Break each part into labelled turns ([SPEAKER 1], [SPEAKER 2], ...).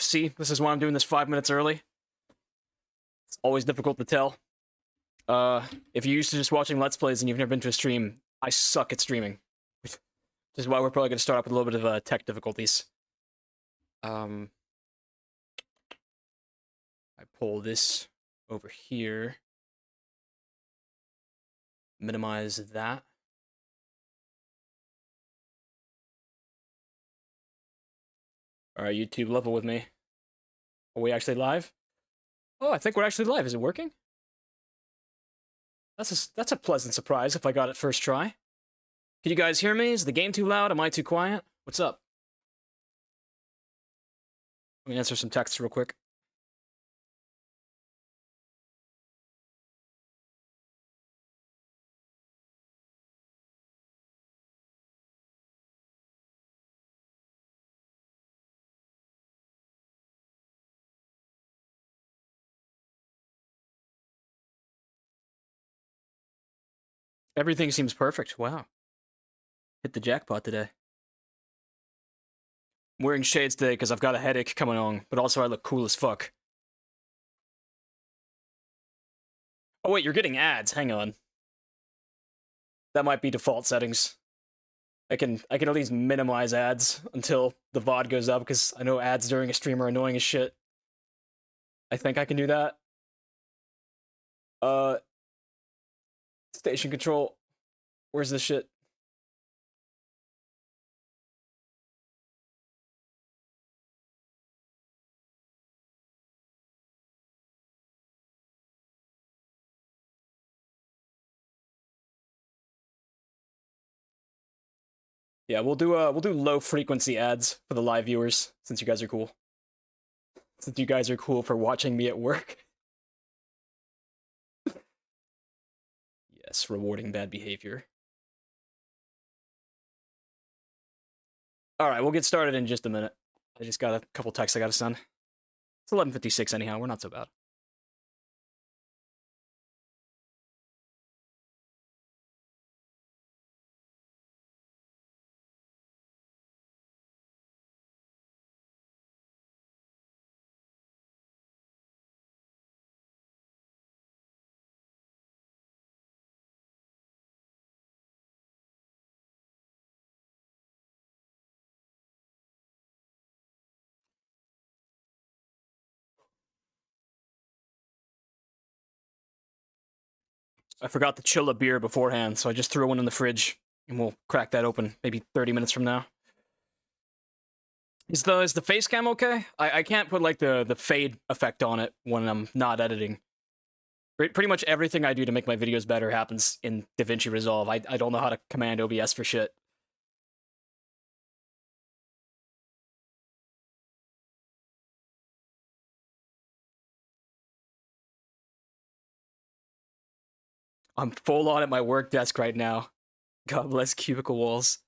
[SPEAKER 1] See, this is why I'm doing this 5 minutes early. It's always difficult to tell. If you're used to just watching Let's Plays and you've never been to a stream, I suck at streaming. Which is why we're probably going to start off with a little bit of tech difficulties. I pull this over here. Minimize that. Alright, YouTube, level with me. Are we actually live? Oh, I think we're actually live. Is it working? That's a pleasant surprise if I got it first try. Can you guys hear me? Is the game too loud? Am I too quiet? What's up? Let me answer some texts real quick. Everything seems perfect. Wow. Hit the jackpot today. I'm wearing shades today because I've got a headache coming on, but also I look cool as fuck. Oh wait, you're getting ads. Hang on. That might be default settings. I can at least minimize ads until the VOD goes up, because I know ads during a stream are annoying as shit. I think I can do that. Station control. Where's this shit? Yeah, we'll do low frequency ads for the live viewers, since you guys are cool. Since you guys are cool for watching me at work. Yes, rewarding bad behavior. Alright, we'll get started in just a minute. I just got a couple texts I gotta send. It's 11:56 anyhow, we're not so bad. I forgot to chill a beer beforehand, so I just threw one in the fridge, and we'll crack that open maybe 30 minutes from now. Is the face cam okay? I can't put like the fade effect on it when I'm not editing. Pretty much everything I do to make my videos better happens in DaVinci Resolve. I don't know how to command OBS for shit. I'm full on at my work desk right now. God bless cubicle walls.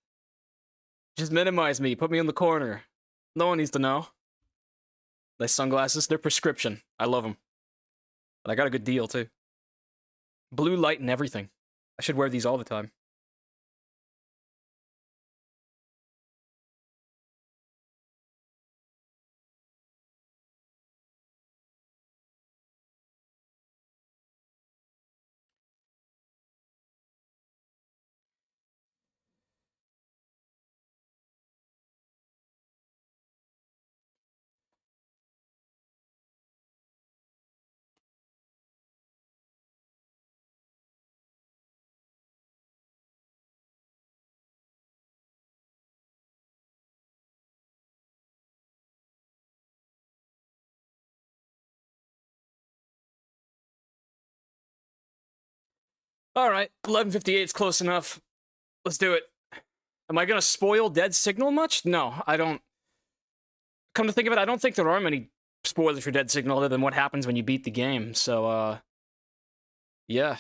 [SPEAKER 1] Just minimize me, put me in the corner. No one needs to know. Nice sunglasses, they're prescription. I love them. But I got a good deal, too. Blue light and everything. I should wear these all the time. Alright, 11:58 is close enough. Let's do it. Am I gonna spoil Dead Signal much? No, I don't. Come to think of it, I don't think there are many spoilers for Dead Signal other than what happens when you beat the game, so, yeah.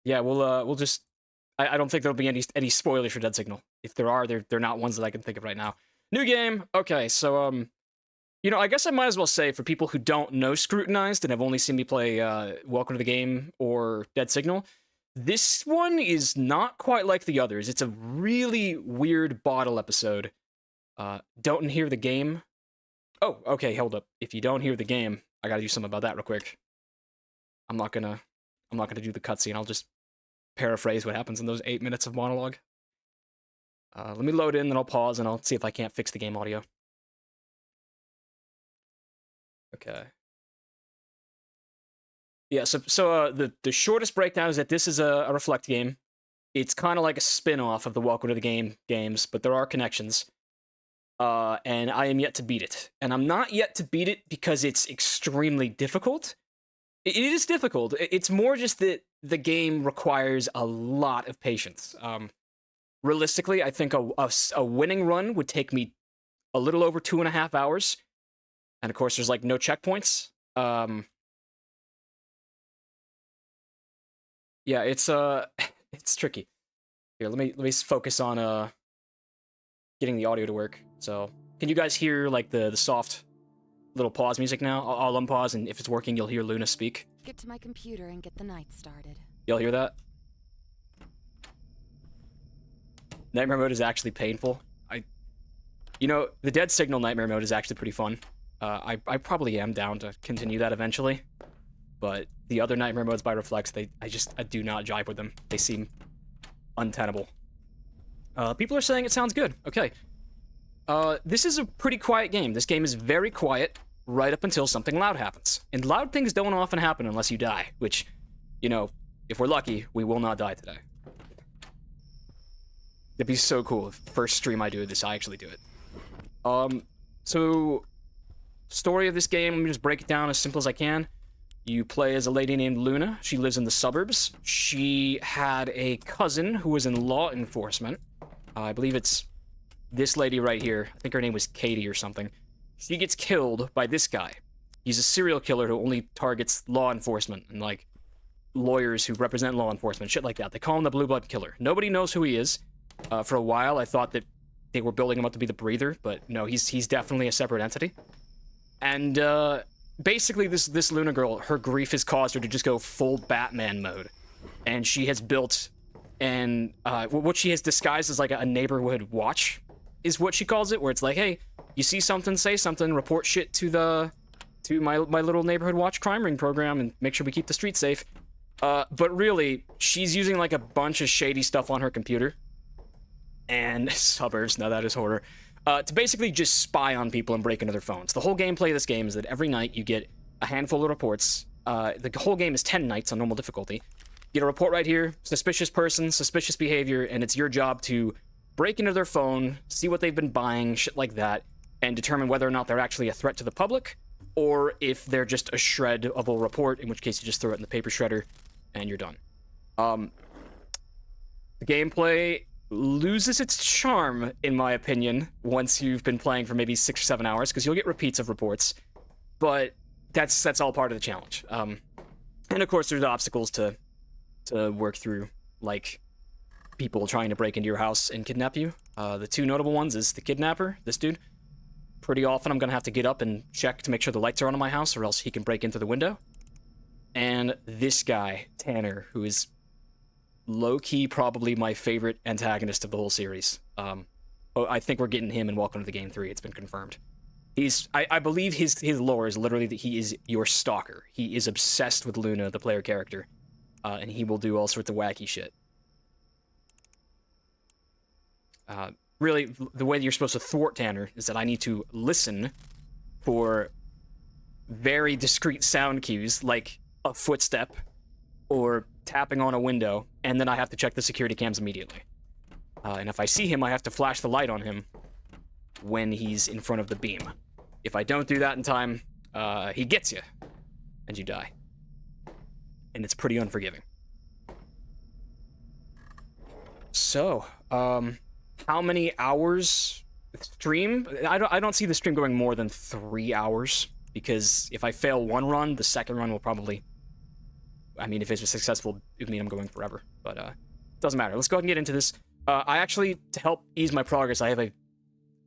[SPEAKER 1] Yeah, we'll just... I don't think there'll be any spoilers for Dead Signal. If there are, they're not ones that I can think of right now. New game! Okay, so, you know, I guess I might as well say, for people who don't know Scrutinized and have only seen me play, Welcome to the Game or Dead Signal, this one is not quite like the others. It's a really weird bottle episode. Don't hear the game. Oh, okay, hold up. If you don't hear the game, I gotta do something about that real quick. I'm not gonna do the cutscene. I'll just paraphrase what happens in those 8 minutes of monologue. Let me load in, then I'll pause, and I'll see if I can't fix the game audio. Okay. Yeah, so the shortest breakdown is that this is a Reflect game. It's kind of like a spin-off of the Welcome to the Game games, but there are connections. And I am yet to beat it. And I'm not yet to beat it because it's extremely difficult. It is difficult. It's more just that the game requires a lot of patience. Realistically, I think a winning run would take me a little over 2.5 hours. And of course, there's like no checkpoints. Yeah, it's it's tricky. Here, let me focus on getting the audio to work. So, can you guys hear like the soft little pause music now? I'll unpause, and if it's working, you'll hear Luna speak.
[SPEAKER 2] Get to my computer and get the night started.
[SPEAKER 1] Y'all hear that? Nightmare mode is actually painful. You know, the Dead Signal nightmare mode is actually pretty fun. I probably am down to continue that eventually. But the other nightmare modes by Reflex, I do not jive with them. They seem untenable. People are saying it sounds good. Okay. This is a pretty quiet game. This game is very quiet right up until something loud happens. And loud things don't often happen unless you die, which, you know, if we're lucky, we will not die today. It'd be so cool if first stream I do this, I actually do it. So, story of this game, let me just break it down as simple as I can. You play as a lady named Luna. She lives in the suburbs. She had a cousin who was in law enforcement. I believe it's this lady right here. I think her name was Katie or something. She gets killed by this guy. He's a serial killer who only targets law enforcement and, like, lawyers who represent law enforcement, shit like that. They call him the Blue Blood Killer. Nobody knows who he is. For a while, I thought that they were building him up to be the Breather, but no, he's definitely a separate entity. And, basically, this Luna girl, her grief has caused her to just go full Batman mode. And she has built what she has disguised as like a neighborhood watch is what she calls it, where it's like, hey, you see something, say something, report shit to my little neighborhood watch crime ring program and make sure we keep the streets safe. But really, she's using like a bunch of shady stuff on her computer. And suburbs, now that is horror. To basically just spy on people and break into their phones. The whole gameplay of this game is that every night you get a handful of reports. The whole game is 10 nights on normal difficulty. You get a report right here, suspicious person, suspicious behavior, and it's your job to break into their phone, see what they've been buying, shit like that, and determine whether or not they're actually a threat to the public, or if they're just a shred of a report, in which case you just throw it in the paper shredder, and you're done. The gameplay loses its charm, in my opinion, once you've been playing for maybe 6 or 7 hours, because you'll get repeats of reports, but that's all part of the challenge. And of course, there's obstacles to work through, like people trying to break into your house and kidnap you. The two notable ones is the kidnapper, this dude. Pretty often I'm gonna have to get up and check to make sure the lights are on in my house, or else he can break into the window. And this guy, Tanner, who is low-key probably my favorite antagonist of the whole series. I think we're getting him in Welcome to the Game 3. It's been confirmed. I believe his lore is literally that he is your stalker. He is obsessed with Luna, the player character, and he will do all sorts of wacky shit. Really, the way that you're supposed to thwart Tanner is that I need to listen for very discrete sound cues, like a footstep or tapping on a window, and then I have to check the security cams immediately. And if I see him, I have to flash the light on him when he's in front of the beam. If I don't do that in time, he gets you, and you die. And it's pretty unforgiving. So, how many hours stream? I don't see the stream going more than 3 hours, because if I fail one run, the second run will probably... I mean, if it's successful, it would mean I'm going forever. But, doesn't matter. Let's go ahead and get into this. I actually, to help ease my progress, I have a,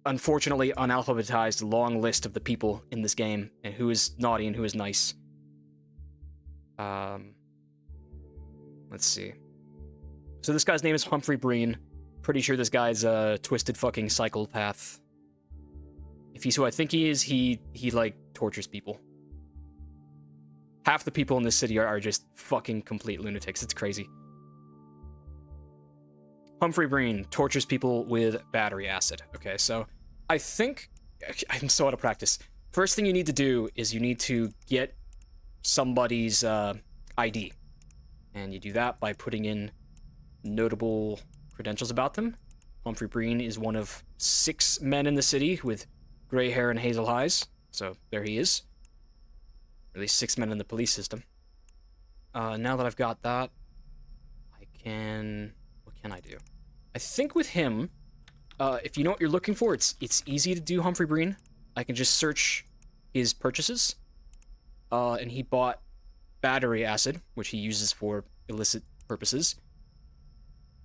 [SPEAKER 1] unfortunately, unalphabetized long list of the people in this game, and who is naughty and who is nice. Let's see. So this guy's name is Humphrey Breen. Pretty sure this guy's a twisted fucking psychopath. If he's who I think he is, he like tortures people. Half the people in this city are just fucking complete lunatics. It's crazy. Humphrey Breen tortures people with battery acid. Okay, so I think I'm so out of practice. First thing you need to do is you need to get somebody's ID. And you do that by putting in notable credentials about them. Humphrey Breen is one of 6 men in the city with gray hair and hazel eyes. So there he is. At least 6 men in the police system. Now that I've got that, I can... What can I do? I think with him, if you know what you're looking for, it's easy to do Humphrey Breen. I can just search his purchases. And he bought battery acid, which he uses for illicit purposes.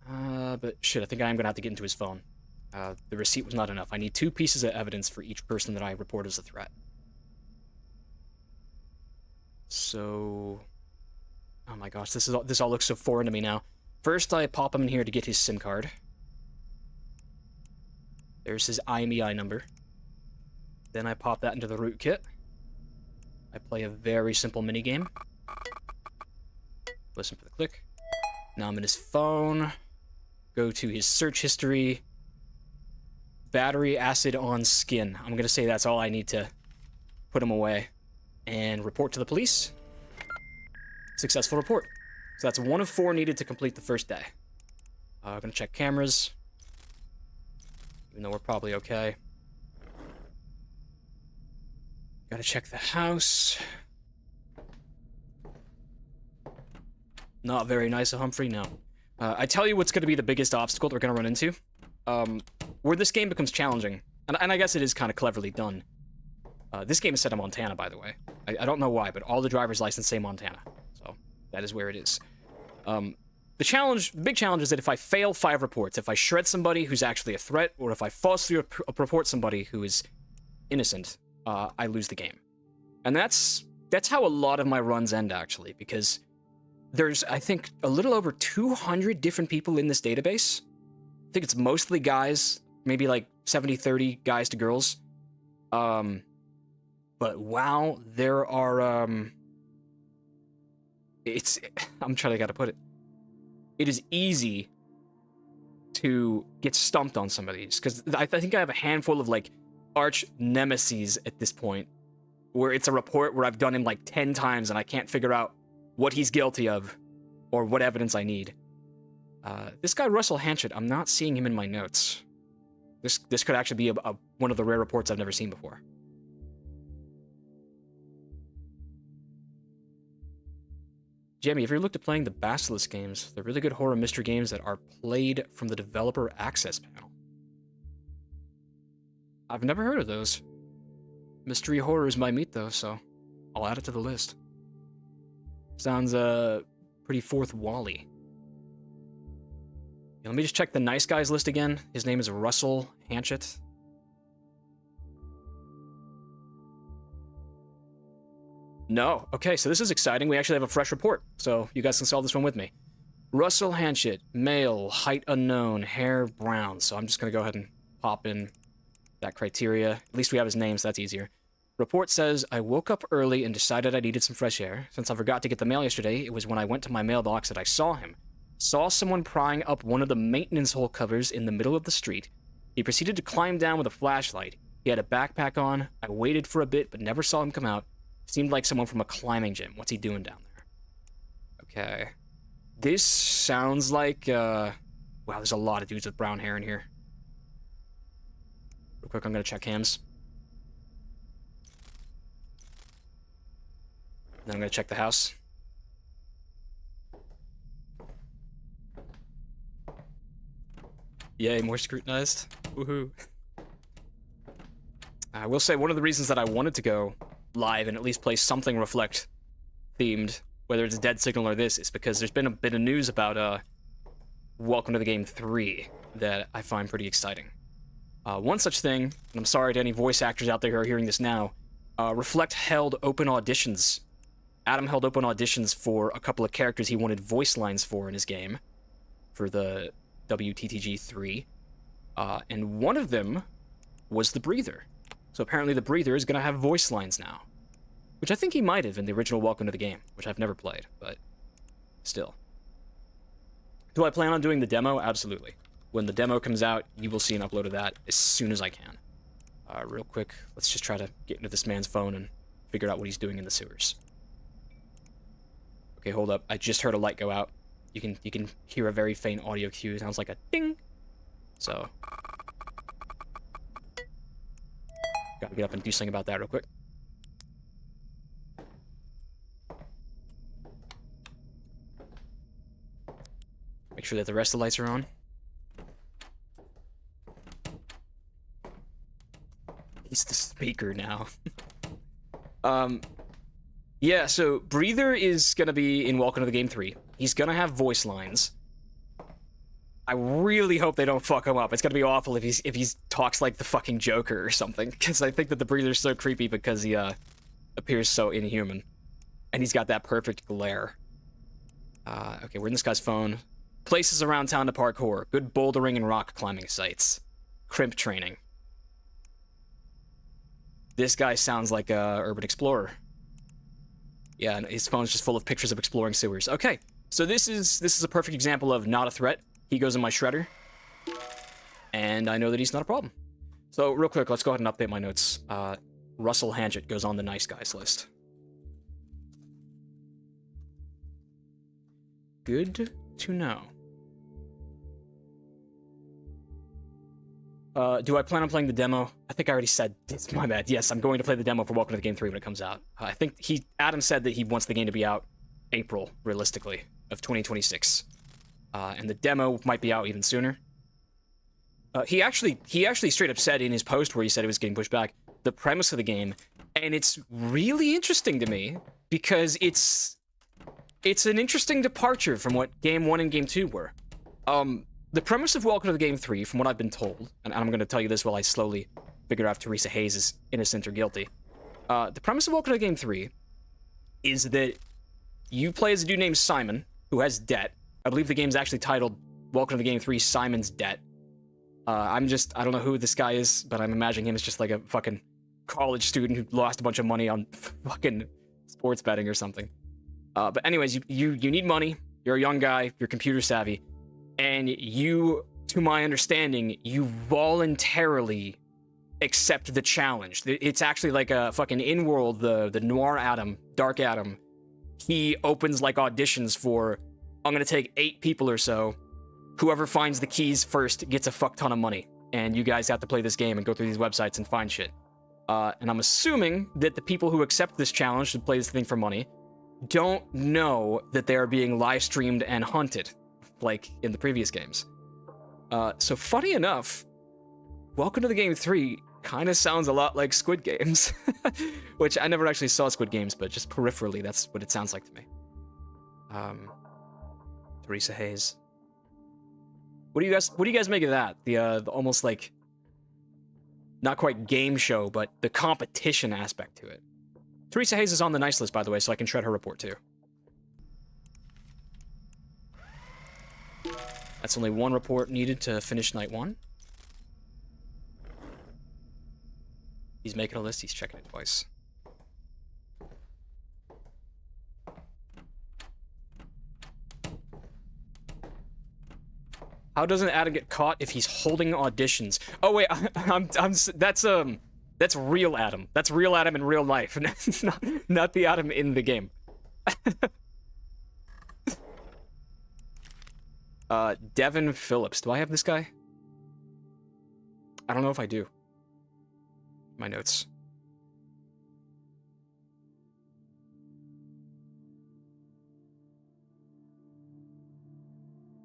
[SPEAKER 1] But shit, I think I am gonna have to get into his phone. The receipt was not enough. I need 2 pieces of evidence for each person that I report as a threat. So... Oh my gosh, this all looks so foreign to me now. First, I pop him in here to get his SIM card. There's his IMEI number. Then I pop that into the rootkit. I play a very simple minigame. Listen for the click. Now I'm in his phone. Go to his search history. Battery acid on skin. I'm gonna say that's all I need to put him away. And report to the police. Successful report. So that's 1 of 4 needed to complete the first day. I'm gonna check cameras. Even though we're probably okay. Gotta check the house. Not very nice of Humphrey, no. I tell you what's gonna be the biggest obstacle that we're gonna run into. Where this game becomes challenging, and I guess it is kind of cleverly done. This game is set in Montana, by the way. I don't know why, but all the driver's license say Montana. So, that is where it is. The big challenge is that if I fail 5 reports, if I shred somebody who's actually a threat, or if I falsely report somebody who is innocent, I lose the game. And that's how a lot of my runs end, actually, because there's, I think, a little over 200 different people in this database. I think it's mostly guys, maybe like 70-30 guys to girls. But wow, there are, I'm trying to gotta put it. It is easy to get stumped on some of these, because I think I have a handful of, like, arch nemeses at this point, where it's a report where I've done him, like, 10 times and I can't figure out what he's guilty of, or what evidence I need. This guy, Russell Hanchett, I'm not seeing him in my notes. This could actually be one of the rare reports I've never seen before. Jamie, have you ever looked at playing the Basilisk games? They're really good horror mystery games that are played from the developer access panel. I've never heard of those. Mystery horror is my meat, though, so I'll add it to the list. Sounds, pretty fourth wally. Yeah, let me just check the nice guys list again. His name is Russell Hanchett. No. Okay, so this is exciting. We actually have a fresh report, so you guys can solve this one with me. Russell Hanchett, male, height unknown, hair brown. So I'm just going to go ahead and pop in that criteria. At least we have his name, so that's easier. Report says, I woke up early and decided I needed some fresh air. Since I forgot to get the mail yesterday, it was when I went to my mailbox that I saw him. Saw someone prying up one of the maintenance hole covers in the middle of the street. He proceeded to climb down with a flashlight. He had a backpack on. I waited for a bit, but never saw him come out. Seemed like someone from a climbing gym. What's he doing down there? Okay. This sounds like, wow, there's a lot of dudes with brown hair in here. Real quick, I'm gonna check cams. Then I'm gonna check the house. Yay, more scrutinized. Woohoo. I will say, one of the reasons that I wanted to go live and at least play something Reflect themed, whether it's Dead Signal or this, is because there's been a bit of news about Welcome to the Game 3 that I find pretty exciting. One such thing, and I'm sorry to any voice actors out there who are hearing this now, Reflect held open auditions. Adam held open auditions for a couple of characters he wanted voice lines for in his game, for the WTTG 3, and one of them was the Breather. So apparently the breather is going to have voice lines now. Which I think he might have in the original Welcome to the Game, which I've never played, but still. Do I plan on doing the demo? Absolutely. When the demo comes out, you will see an upload of that as soon as I can. Real quick, let's just try to get into this man's phone and figure out what he's doing in the sewers. Okay, hold up. I just heard a light go out. You can hear a very faint audio cue. It sounds like a ding. So, gotta get up and do something about that real quick. Make sure that the rest of the lights are on. He's the speaker now. Yeah, so Breather is gonna be in Welcome to the Game 3. He's gonna have voice lines. I really hope they don't fuck him up. It's gonna be awful if he's talks like the fucking Joker or something, because I think that the Breather's so creepy because he appears so inhuman. And he's got that perfect glare. Okay, we're in this guy's phone. Places around town to parkour. Good bouldering and rock climbing sites. Crimp training. This guy sounds like a urban explorer. Yeah, and his phone's just full of pictures of exploring sewers. Okay, so this is a perfect example of not a threat. He goes in my shredder, and I know that he's not a problem. So real quick, let's go ahead and update my notes. Russell Hanchett goes on the nice guys list. Good to know. Do I plan on playing the demo? I think I already said, it's my bad. Yes, I'm going to play the demo for Welcome to the Game 3 when it comes out. I think Adam said that he wants the game to be out April, realistically, of 2026. And the demo might be out even sooner. He actually straight up said in his post where he said it was getting pushed back, the premise of the game, and it's really interesting to me, because it's an interesting departure from what Game 1 and Game 2 were. The premise of Welcome to the Game 3, from what I've been told, and I'm going to tell you this while I slowly figure out if Teresa Hayes is innocent or guilty. The premise of Welcome to the Game 3 is that you play as a dude named Simon, who has debt. I believe the game's actually titled Welcome to the Game 3, Simon's Debt. I don't know who this guy is, but I'm imagining him as just like a fucking college student who lost a bunch of money on fucking sports betting or something. But anyways, you need money, you're a young guy, you're computer savvy, and you, to my understanding, you voluntarily accept the challenge. It's actually like a fucking in-world, the Noir Adam, Dark Adam. He opens like auditions for, I'm gonna take 8 people or so. Whoever finds the keys first gets a fuck ton of money. And you guys have to play this game and go through these websites and find shit. And I'm assuming that the people who accept this challenge to play this thing for money don't know that they are being live streamed and hunted, like in the previous games. So funny enough, Welcome to the Game 3 kind of sounds a lot like Squid Games, which I never actually saw Squid Games, but just peripherally, that's what it sounds like to me. Teresa Hayes. What do you guys make of that? The almost like not quite game show, but the competition aspect to it. Teresa Hayes is on the nice list, by the way, so I can shred her report too. That's only one report needed to finish night 1. He's making a list, he's checking it twice. How doesn't Adam get caught if he's holding auditions? Oh wait, that's real Adam. That's real Adam in real life, not the Adam in the game. Devin Phillips. Do I have this guy? I don't know if I do. My notes.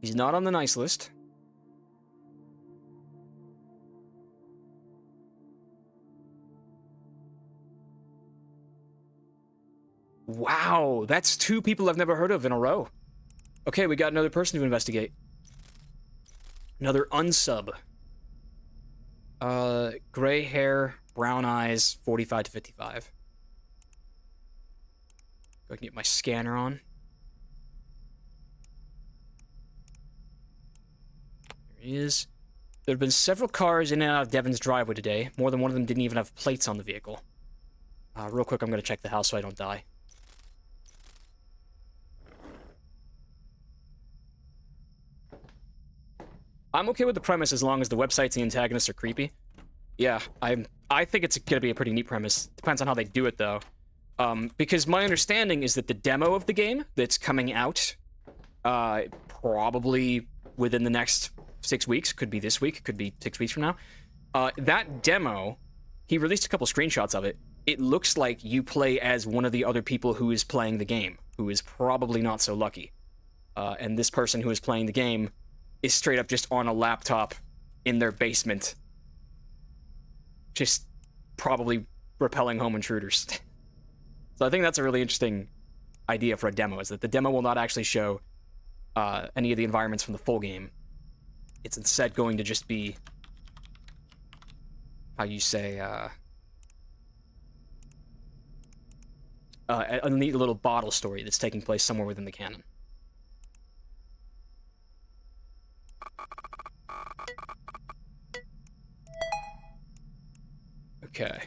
[SPEAKER 1] He's not on the nice list. Wow, that's 2 people I've never heard of in a row. Okay, we got another person to investigate. Another unsub. Gray hair, brown eyes, 45 to 55. Go ahead and get my scanner on. There he is. There have been several cars in and out of Devon's driveway today. More than one of them didn't even have plates on the vehicle. Real quick, I'm going to check the house so I don't die. I'm okay with the premise as long as the websites and the antagonists are creepy. Yeah, I think it's going to be a pretty neat premise. Depends on how they do it, though. Because my understanding is that the demo of the game that's coming out, probably within the next 6 weeks, could be this week, could be 6 weeks from now, that demo, he released a couple screenshots of it. It looks like you play as one of the other people who is playing the game, who is probably not so lucky. And this person who is playing the game is straight up just on a laptop in their basement, just probably repelling home intruders. So I think that's a really interesting idea for a demo, is that the demo will not actually show any of the environments from the full game. It's instead going to just be, how you say, a neat little bottle story that's taking place somewhere within the canon. Okay.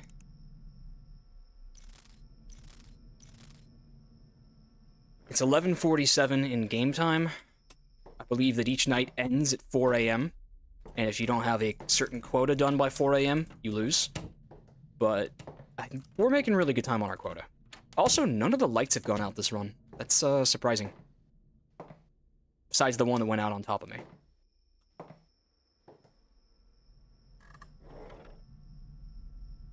[SPEAKER 1] It's 11:47 in game time. I believe that each night ends at 4 a.m. And if you don't have a certain quota done by 4 a.m., you lose. But we're making really good time on our quota. Also, none of the lights have gone out this run. That's surprising. Besides the one that went out on top of me.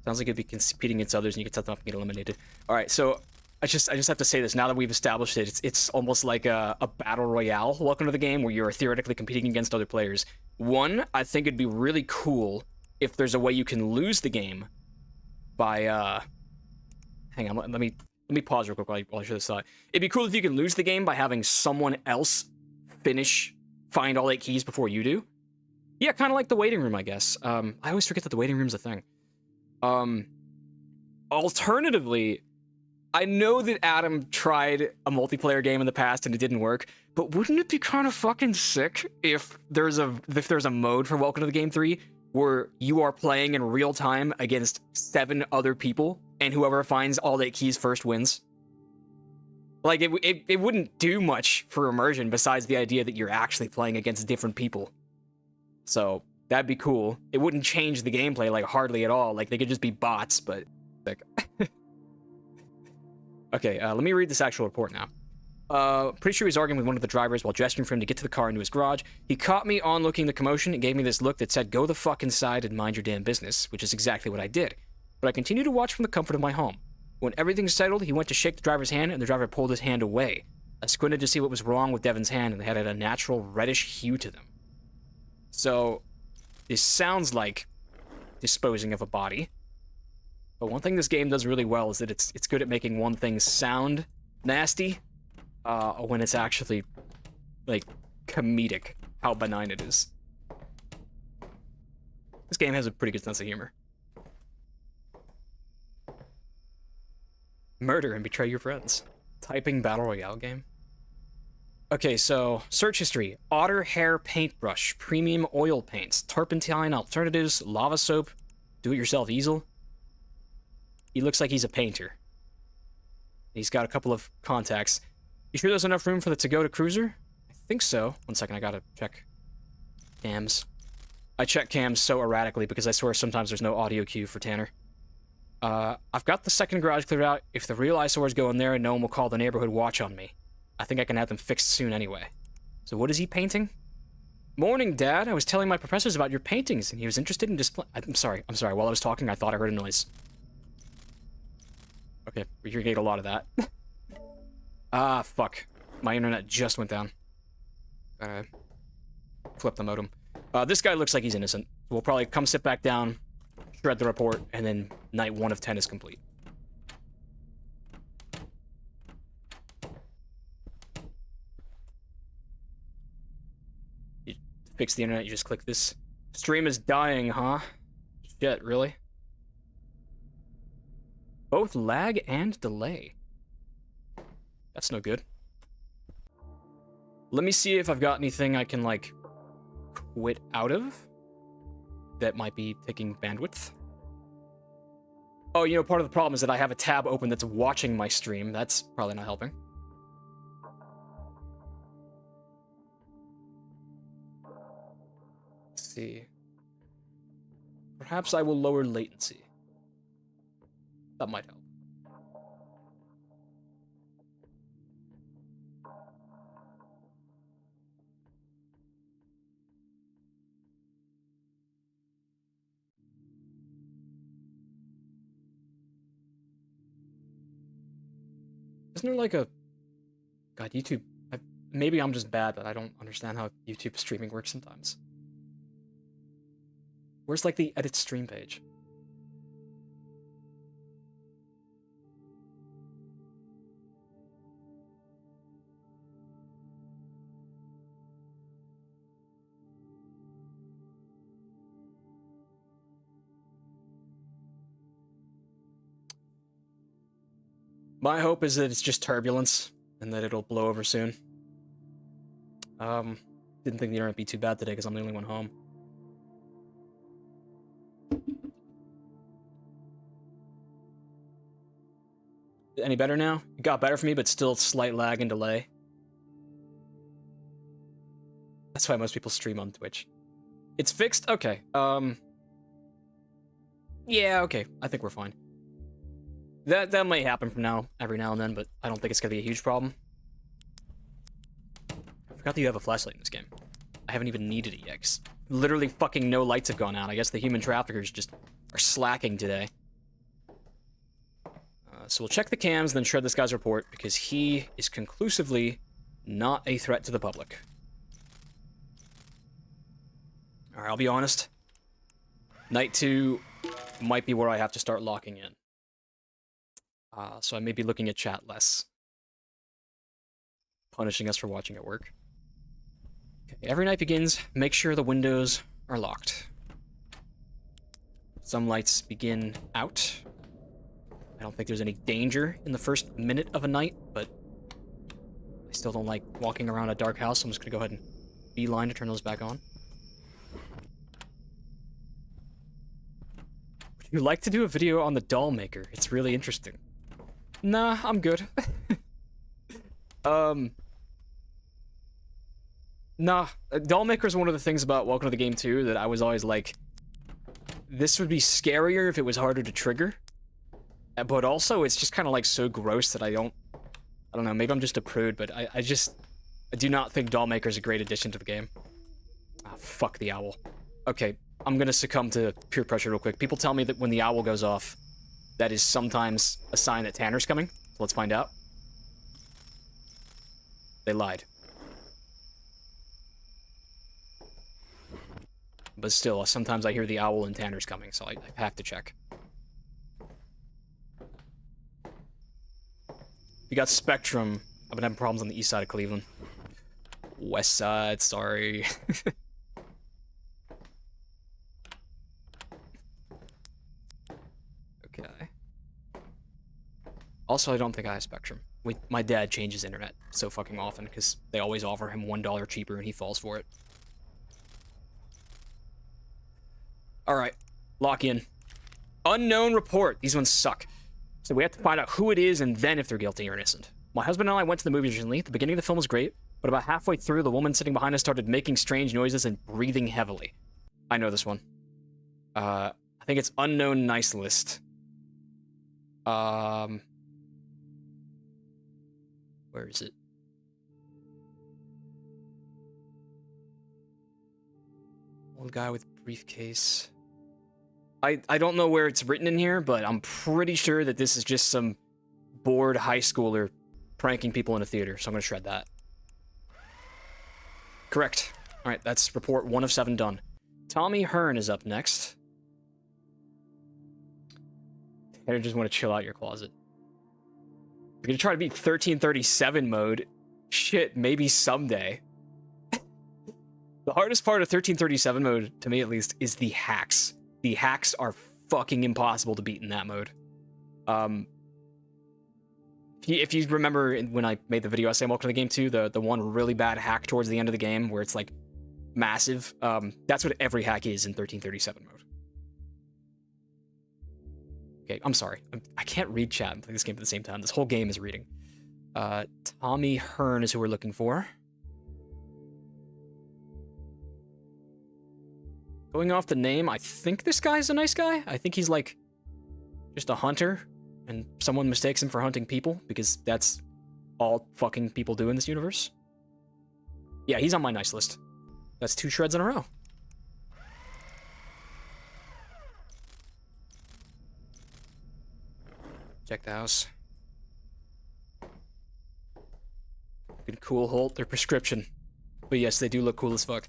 [SPEAKER 1] Sounds like it'd be competing against others and you get something up and get eliminated. Alright, so I just have to say this. Now that we've established it, it's almost like a battle royale welcome to the game where you're theoretically competing against other players. One, I think it'd be really cool if there's a way you can lose the game by, hang on, let me pause real quick while I show this thought. It'd be cool if you could lose the game by having someone else find all 8 keys before you do. Yeah, kind of like the waiting room, I guess. I always forget that the waiting room's a thing. Alternatively, I know that Adam tried a multiplayer game in the past and it didn't work, but wouldn't it be kind of fucking sick if there's a mode for Welcome to the Game 3 where you are playing in real time against 7 other people and whoever finds all 8 keys first wins? Like, it wouldn't do much for immersion besides the idea that you're actually playing against different people. So, that'd be cool. It wouldn't change the gameplay, like, hardly at all. Like, they could just be bots, but... like... Okay, let me read this actual report now. Pretty sure he was arguing with one of the drivers while gesturing for him to get to the car into his garage. He caught me onlooking the commotion and gave me this look that said, "Go the fuck inside and mind your damn business," which is exactly what I did. But I continued to watch from the comfort of my home. When everything settled, he went to shake the driver's hand, and the driver pulled his hand away. I squinted to see what was wrong with Devon's hand, and they had a natural reddish hue to them. So, this sounds like disposing of a body. But one thing this game does really well is that it's good at making one thing sound nasty, when it's actually, like, comedic how benign it is. This game has a pretty good sense of humor. Murder and betray your friends. Typing battle royale game. Okay, so search history: otter hair paintbrush, premium oil paints, turpentine alternatives, lava soap, do-it-yourself easel. He looks like he's a painter. He's got a couple of contacts. You sure there's enough room for the to-go to cruiser? I think so. 1 second, I gotta check cams. I check cams so erratically because I swear sometimes there's no audio cue for Tanner. I've got the second garage cleared out. If the real eyesores go in there, no one will call the neighborhood watch on me. I think I can have them fixed soon anyway. So what is he painting? Morning, Dad. I was telling my professors about your paintings, and he was interested in display. I'm sorry. While I was talking, I thought I heard a noise. Okay, you're gonna get a lot of that. Ah, fuck. My internet just went down. Flip the modem. This guy looks like he's innocent. We'll probably come sit back down, shred the report, and then night 1 of 10 is complete. You fix the internet, you just click this. Stream is dying, huh? Shit, really? Both lag and delay. That's no good. Let me see if I've got anything I can, like, quit out of. that might be taking bandwidth. Oh, you know, part of the problem is that I have a tab open that's watching my stream. That's probably not helping. Let's see. Perhaps I will lower latency. That might help. Isn't there like a... God, YouTube... Maybe I'm just bad, but I don't understand how YouTube streaming works sometimes. Where's like the edit stream page? My hope is that it's just turbulence and that it'll blow over soon. Didn't think the internet would be too bad today because I'm the only one home. Any better now? It got better for me, but still slight lag and delay. That's why most people stream on Twitch. It's fixed? Okay. Yeah, okay. I think we're fine. That may happen from now, every now and then, but I don't think it's gonna be a huge problem. I forgot that you have a flashlight in this game. I haven't even needed it yet, 'cause literally fucking no lights have gone out. I guess the human traffickers just are slacking today. So we'll check the cams, then shred this guy's report, because he is conclusively not a threat to the public. Alright, I'll be honest. Night 2 might be where I have to start locking in. So I may be looking at chat less. Punishing us for watching at work. Okay, every night begins, make sure the windows are locked. Some lights begin out. I don't think there's any danger in the first minute of a night, but I still don't like walking around a dark house, so I'm just gonna go ahead and beeline to turn those back on. Would you like to do a video on the doll maker? It's really interesting. Nah, I'm good. Nah, doll maker is one of the things about Welcome to the Game 2 that I was always like, this would be scarier if it was harder to trigger. But also, it's just kind of like so gross that I don't know, maybe I'm just a prude, but I do not think Dollmaker is a great addition to the game. Ah, fuck the owl. Okay, I'm gonna succumb to peer pressure real quick. People tell me that when the owl goes off, that is sometimes a sign that Tanner's coming. So let's find out. They lied. But still, sometimes I hear the owl and Tanner's coming, so I have to check. You got Spectrum. I've been having problems on the east side of Cleveland. West side, sorry. Okay. Also, I don't think I have Spectrum. My dad changes internet so fucking often because they always offer him $1 cheaper and he falls for it. Alright, lock in. Unknown report. These ones suck. So we have to find out who it is and then if they're guilty or innocent. My husband and I went to the movie recently. The beginning of the film was great, but about halfway through, the woman sitting behind us started making strange noises and breathing heavily. I know this one. I think it's unknown nice list. Where is it? Old guy with briefcase. I don't know where it's written in here, but I'm pretty sure that this is just some bored high schooler pranking people in a theater, so I'm gonna shred that. Correct. Alright, that's report 1 of 7 done. Tommy Hearn is up next. I just want to chill out your closet. You're gonna try to beat 1337 mode. Shit, maybe someday. The hardest part of 1337 mode, to me at least, is the hacks. The hacks are fucking impossible to beat in that mode. If you remember when I made the video essay on Welcome to the Game 2, the one really bad hack towards the end of the game where it's like massive. That's what every hack is in 1337 mode. Okay, I'm sorry. I can't read chat and play this game at the same time. This whole game is reading. Tommy Hearn is who we're looking for. Going off the name, I think this guy's a nice guy. I think he's like just a hunter, and someone mistakes him for hunting people because that's all fucking people do in this universe. Yeah, he's on my nice list. That's 2 shreds in a row. Check the house. Good, cool, Holt. They're prescription. But yes, they do look cool as fuck.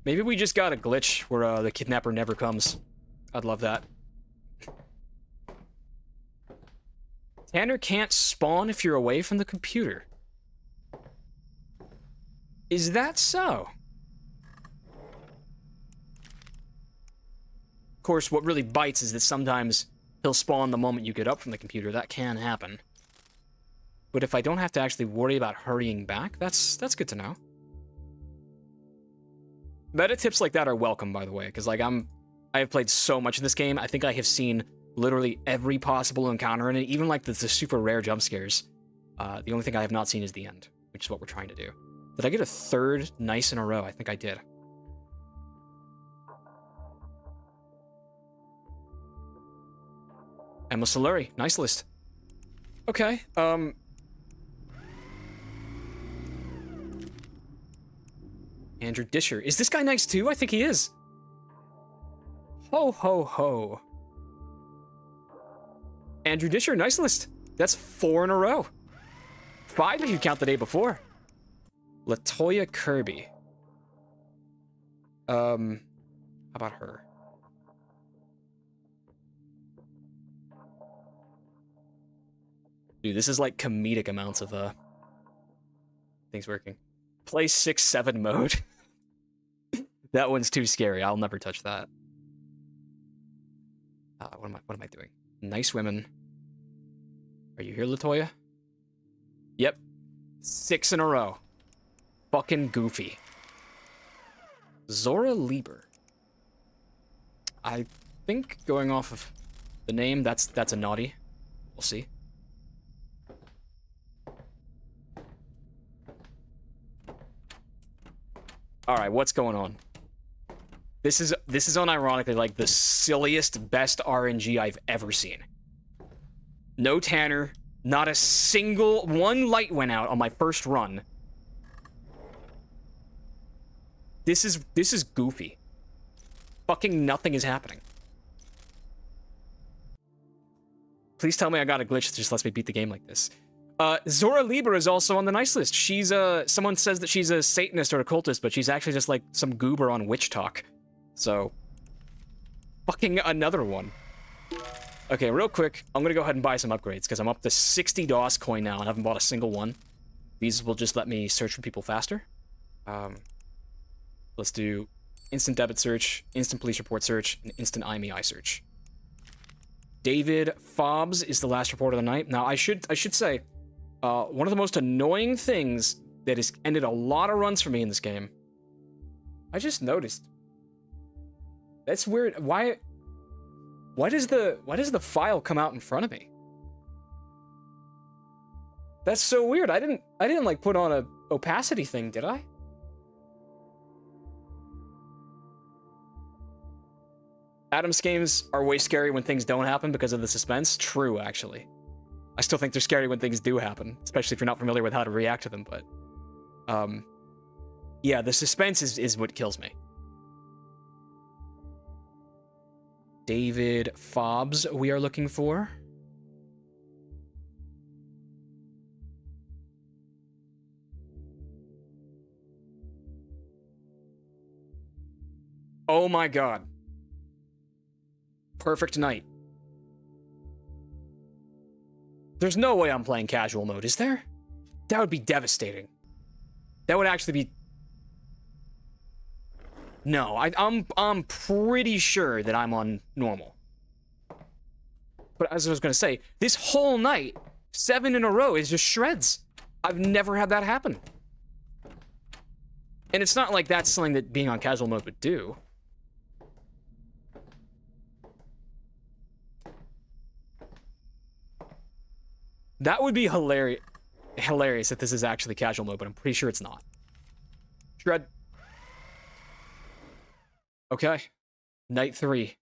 [SPEAKER 1] Maybe we just got a glitch where the kidnapper never comes. I'd love that. Tanner can't spawn if you're away from the computer. Is that so? Of course, what really bites is that sometimes he'll spawn the moment you get up from the computer. That can happen. But if I don't have to actually worry about hurrying back, that's good to know. Meta tips like that are welcome, by the way, because like I have played so much of this game. I think I have seen literally every possible encounter in it, even like the super rare jump scares. The only thing I have not seen is the end, which is what we're trying to do. Did I get a 3rd nice in a row? I think I did. Emma Soluri, nice list. Okay, Andrew Disher. Is this guy nice too? I think he is. Ho, ho, ho. Andrew Disher, nice list. That's 4 in a row. 5 if you count the day before. Latoya Kirby. How about her? Dude, this is like comedic amounts of things working. Play 6-7 mode. That one's too scary. I'll never touch that. What am I doing? Nice women. Are you here, Latoya? Yep. 6 in a row. Fucking goofy. Zora Lieber. I think going off of the name, that's a naughty. We'll see. Alright, what's going on? This is unironically like the silliest, best RNG I've ever seen. No Tanner, not a single one light went out on my first run. This is goofy. Fucking nothing is happening. Please tell me I got a glitch that just lets me beat the game like this. Zora Lieber is also on the nice list. She's someone says that she's a Satanist or a cultist, but she's actually just like some goober on Witch Talk. So, fucking another one. Okay, real quick, I'm gonna go ahead and buy some upgrades because I'm up to 60 DOS coin now and I haven't bought a single one. These will just let me search for people faster. Let's do instant debit search, instant police report search, and instant IMEI search. David Fobbs is the last report of the night. Now, I should say, one of the most annoying things that has ended a lot of runs for me in this game. I just noticed. That's weird. Why does the file come out in front of me? That's so weird. I didn't like put on a opacity thing, did I? Adam's games are way scary when things don't happen because of the suspense. True, actually. I still think they're scary when things do happen, especially if you're not familiar with how to react to them, but... yeah, the suspense is what kills me. David Fobbs we are looking for. Oh my god. Perfect night. There's no way I'm playing casual mode, is there? That would be devastating. That would actually be... No, I'm pretty sure that I'm on normal. But as I was gonna say, this whole night, 7 in a row is just shreds. I've never had that happen. And it's not like that's something that being on casual mode would do. That would be hilarious if this is actually casual mode, but I'm pretty sure it's not. Shred. Okay. Night 3.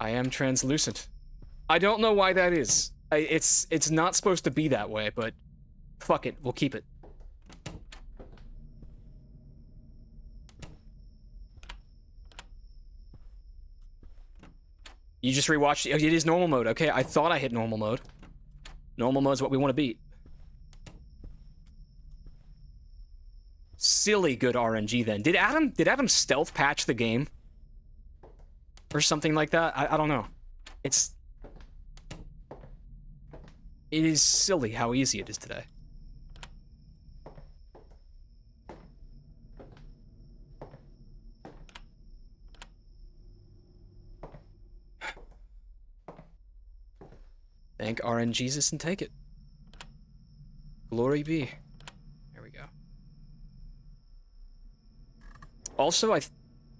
[SPEAKER 1] I am translucent. I don't know why that is. It's not supposed to be that way, but fuck it, we'll keep it. You just rewatched it. It is normal mode. Okay, I thought I hit normal mode. Normal mode is what we want to beat. Silly good RNG then. Did Adam stealth patch the game? Or something like that? I don't know. It is silly how easy it is today. Thank RNGesus and take it. Glory be. There we go. Also, it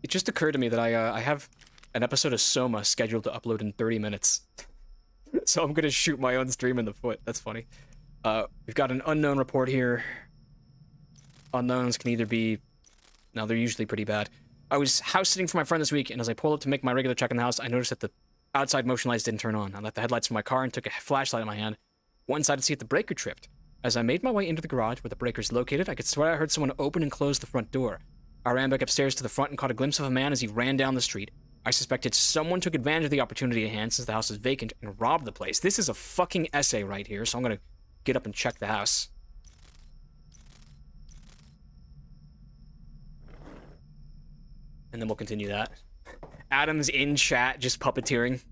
[SPEAKER 1] just occurred to me that I have an episode of Soma scheduled to upload in 30 minutes. So I'm gonna shoot my own stream in the foot. That's funny. We've got an unknown report here. Unknowns can either be... No, they're usually pretty bad. I was house sitting for my friend this week, and as I pulled up to make my regular check in the house, I noticed that the outside motion lights didn't turn on. I left the headlights from my car and took a flashlight in my hand. Went inside to see if the breaker tripped. As I made my way into the garage where the breaker is located, I could swear I heard someone open and close the front door. I ran back upstairs to the front and caught a glimpse of a man as he ran down the street. I suspected someone took advantage of the opportunity at hand since the house is vacant and robbed the place. This is a fucking essay right here, so I'm gonna get up and check the house. And then we'll continue that. Adam's in chat, just puppeteering.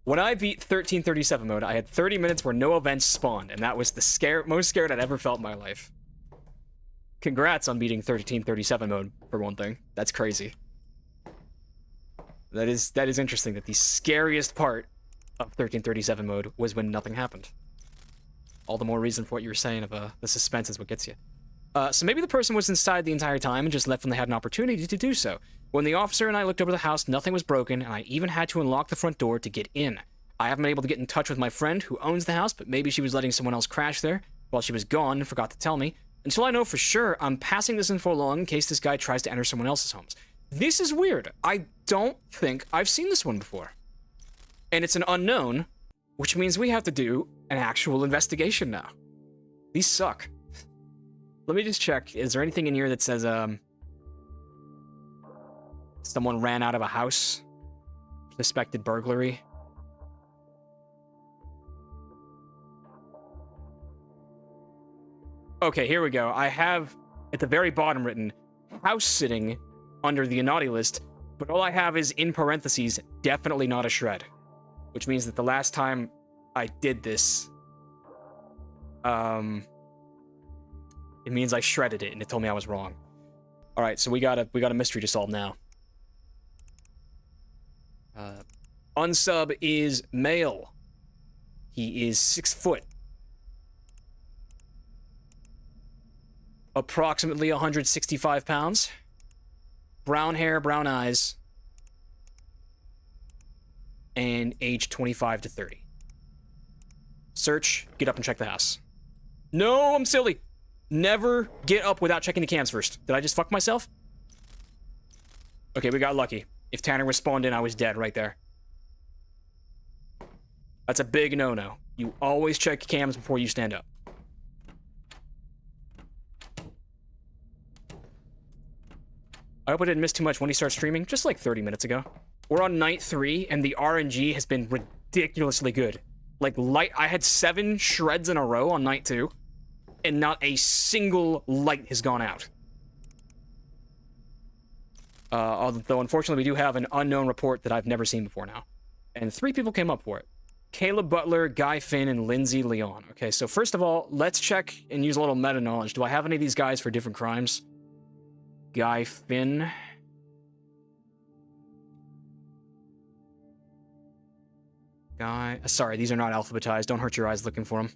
[SPEAKER 1] When I beat 1337 mode, I had 30 minutes where no events spawned, and that was the most scared I'd ever felt in my life. Congrats on beating 1337 mode, for one thing. That's crazy. That is interesting that the scariest part of 1337 mode was when nothing happened. All the more reason for what you were saying of the suspense is what gets you. So maybe the person was inside the entire time and just left when they had an opportunity to do so. When the officer and I looked over the house, nothing was broken, and I even had to unlock the front door to get in. I haven't been able to get in touch with my friend who owns the house, but maybe she was letting someone else crash there while she was gone and forgot to tell me. Until I know for sure, I'm passing this info along in case this guy tries to enter someone else's homes. This is weird. I don't think I've seen this one before. And it's an unknown, which means we have to do an actual investigation now. These suck. Let me just check. Is there anything in here that says, someone ran out of a house? Suspected burglary? Okay, here we go. I have, at the very bottom written, house sitting under the naughty list, but all I have is, in parentheses, definitely not a shred. Which means that the last time I did this, it means I shredded it, and it told me I was wrong. All right, so we got a mystery to solve now. Unsub is male. He is 6 foot. Approximately 165 pounds. Brown hair, brown eyes. And age 25 to 30. Search, get up and check the house. No, I'm silly. Never get up without checking the cams first. Did I just fuck myself? Okay, we got lucky. If Tanner was spawned in, I was dead right there. That's a big no-no. You always check cams before you stand up. I hope I didn't miss too much when he started streaming, just like 30 minutes ago. We're on night 3, and the RNG has been ridiculously good. Like, I had 7 shreds in a row on night 2, and not a single light has gone out. Although, unfortunately, we do have an unknown report that I've never seen before now. And 3 people came up for it. Caleb Butler, Guy Finn, and Lindsay Leon. Okay, so first of all, let's check and use a little meta-knowledge. Do I have any of these guys for different crimes? Guy Finn. Guy... sorry, these are not alphabetized. Don't hurt your eyes looking for them.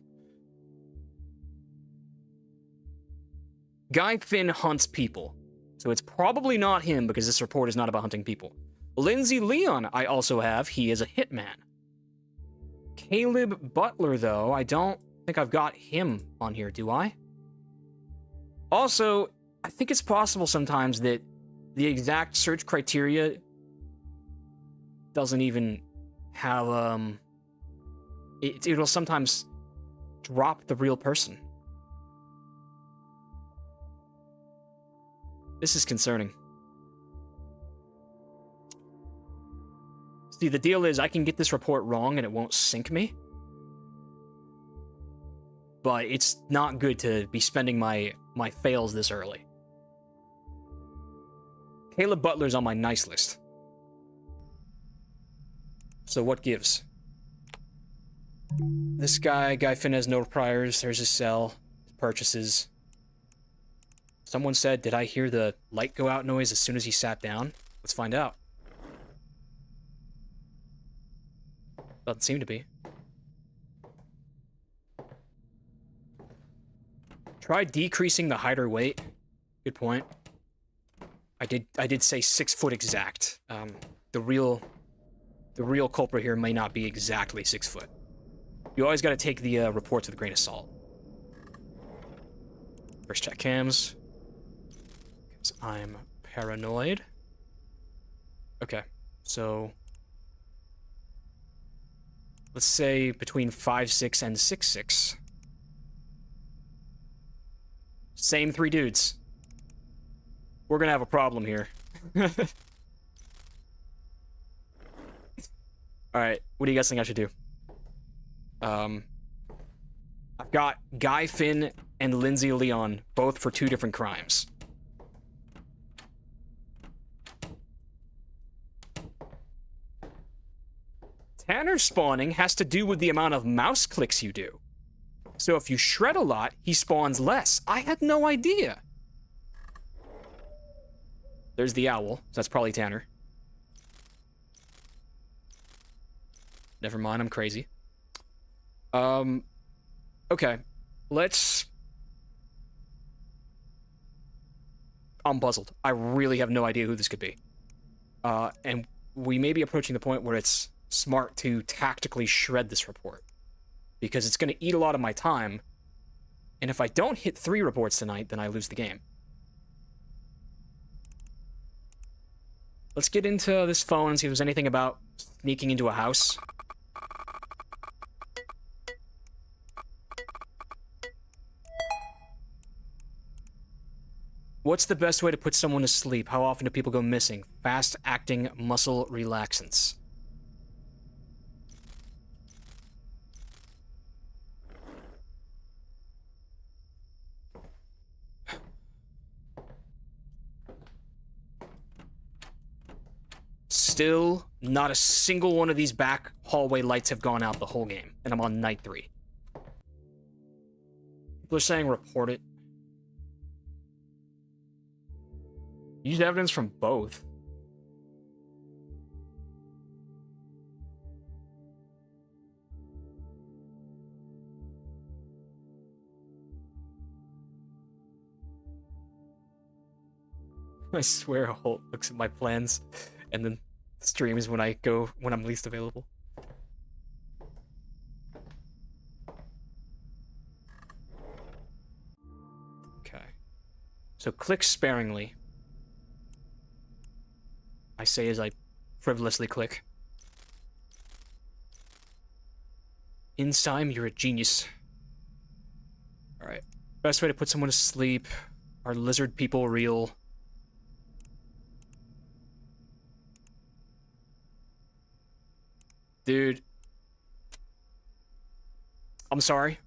[SPEAKER 1] Guy Finn hunts people. So it's probably not him because this report is not about hunting people. Lindsay Leon I also have. He is a hitman. Caleb Butler, though, I don't think I've got him on here, do I? Also, I think it's possible sometimes that the exact search criteria doesn't even have, it'll sometimes drop the real person. This is concerning. See, the deal is I can get this report wrong and it won't sink me. But it's not good to be spending my fails this early. Caleb Butler's on my nice list. So what gives? This guy Finn has no priors. There's his cell. Purchases. Someone said, did I hear the light go out noise as soon as he sat down? Let's find out. Doesn't seem to be. Try decreasing the height or weight. Good point. I did say 6 foot exact. The real culprit here may not be exactly 6 foot. You always got to take the reports with a grain of salt. First check cams. Because I'm paranoid. Okay, so let's say between 5'6" and 6'6". Same 3 dudes. We're gonna have a problem here. Alright, what do you guys think I should do? I've got Guy Finn and Lindsay Leon, both for 2 different crimes. Tanner spawning has to do with the amount of mouse clicks you do. So if you shred a lot, he spawns less. I had no idea. There's the owl. So that's probably Tanner. Never mind, I'm crazy. Okay. I'm puzzled. I really have no idea who this could be. And we may be approaching the point where it's smart to tactically shred this report. Because it's going to eat a lot of my time. And if I don't hit 3 reports tonight, then I lose the game. Let's get into this phone and see if there's anything about sneaking into a house. What's the best way to put someone to sleep? How often do people go missing? Fast-acting muscle relaxants. Still, not a single one of these back hallway lights have gone out the whole game, and I'm on night 3. People are saying report it. Use evidence from both. I swear Holt looks at my plans and then streams when I'm least available. Okay. So click sparingly. I say as I frivolously click. Insime, you're a genius. Alright. Best way to put someone to sleep. Are lizard people real? Dude. I'm sorry.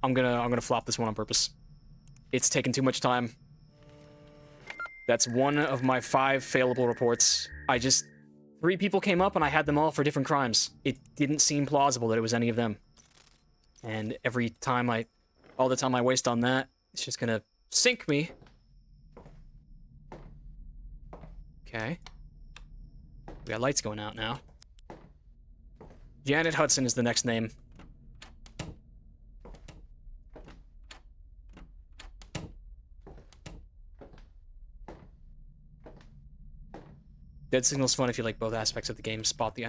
[SPEAKER 1] I'm gonna flop this one on purpose. It's taken too much time. That's one of my 5 failable reports. 3 people came up and I had them all for different crimes. It didn't seem plausible that it was any of them. And all the time I waste on that, it's just gonna sink me. Okay. We got lights going out now. Janet Hudson is the next name. Dead Signal's fun if you like both aspects of the game. Spot the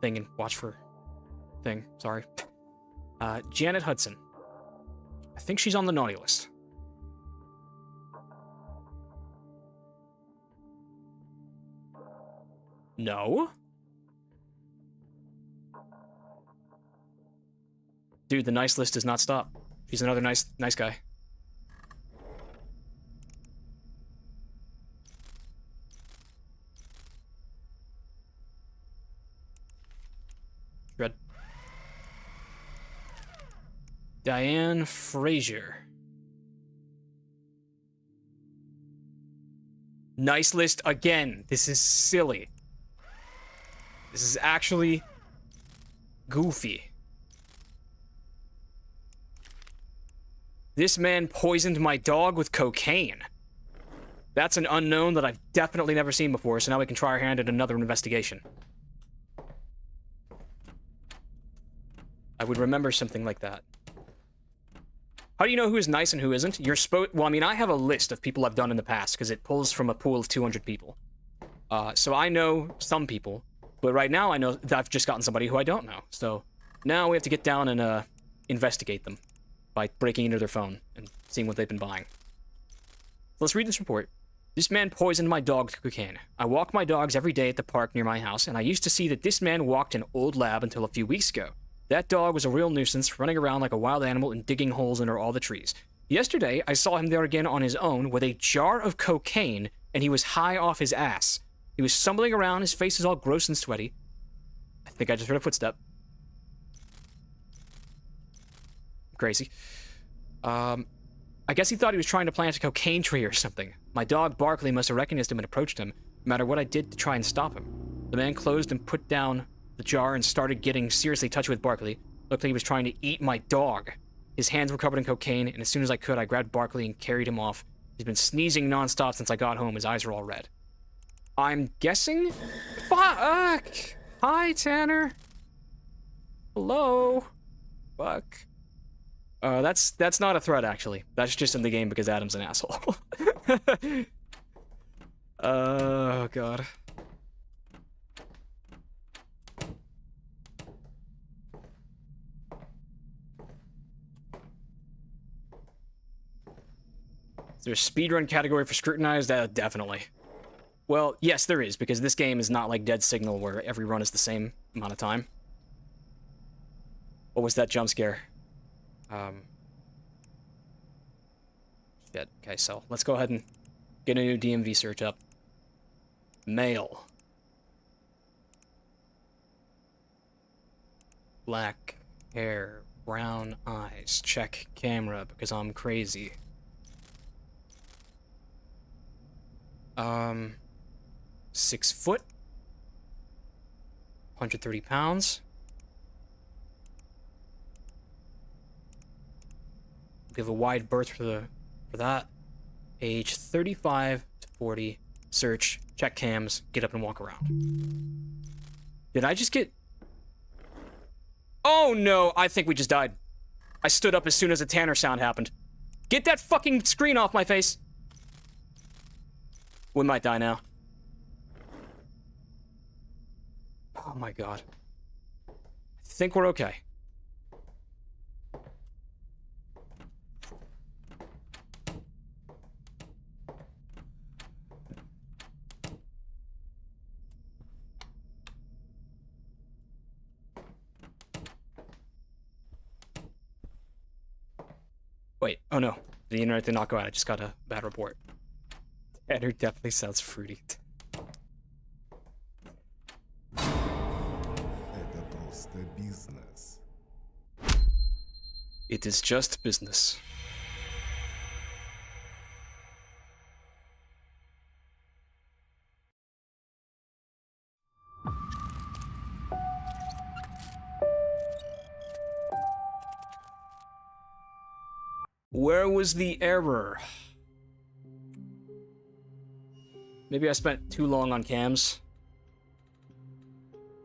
[SPEAKER 1] thing and watch for thing. Sorry. Janet Hudson. I think she's on the naughty list. No? Dude, the nice list does not stop. He's another nice guy. Red. Diane Frazier. Nice list again. This is silly. This is actually goofy. This man poisoned my dog with cocaine. That's an unknown that I've definitely never seen before, so now we can try our hand at another investigation. I would remember something like that. How do you know who is nice and who isn't? Well, I mean, I have a list of people I've done in the past, because it pulls from a pool of 200 people. So I know some people, but right now I know that I've just gotten somebody who I don't know. So now we have to get down and investigate them by breaking into their phone and seeing what they've been buying. Let's read this report. This man poisoned my dog with cocaine. I walk my dogs every day at the park near my house, and I used to see that this man walked an old lab until a few weeks ago. That dog was a real nuisance, running around like a wild animal and digging holes under all the trees. Yesterday, I saw him there again on his own with a jar of cocaine, and he was high off his ass. He was stumbling around, his face is all gross and sweaty. I think I just heard a footstep. Crazy. I guess he thought he was trying to plant a cocaine tree or something. My dog, Barkley, must have recognized him and approached him, no matter what I did to try and stop him. The man closed and put down the jar and started getting seriously touchy with Barkley. Looked like he was trying to eat my dog. His hands were covered in cocaine, and as soon as I could, I grabbed Barkley and carried him off. He's been sneezing nonstop since I got home. His eyes are all red. I'm guessing? Fuck! Hi, Tanner. Hello? Fuck. That's not a threat, actually. That's just in the game because Adam's an asshole. Oh, God. Is there a speedrun category for Scrutinized? Definitely. Well, yes, there is, because this game is not like Dead Signal, where every run is the same amount of time. What was that jump scare? Shit. Okay, so let's go ahead and get a new DMV search up. Male. Black hair, brown eyes. Check camera, because I'm crazy. 6 foot. 130 pounds. Give a wide berth for that. Age 35 to 40. Search. Check cams. Get up and walk around. Did I just get... Oh no, I think we just died. I stood up as soon as the Tanner sound happened. Get that fucking screen off my face. We might die now. Oh my God. I think we're okay. Wait, oh no. The internet did not go out. I just got a bad report. Tanner definitely sounds fruity. It is just business. Where was the error? Maybe I spent too long on cams.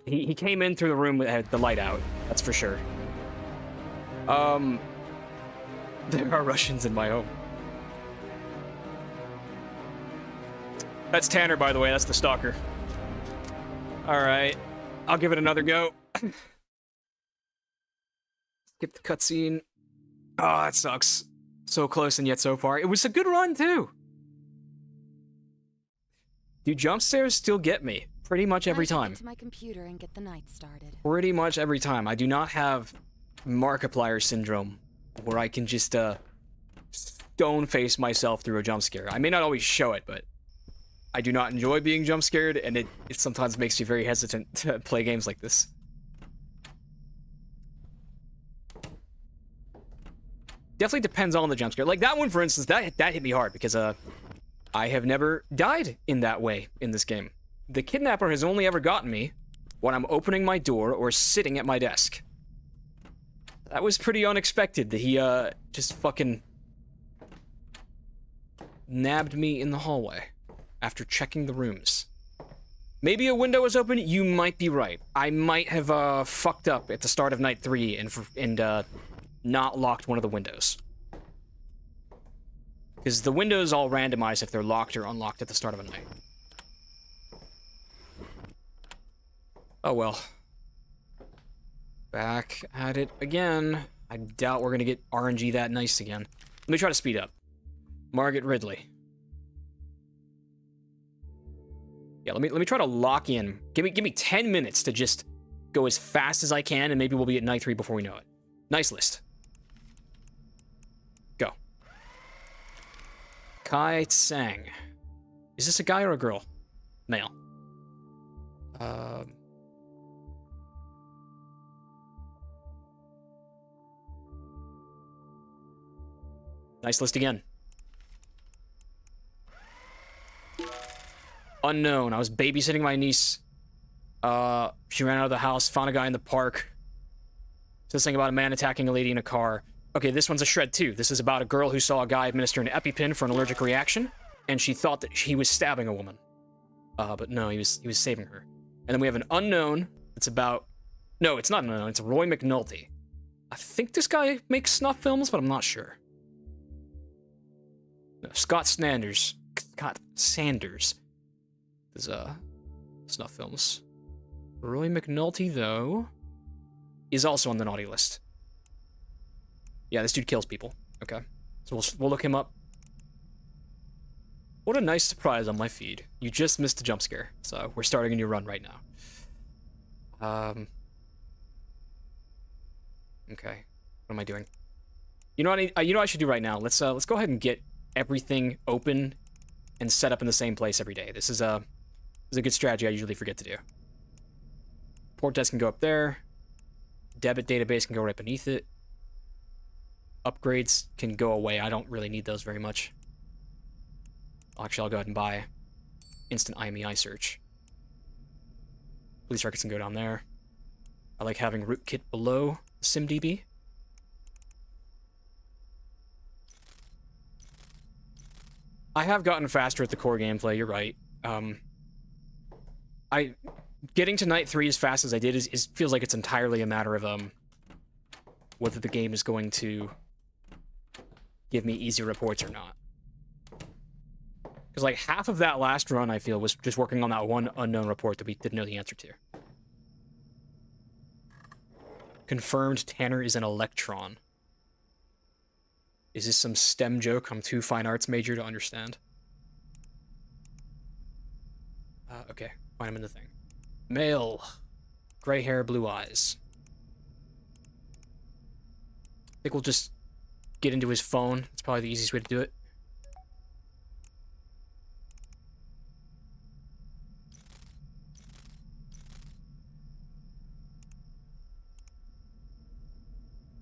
[SPEAKER 1] He came in through the room that had the light out. That's for sure. There are Russians in my home. That's Tanner, by the way. That's the stalker. All right. I'll give it another go. Skip the cutscene. Oh, that sucks. So close and yet so far. It was a good run, too. Do jump scares still get me? Pretty much every time.
[SPEAKER 2] Get to my computer and get the night started.
[SPEAKER 1] Pretty much every time. I do not have Markiplier syndrome, where I can just stone face myself through a jump scare. I may not always show it, but I do not enjoy being jump scared, and it sometimes makes me very hesitant to play games like this. Definitely depends on the jump scare. Like that one, for instance, that hit me hard because I have never died in that way in this game. The kidnapper has only ever gotten me when I'm opening my door or sitting at my desk. That was pretty unexpected that he just fucking nabbed me in the hallway after checking the rooms. Maybe a window was open. You might be right. I might have fucked up at the start of night 3 and not locked one of the windows. Because the windows all randomize if they're locked or unlocked at the start of a night. Oh well. Back at it again. I doubt we're gonna get RNG that nice again. Let me try to speed up. Margaret Ridley. Yeah, let me try to lock in. Give me 10 minutes to just go as fast as I can, and maybe we'll be at night 3 before we know it. Nice list. Go. Kai Tsang. Is this a guy or a girl? Male. Nice list again. Unknown. I was babysitting my niece. She ran out of the house, found a guy in the park. Says something about a man attacking a lady in a car. Okay, this one's a shred too. This is about a girl who saw a guy administer an EpiPen for an allergic reaction, and she thought that he was stabbing a woman. But no, he was saving her. And then we have an unknown. It's about... No, it's not an unknown. It's Roy McNulty. I think this guy makes snuff films, but I'm not sure. No, Scott Sanders. Scott Sanders. There's snuff films. Roy McNulty, though, is also on the naughty list. Yeah, this dude kills people. Okay. So we'll look him up. What a nice surprise on my feed. You just missed a jump scare. So we're starting a new run right now. Okay. What am I doing? You know what I should do right now? Let's go ahead and get everything open and set up in the same place every day. This is a good strategy I usually forget to do. Port desk can go up there. Debit database can go right beneath it. Upgrades can go away. I don't really need those very much. Actually, I'll go ahead and buy instant IMEI search. Police records can go down there. I like having rootkit below SimDB. I have gotten faster at the core gameplay, you're right. Getting to night 3 as fast as I did is feels like it's entirely a matter of whether the game is going to give me easy reports or not. Because like half of that last run, I feel, was just working on that one unknown report that we didn't know the answer to. Confirmed Tanner is an electron. Is this some STEM joke? I'm too fine arts major to understand. Okay, find him in the thing. Male. Gray hair, blue eyes. I think we'll just get into his phone. It's probably the easiest way to do it.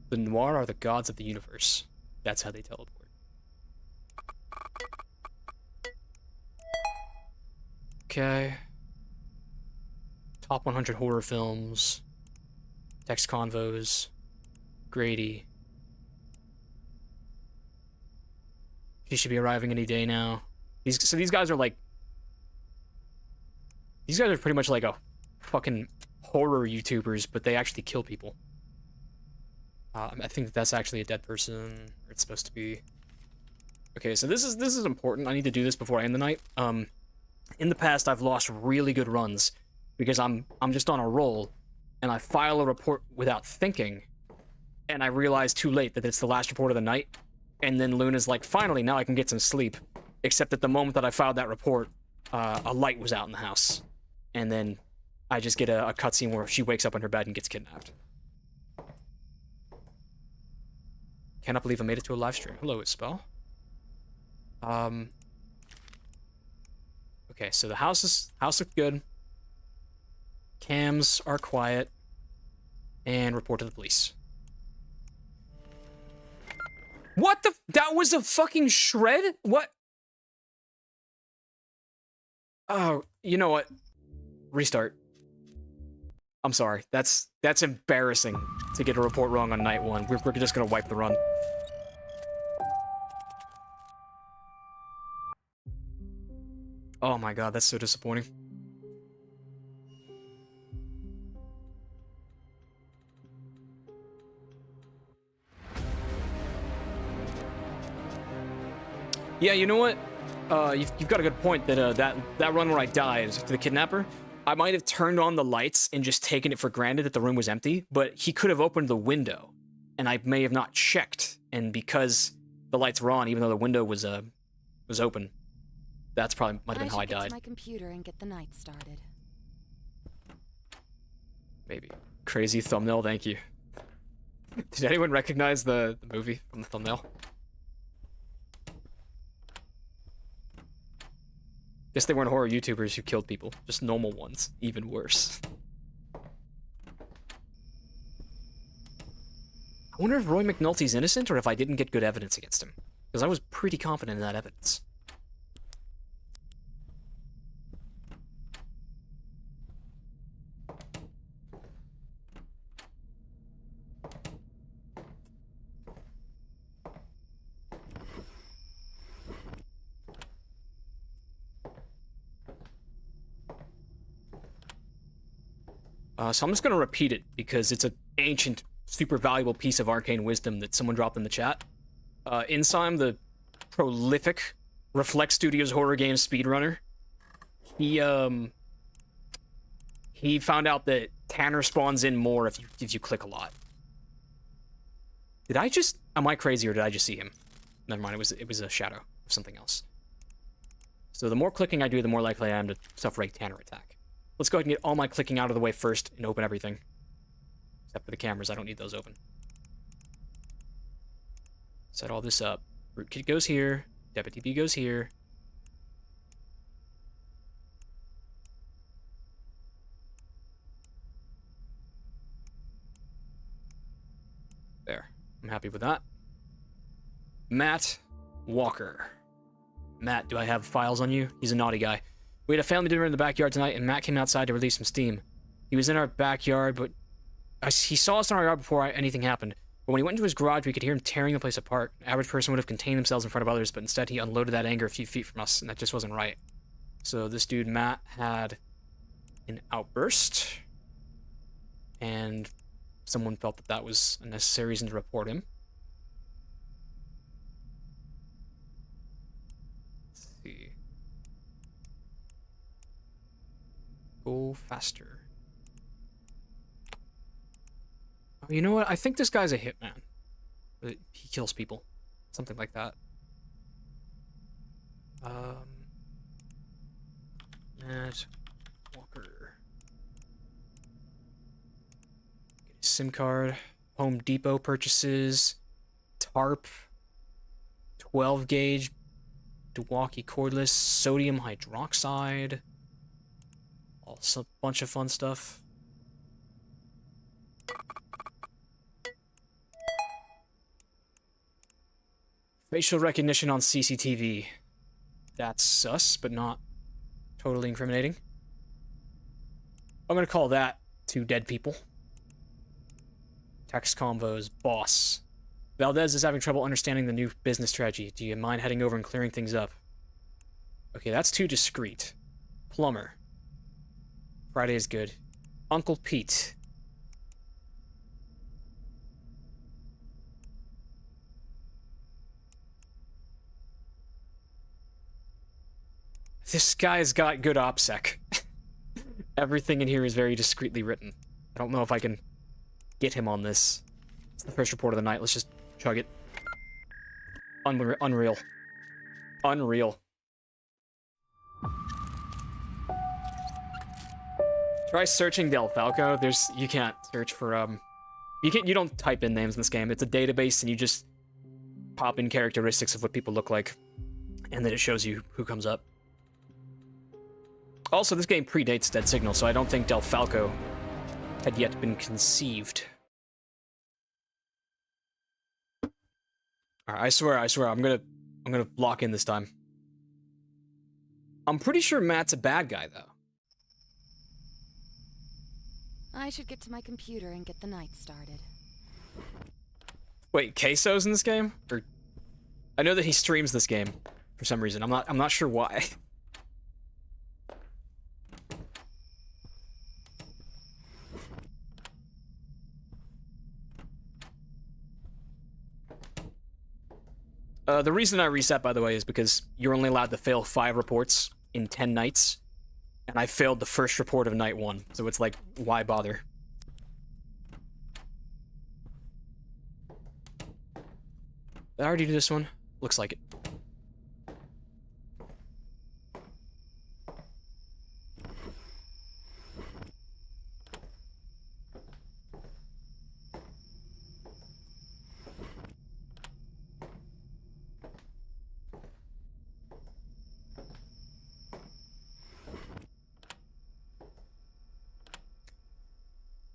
[SPEAKER 1] The Noir are the gods of the universe. That's how they teleport. Okay. Top 100 horror films. Text convos. Grady. He should be arriving any day now. These guys are like... These guys are pretty much like a fucking horror YouTubers, but they actually kill people. I think that's actually a dead person, or it's supposed to be. Okay, so this is important. I need to do this before I end the night. In the past, I've lost really good runs because I'm just on a roll, and I file a report without thinking, and I realize too late that it's the last report of the night, and then Luna's like, finally, now I can get some sleep. Except at the moment that I filed that report, a light was out in the house, and then I just get a cutscene where she wakes up in her bed and gets kidnapped. Cannot believe I made it to a live stream. Hello, it's Spell. Okay, so the house looks good. Cams are quiet. And report to the police. What the? That was a fucking shred? What? Oh, you know what? Restart. I'm sorry. That's embarrassing to get a report wrong on night one. We're just gonna wipe the run. Oh my god, that's so disappointing. Yeah, you know what? You've got a good point that that run where I died to the kidnapper, I might have turned on the lights and just taken it for granted that the room was empty, but he could have opened the window, and I may have not checked, and because the lights were on, even though the window was open, that's probably might have been how I died.
[SPEAKER 2] Get to my computer and get the night started.
[SPEAKER 1] Maybe. Crazy thumbnail, thank you. Did anyone recognize the movie from the thumbnail? Guess they weren't horror YouTubers who killed people, just normal ones, even worse. I wonder if Roy McNulty's innocent or if I didn't get good evidence against him, because I was pretty confident in that evidence. So I'm just going to repeat it because it's an ancient, super valuable piece of arcane wisdom that someone dropped in the chat. Insime, the prolific Reflex Studios horror game speedrunner, he found out that Tanner spawns in more if you click a lot. Am I crazy or did I just see him? Never mind, it was a shadow of something else. So the more clicking I do, the more likely I am to suffer a Tanner attack. Let's go ahead and get all my clicking out of the way first and open everything. Except for the cameras, I don't need those open. Set all this up. Rootkit goes here. DebitDB goes here. There. I'm happy with that. Matt Walker. Matt, do I have files on you? He's a naughty guy. We had a family dinner in the backyard tonight, and Matt came outside to release some steam. He was in our backyard, but he saw us in our yard before anything happened. But when he went into his garage, we could hear him tearing the place apart. An average person would have contained themselves in front of others, but instead he unloaded that anger a few feet from us, and that just wasn't right. So this dude, Matt, had an outburst, and someone felt that that was a necessary reason to report him. Let's see. Go faster. Oh, you know what? I think this guy's a hitman. He kills people. Something like that. Matt Walker. Get a SIM card. Home Depot purchases. Tarp. 12 gauge. Milwaukee cordless. Sodium hydroxide. Also a bunch of fun stuff. Facial recognition on CCTV. That's sus, but not totally incriminating. I'm gonna call that 2 dead people. Text convos, boss. Valdez is having trouble understanding the new business strategy. Do you mind heading over and clearing things up? Okay, that's too discreet. Plumber. Friday is good. Uncle Pete. This guy's got good OPSEC. Everything in here is very discreetly written. I don't know if I can get him on this. It's the first report of the night. Let's just chug it. Unreal. Unreal. Try searching Del Falco. You can't search for you don't type in names in this game. It's a database and you just pop in characteristics of what people look like. And then it shows you who comes up. Also, this game predates Dead Signal, so I don't think Del Falco had yet been conceived. Alright, I swear, I'm gonna lock in this time. I'm pretty sure Matt's a bad guy, though.
[SPEAKER 2] I should get to my computer and get the night started.
[SPEAKER 1] Wait, Queso's in this game? Or I know that he streams this game for some reason. I'm not sure why. The reason I reset, by the way, is because you're only allowed to fail 5 reports in 10 nights, and I failed the first report of night 1, so it's like, why bother? Did I already do this one? Looks like it.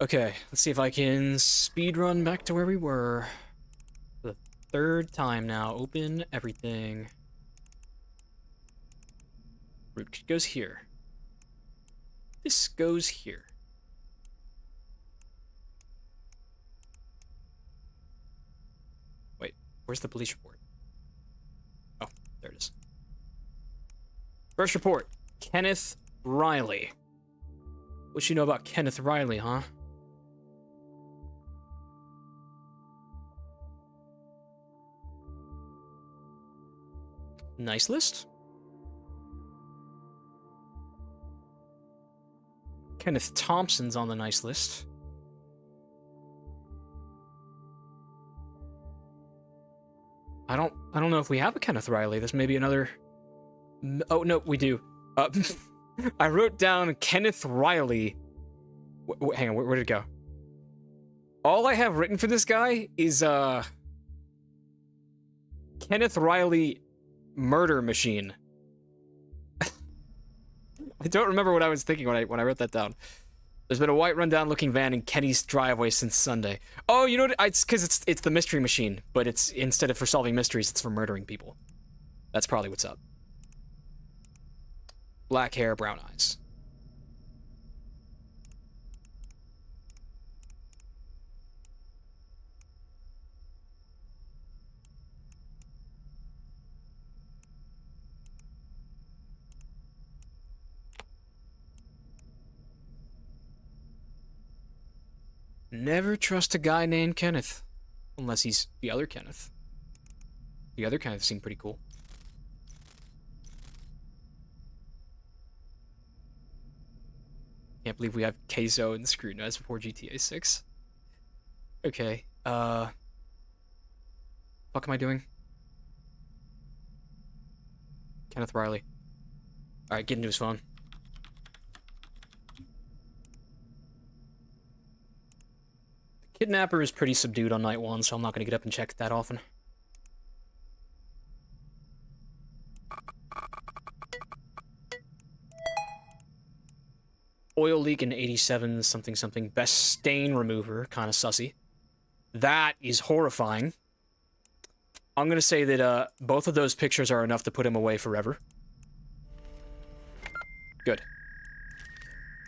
[SPEAKER 1] Okay, let's see if I can speedrun back to where we were. For the 3rd time now. Open everything. Root goes here. This goes here. Wait, where's the police report? Oh, there it is. First report, Kenneth Riley. What you know about Kenneth Riley, huh? Nice list. Kenneth Thompson's on the nice list. I don't know if we have a Kenneth Riley. This may be another. Oh no, we do. I wrote down Kenneth Riley. Hang on, where did it go? All I have written for this guy is Kenneth Riley Murder Machine. I don't remember what I was thinking when I wrote that down. There's been a white rundown looking van in Kenny's driveway since Sunday. Oh, you know what? It's because it's the mystery machine, but it's instead of for solving mysteries, it's for murdering people. That's probably what's up. Black hair, brown eyes. Never trust a guy named Kenneth. Unless he's the other Kenneth. The other Kenneth seemed pretty cool. Can't believe we have Queso and Scrutinized before GTA 6. Okay, fuck am I doing? Kenneth Riley. Alright, get into his phone. The kidnapper is pretty subdued on night 1, so I'm not gonna get up and check that often. Oil leak in 87 something something. Best stain remover. Kind of sussy. That is horrifying. I'm gonna say that both of those pictures are enough to put him away forever. Good.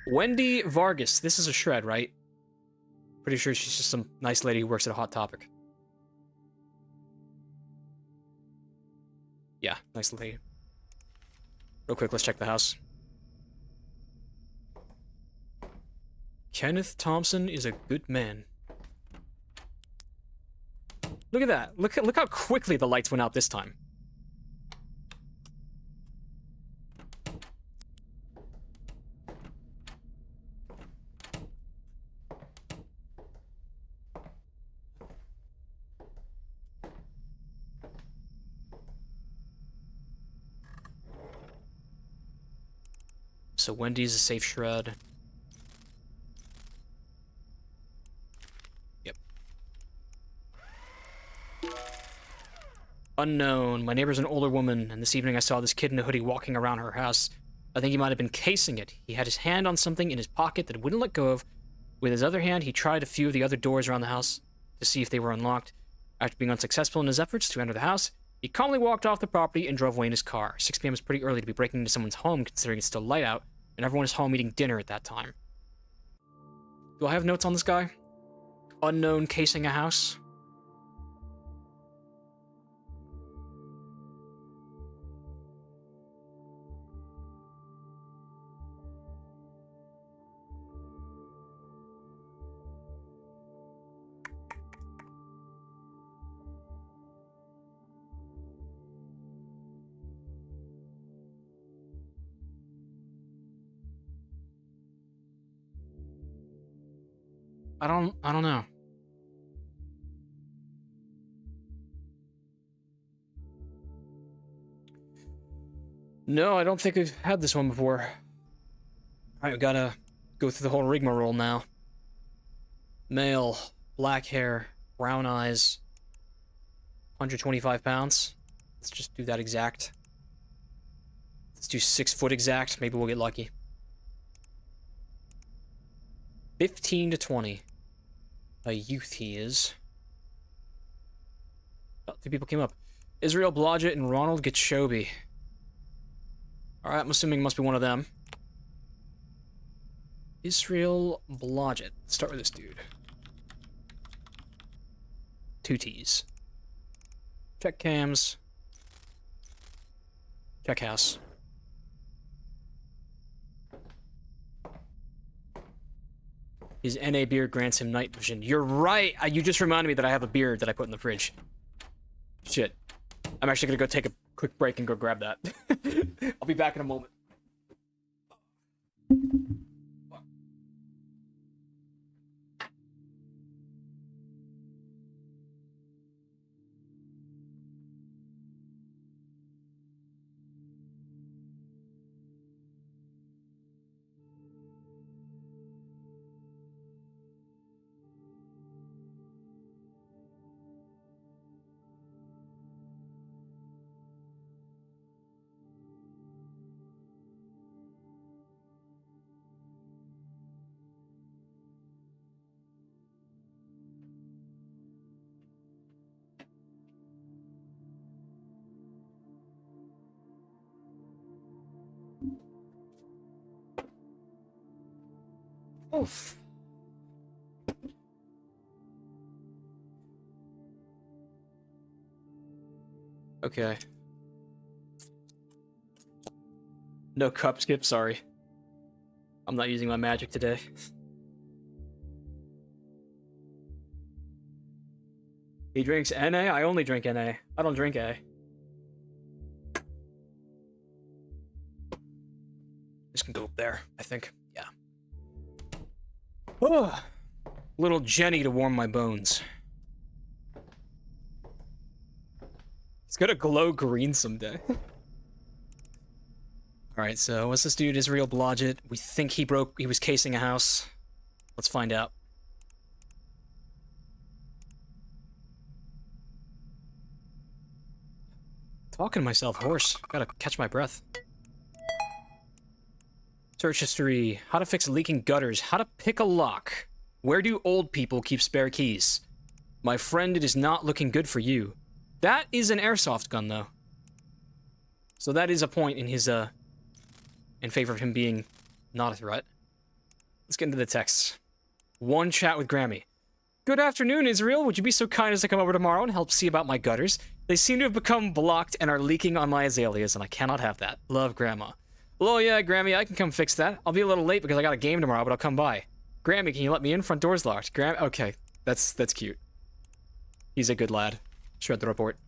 [SPEAKER 1] Wendy Vargas. This is a shred, right? Pretty sure she's just some nice lady who works at a Hot Topic. Yeah, nice lady. Real quick, let's check the house. Kenneth Thompson is a good man. Look at that. Look how quickly the lights went out this time. So Wendy's a safe shred. Yep. Unknown. My neighbor's an older woman, and this evening I saw this kid in a hoodie walking around her house. I think he might have been casing it. He had his hand on something in his pocket that he wouldn't let go of. With his other hand, he tried a few of the other doors around the house to see if they were unlocked. After being unsuccessful in his efforts to enter the house, he calmly walked off the property and drove away in his car. 6 p.m. is pretty early to be breaking into someone's home, considering it's still light out, and everyone is home eating dinner at that time. Do I have notes on this guy? Unknown casing a house? I don't know. No, I don't think we've had this one before. Alright, we gotta go through the whole rigmarole now. Male, black hair, brown eyes, 125 pounds. Let's just do that exact. Let's do 6 foot exact. Maybe we'll get lucky. 15 to 20. A youth he is. Oh, 2 people came up. Israel Blodgett and Ronald Gichobi. Alright, I'm assuming it must be one of them. Israel Blodgett. Let's start with this dude. 2 T's. Check cams. Check house. His NA beard grants him night vision. You're right! You just reminded me that I have a beard that I put in the fridge. Shit. I'm actually gonna go take a quick break and go grab that. I'll be back in a moment. Oof. Okay. No cup skip, sorry. I'm not using my magic today. He drinks NA? I only drink NA. I don't drink A. This can go up there, I think. Yeah. Oh, little Jenny to warm my bones. It's gonna glow green someday. Alright, so what's this dude, Israel Blodgett? We think he was casing a house. Let's find out. Talking to myself hoarse. Gotta catch my breath. Search history. How to fix leaking gutters. How to pick a lock. Where do old people keep spare keys? My friend, it is not looking good for you. That is an airsoft gun, though. So that is a point in his, in favor of him being not a threat. Let's get into the texts. One chat with Grammy. Good afternoon, Israel. Would you be so kind as to come over tomorrow and help see about my gutters? They seem to have become blocked and are leaking on my azaleas, and I cannot have that. Love, Grandma. Well, yeah, Grammy, I can come fix that. I'll be a little late because I got a game tomorrow, but I'll come by. Grammy, can you let me in? Front door's locked. Okay, that's cute. He's a good lad. Shred the report.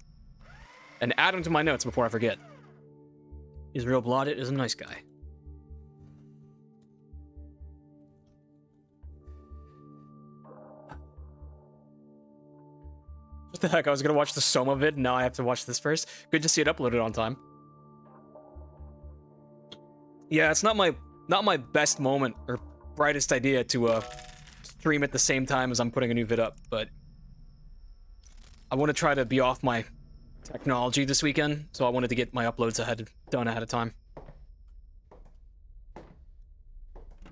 [SPEAKER 1] And add him to my notes before I forget. He's real blooded, is a nice guy. What the heck? I was gonna watch the Soma vid, now I have to watch this first. Good to see it uploaded on time. Yeah, it's not my best moment or brightest idea to stream at the same time as I'm putting a new vid up, but I want to try to be off my technology this weekend, so I wanted to get my uploads done ahead of time.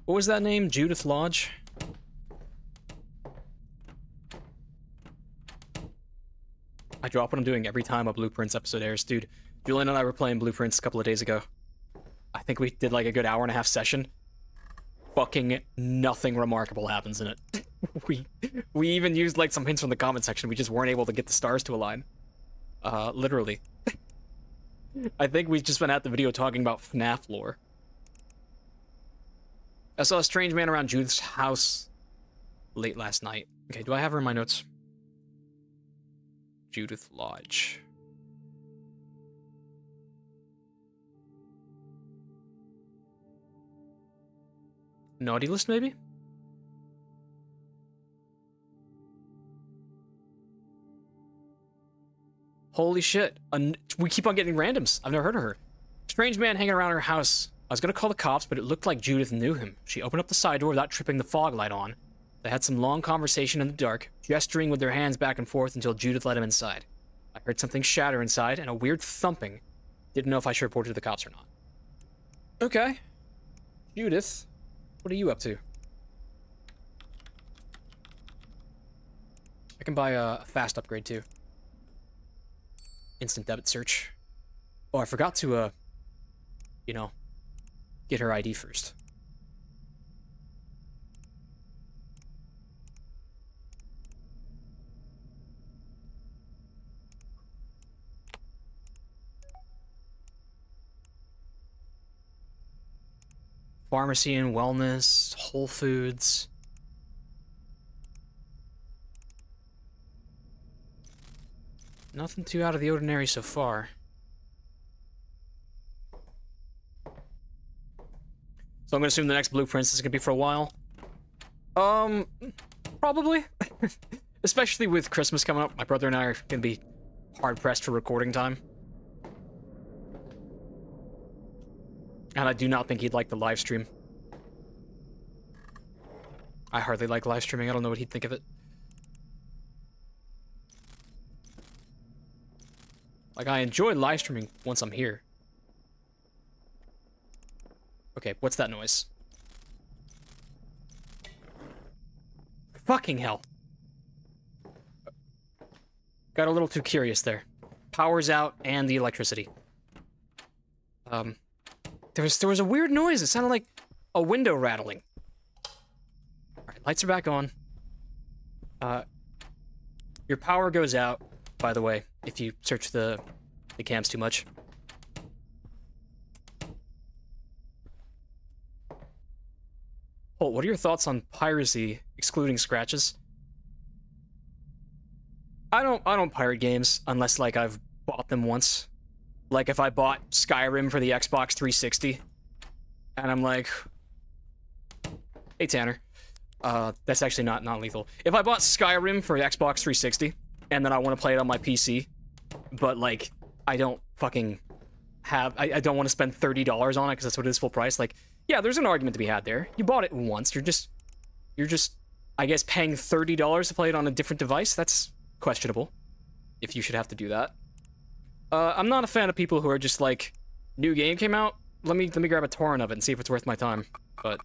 [SPEAKER 1] What was that name? Judith Lodge? I drop what I'm doing every time a Blueprints episode airs. Dude, Julian and I were playing Blueprints a couple of days ago. I think we did like a good hour-and-a-half session. Fucking nothing remarkable happens in it. we even used like some hints from the comment section. We just weren't able to get the stars to align. Literally. I think we've just been at the video talking about FNAF lore. I saw a strange man around Judith's house late last night. Okay, do I have her in my notes? Judith Lodge. Naughty list, maybe? Holy shit. We keep on getting randoms. I've never heard of her. Strange man hanging around her house. I was gonna call the cops, but it looked like Judith knew him. She opened up the side door without tripping the fog light on. They had some long conversation in the dark, gesturing with their hands back and forth until Judith let him inside. I heard something shatter inside and a weird thumping. Didn't know if I should report it to the cops or not. Okay. Judith, what are you up to? I can buy a fast upgrade too. Instant debit search. Oh, I forgot to, you know, get her ID first. Pharmacy and wellness, Whole Foods. Nothing too out of the ordinary so far. So I'm gonna assume the next Blueprints is gonna be for a while. Probably. Especially with Christmas coming up, my brother and I are gonna be hard pressed for recording time. And I do not think he'd like the live stream. I hardly like live streaming. I don't know what he'd think of it. Like, I enjoy live streaming once I'm here. Okay, what's that noise? Fucking hell. Got a little too curious there. Power's out and the electricity. There was a weird noise. It sounded like a window rattling. Alright, lights are back on. Your power goes out, by the way, if you search the cams too much. Holt, what are your thoughts on piracy, excluding scratches? I don't pirate games unless, like, I've bought them once. Like, if I bought Skyrim for the Xbox 360, and I'm like, hey, Tanner. That's actually not lethal. If I bought Skyrim for Xbox 360, and then I want to play it on my PC, but, like, I don't fucking have... I don't want to spend $30 on it, because that's what it is full price. Like, yeah, there's an argument to be had there. You bought it once. You're just, I guess, paying $30 to play it on a different device? That's questionable, if you should have to do that. I'm not a fan of people who are just like, new game came out, let me grab a torrent of it and see if it's worth my time. But,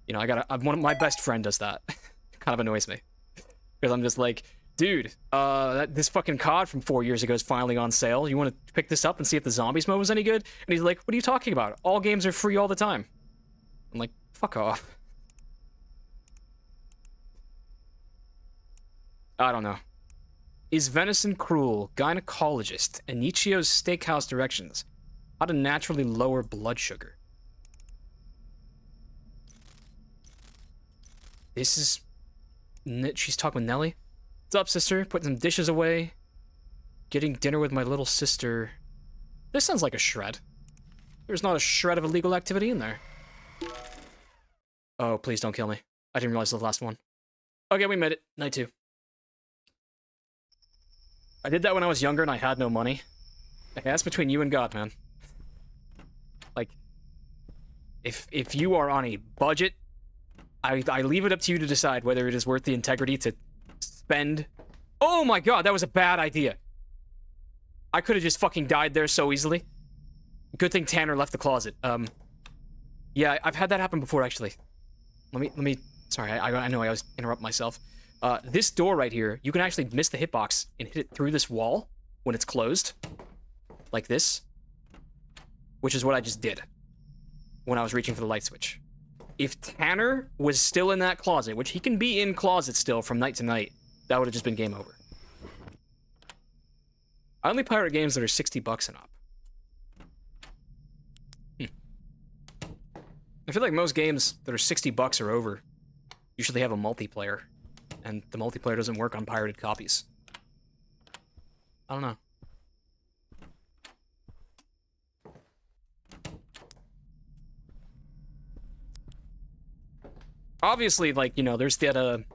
[SPEAKER 1] you know, my best friend does that. Kind of annoys me. Because I'm just like, dude, this fucking COD from 4 years ago is finally on sale. You want to pick this up and see if the zombies mode was any good? And he's like, what are you talking about? All games are free all the time. I'm like, fuck off. I don't know. Is venison cruel? Gynecologist. Inichio's Steakhouse directions. How to naturally lower blood sugar. This is... She's talking with Nelly. What's up, sister? Putting some dishes away. Getting dinner with my little sister. This sounds like a shred. There's not a shred of illegal activity in there. Oh, please don't kill me. I didn't realize the last one. Okay, we made it. Night 2. I did that when I was younger and I had no money. Okay, that's between you and God, man. Like, if you are on a budget, I leave it up to you to decide whether it is worth the integrity to spend... Oh my god, that was a bad idea. I could have just fucking died there so easily. Good thing Tanner left the closet. Yeah, I've had that happen before, actually. Let me... Sorry, I know I always interrupt myself. This door right here, you can actually miss the hitbox and hit it through this wall when it's closed. Like this. Which is what I just did when I was reaching for the light switch. If Tanner was still in that closet, which he can be in closets still from night to night, that would have just been game over. I only pirate games that are $60 and up. I feel like most games that are $60 or over usually have a multiplayer, and the multiplayer doesn't work on pirated copies. I don't know. Obviously, like, you know, there's that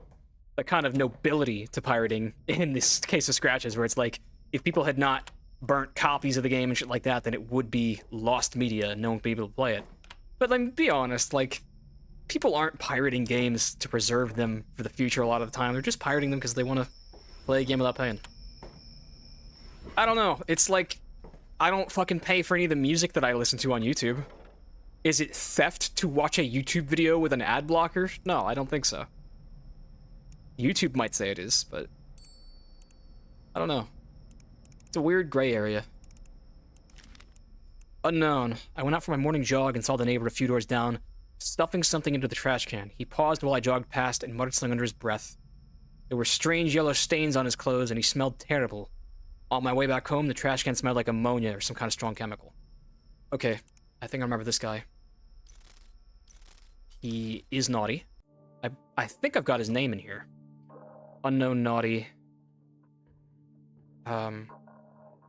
[SPEAKER 1] kind of nobility to pirating in this case of Scratches, where it's like, if people had not burnt copies of the game and shit like that, then it would be lost media and no one would be able to play it. But, like, be honest, like, people aren't pirating games to preserve them for the future a lot of the time. They're just pirating them because they want to play a game without paying. I don't know. It's like, I don't fucking pay for any of the music that I listen to on YouTube. Is it theft to watch a YouTube video with an ad blocker? No, I don't think so. YouTube might say it is, but... I don't know. It's a weird gray area. Unknown. I went out for my morning jog and saw the neighbor a few doors down, stuffing something into the trash can. He paused while I jogged past and muttered something under his breath. There were strange yellow stains on his clothes, and he smelled terrible. On my way back home, the trash can smelled like ammonia or some kind of strong chemical. Okay, I think I remember this guy. He is naughty. I think I've got his name in here. Unknown naughty.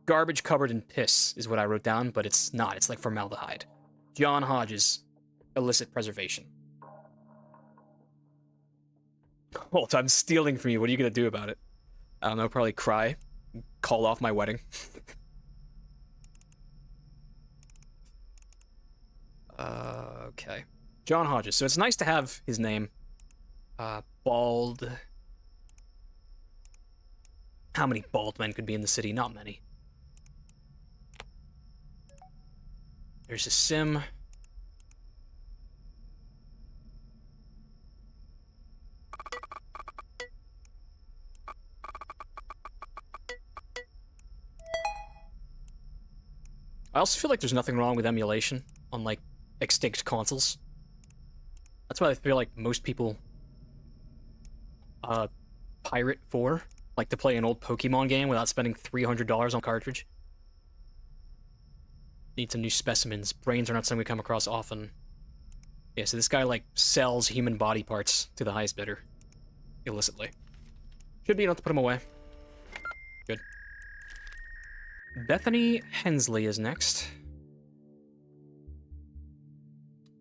[SPEAKER 1] Garbage covered in piss is what I wrote down, but it's not. It's like formaldehyde. John Hodges. Illicit preservation. Holt, I'm stealing from you. What are you gonna do about it? I don't know, probably cry. Call off my wedding. Okay. John Hodges. So it's nice to have his name. Bald. How many bald men could be in the city? Not many. There's a sim. I also feel like there's nothing wrong with emulation on, like, extinct consoles. That's why I feel like most people pirate for, like, to play an old Pokemon game without spending $300 on cartridge. Need some new specimens. Brains are not something we come across often. Yeah, so this guy, like, sells human body parts to the highest bidder. Illicitly. Should be enough to put him away. Good. Bethany Hensley is next.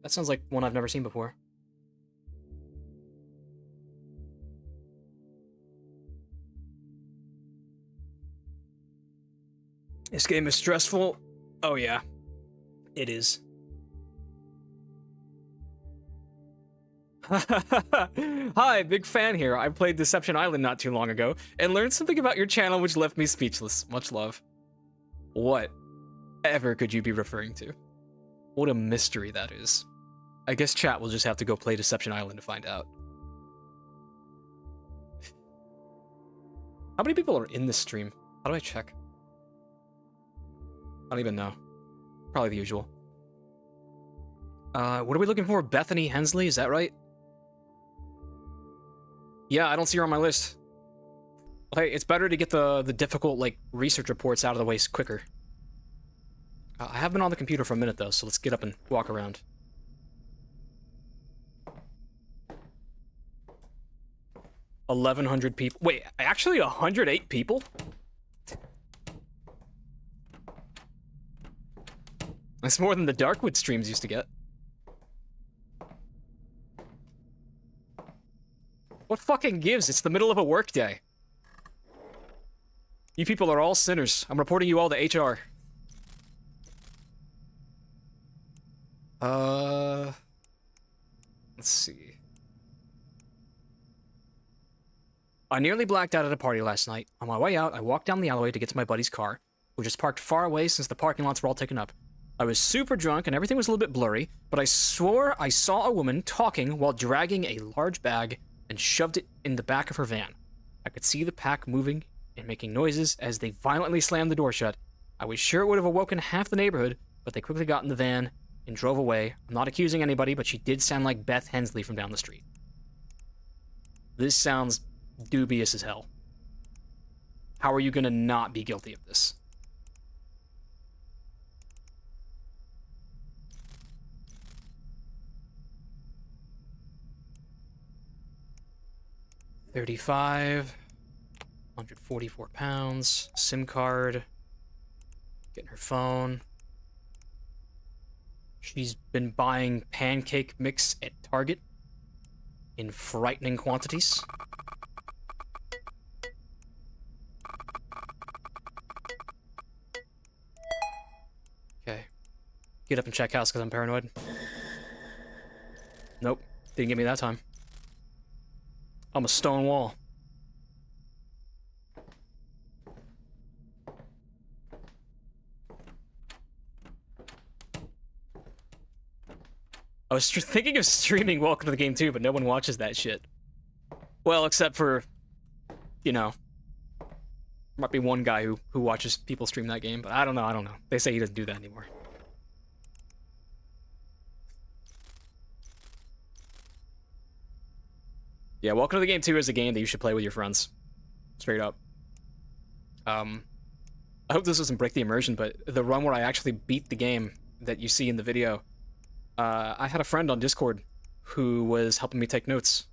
[SPEAKER 1] That sounds like one I've never seen before. This game is stressful. Oh yeah, it is. Hi, big fan here. I played Deception Island not too long ago and learned something about your channel which left me speechless. Much love. What ever could you be referring to? What a mystery that is. I guess chat will just have to go play Deception Island to find out. How many people are in this stream? How do I check? I don't even know. Probably the usual. What are we looking for? Bethany Hensley, is that right? Yeah, I don't see her on my list. Okay, it's better to get the difficult, like, research reports out of the way quicker. I have been on the computer for a minute, though, so let's get up and walk around. 1,100 people. Wait, actually 108 people? That's more than the Darkwood streams used to get. What fucking gives? It's the middle of a workday. You people are all sinners. I'm reporting you all to HR. Let's see. I nearly blacked out at a party last night. On my way out, I walked down the alleyway to get to my buddy's car, which is parked far away since the parking lots were all taken up. I was super drunk and everything was a little bit blurry, but I swore I saw a woman talking while dragging a large bag and shoved it in the back of her van. I could see the pack moving and making noises as they violently slammed the door shut. I was sure it would have awoken half the neighborhood, but they quickly got in the van and drove away. I'm not accusing anybody, but she did sound like Beth Hensley from down the street. This sounds dubious as hell. How are you gonna not be guilty of this? $35, 144 pounds, SIM card, getting her phone. She's been buying pancake mix at Target in frightening quantities. Okay. Get up and check house because I'm paranoid. Nope. Didn't get me that time. I'm a stone wall. I was thinking of streaming Welcome to the Game too, but no one watches that shit. Well, except for, you know, might be one guy who watches people stream that game, but I don't know. They say he doesn't do that anymore. Yeah, Welcome to the Game 2 is a game that you should play with your friends. Straight up. I hope this doesn't break the immersion, but the run where I actually beat the game that you see in the video, I had a friend on Discord who was helping me take notes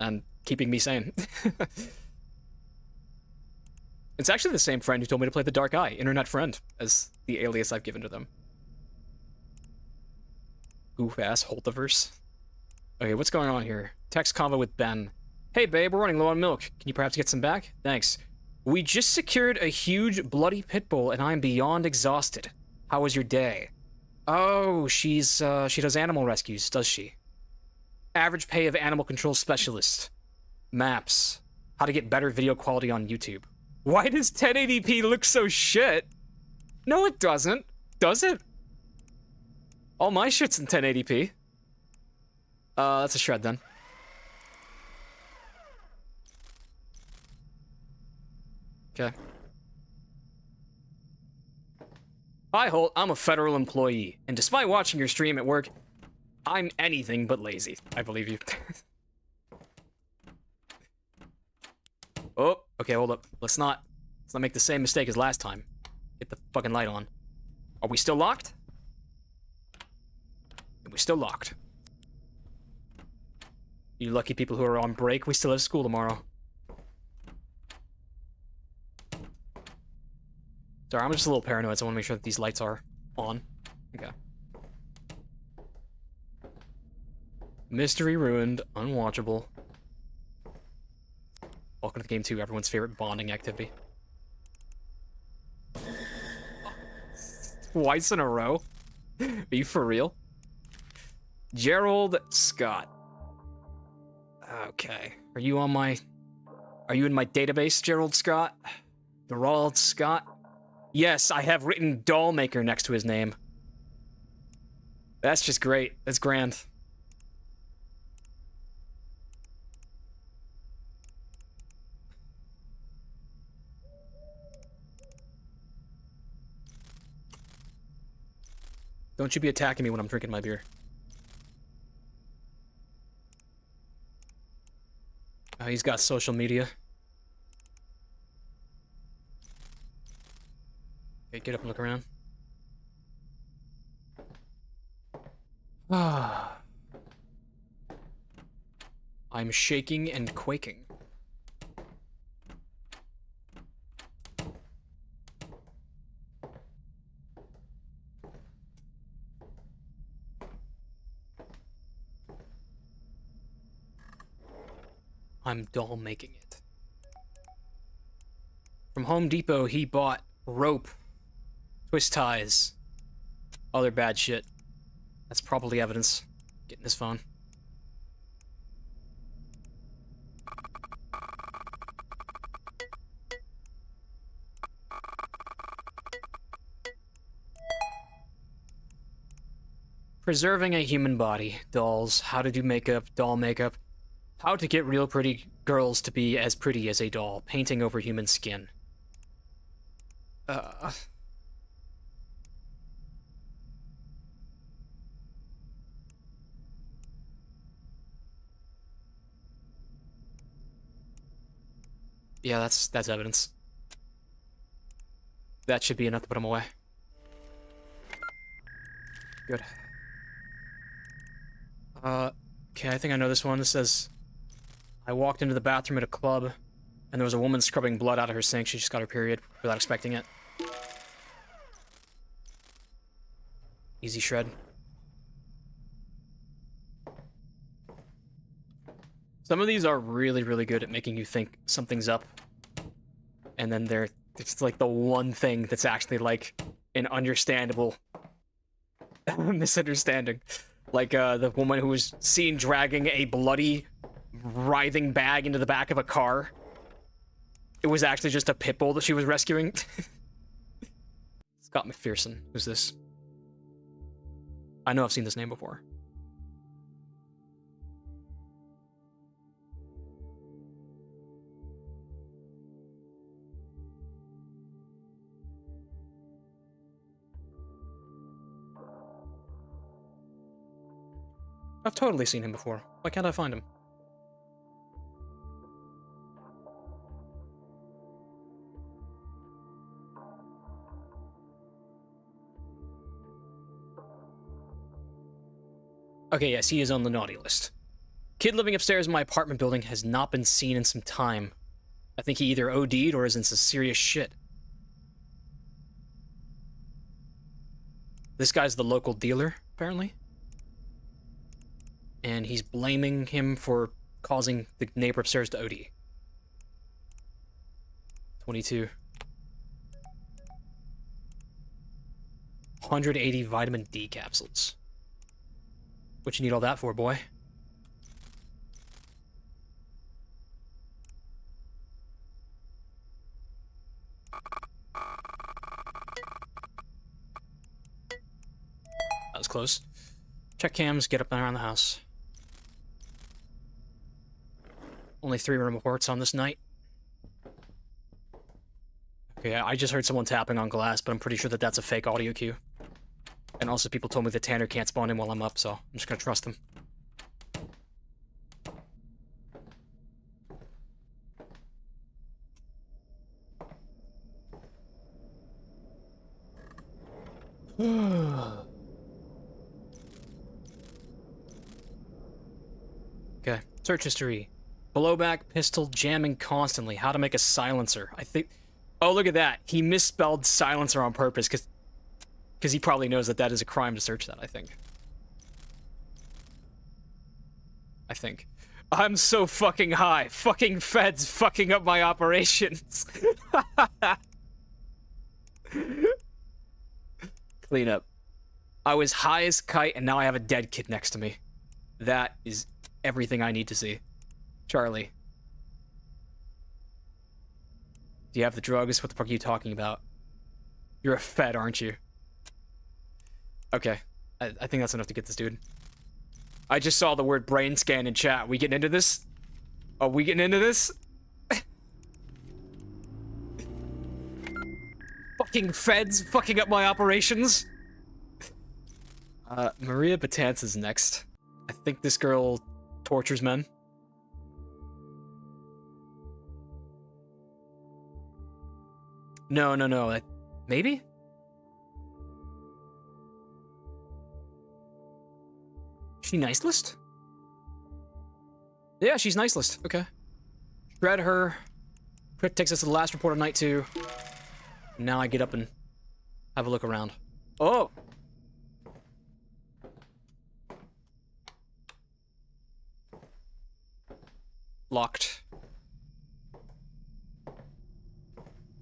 [SPEAKER 1] and keeping me sane. It's actually the same friend who told me to play the Dark Eye, internet friend, as the alias I've given to them. Goof-ass Holtiverse. Okay, what's going on here? Text convo with Ben. Hey babe, we're running low on milk. Can you perhaps get some back? Thanks. We just secured a huge bloody pit bull and I'm beyond exhausted. How was your day? Oh, she does animal rescues, does she? Average pay of animal control specialist. Maps. How to get better video quality on YouTube. Why does 1080p look so shit? No, it doesn't. Does it? All my shit's in 1080p. That's a shred then. Okay. Hi, Holt. I'm a federal employee, and despite watching your stream at work, I'm anything but lazy. I believe you. Oh, okay, hold up. Let's not make the same mistake as last time. Get the fucking light on. Are we still locked? We're still locked. You lucky people who are on break, we still have school tomorrow. Sorry, I'm just a little paranoid, so I want to make sure that these lights are on. Okay. Mystery ruined, unwatchable. Welcome to the Game 2, everyone's favorite bonding activity. Twice in a row? Are you for real? Gerald Scott. Okay. Are you in my database, Gerald Scott? Gerald Scott? Yes, I have written doll maker next to his name. That's just great. That's grand. Don't you be attacking me when I'm drinking my beer. He's got social media. Okay, get up and look around. I I'm shaking and quaking. I'm doll making it. From Home Depot, he bought rope, twist ties, other bad shit. That's probably evidence. Getting his phone. Preserving a human body, dolls, how to do makeup, doll makeup, how to get real pretty girls to be as pretty as a doll, painting over human skin. Yeah, that's evidence. That should be enough to put him away. Good. Okay, I think I know this one. This says, I walked into the bathroom at a club, and there was a woman scrubbing blood out of her sink. She just got her period without expecting it. Easy shred. Some of these are really, really good at making you think something's up. And then it's like the one thing that's actually like an understandable misunderstanding. Like the woman who was seen dragging a bloody, writhing bag into the back of a car. It was actually just a pit bull that she was rescuing. Scott McPherson. Who's this? I know I've seen this name before. I've totally seen him before. Why can't I find him? Okay, yes, he is on the naughty list. Kid living upstairs in my apartment building has not been seen in some time. I think he either OD'd or is in some serious shit. This guy's the local dealer, apparently. And he's blaming him for causing the neighbor upstairs to OD. 22. 180 vitamin D capsules. What you need all that for, boy? That was close. Check cams, get up and around the house. Only 3 reports on this night. Okay, I just heard someone tapping on glass, but I'm pretty sure that that's a fake audio cue. And also people told me that Tanner can't spawn in while I'm up, so I'm just gonna trust him. Okay, search history. Blowback pistol jamming constantly. How to make a silencer. I think... Oh, look at that. He misspelled silencer on purpose, because he probably knows that that is a crime to search that, I think. I'm so fucking high. Fucking feds fucking up my operations. Clean up. I was high as a kite, and now I have a dead kid next to me. That is everything I need to see. Charlie. Do you have the drugs? What the fuck are you talking about? You're a fed, aren't you? Okay. I think that's enough to get this dude. I just saw the word brain scan in chat. We getting into this? Are we getting into this? Fucking feds fucking up my operations. Maria Batanza's next. I think this girl tortures men. No. Maybe? She nice list? Yeah, she's nice list. Okay. Shred her. Quick takes us to the last report of night 2. Now I get up and have a look around. Oh! Locked.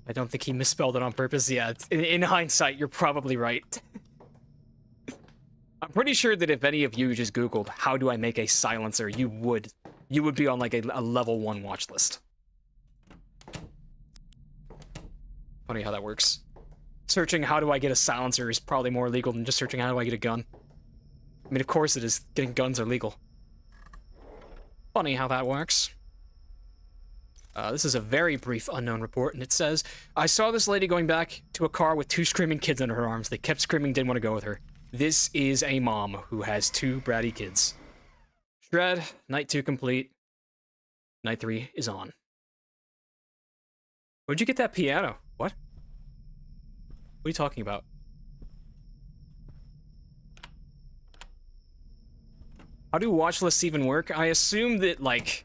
[SPEAKER 1] I don't think he misspelled it on purpose. Yeah, in hindsight, you're probably right. I'm pretty sure that if any of you just Googled, how do I make a silencer, you would be on like a level 1 watch list. Funny how that works. Searching how do I get a silencer is probably more legal than just searching how do I get a gun. I mean, of course it is. Getting guns are legal. Funny how that works. This is a very brief unknown report, and it says, I saw this lady going back to a car with 2 screaming kids under her arms. They kept screaming, didn't want to go with her. This is a mom who has 2 bratty kids. Shred, night 2 complete. Night 3 is on. Where'd you get that piano? What? What are you talking about? How do watch lists even work? I assume that, like,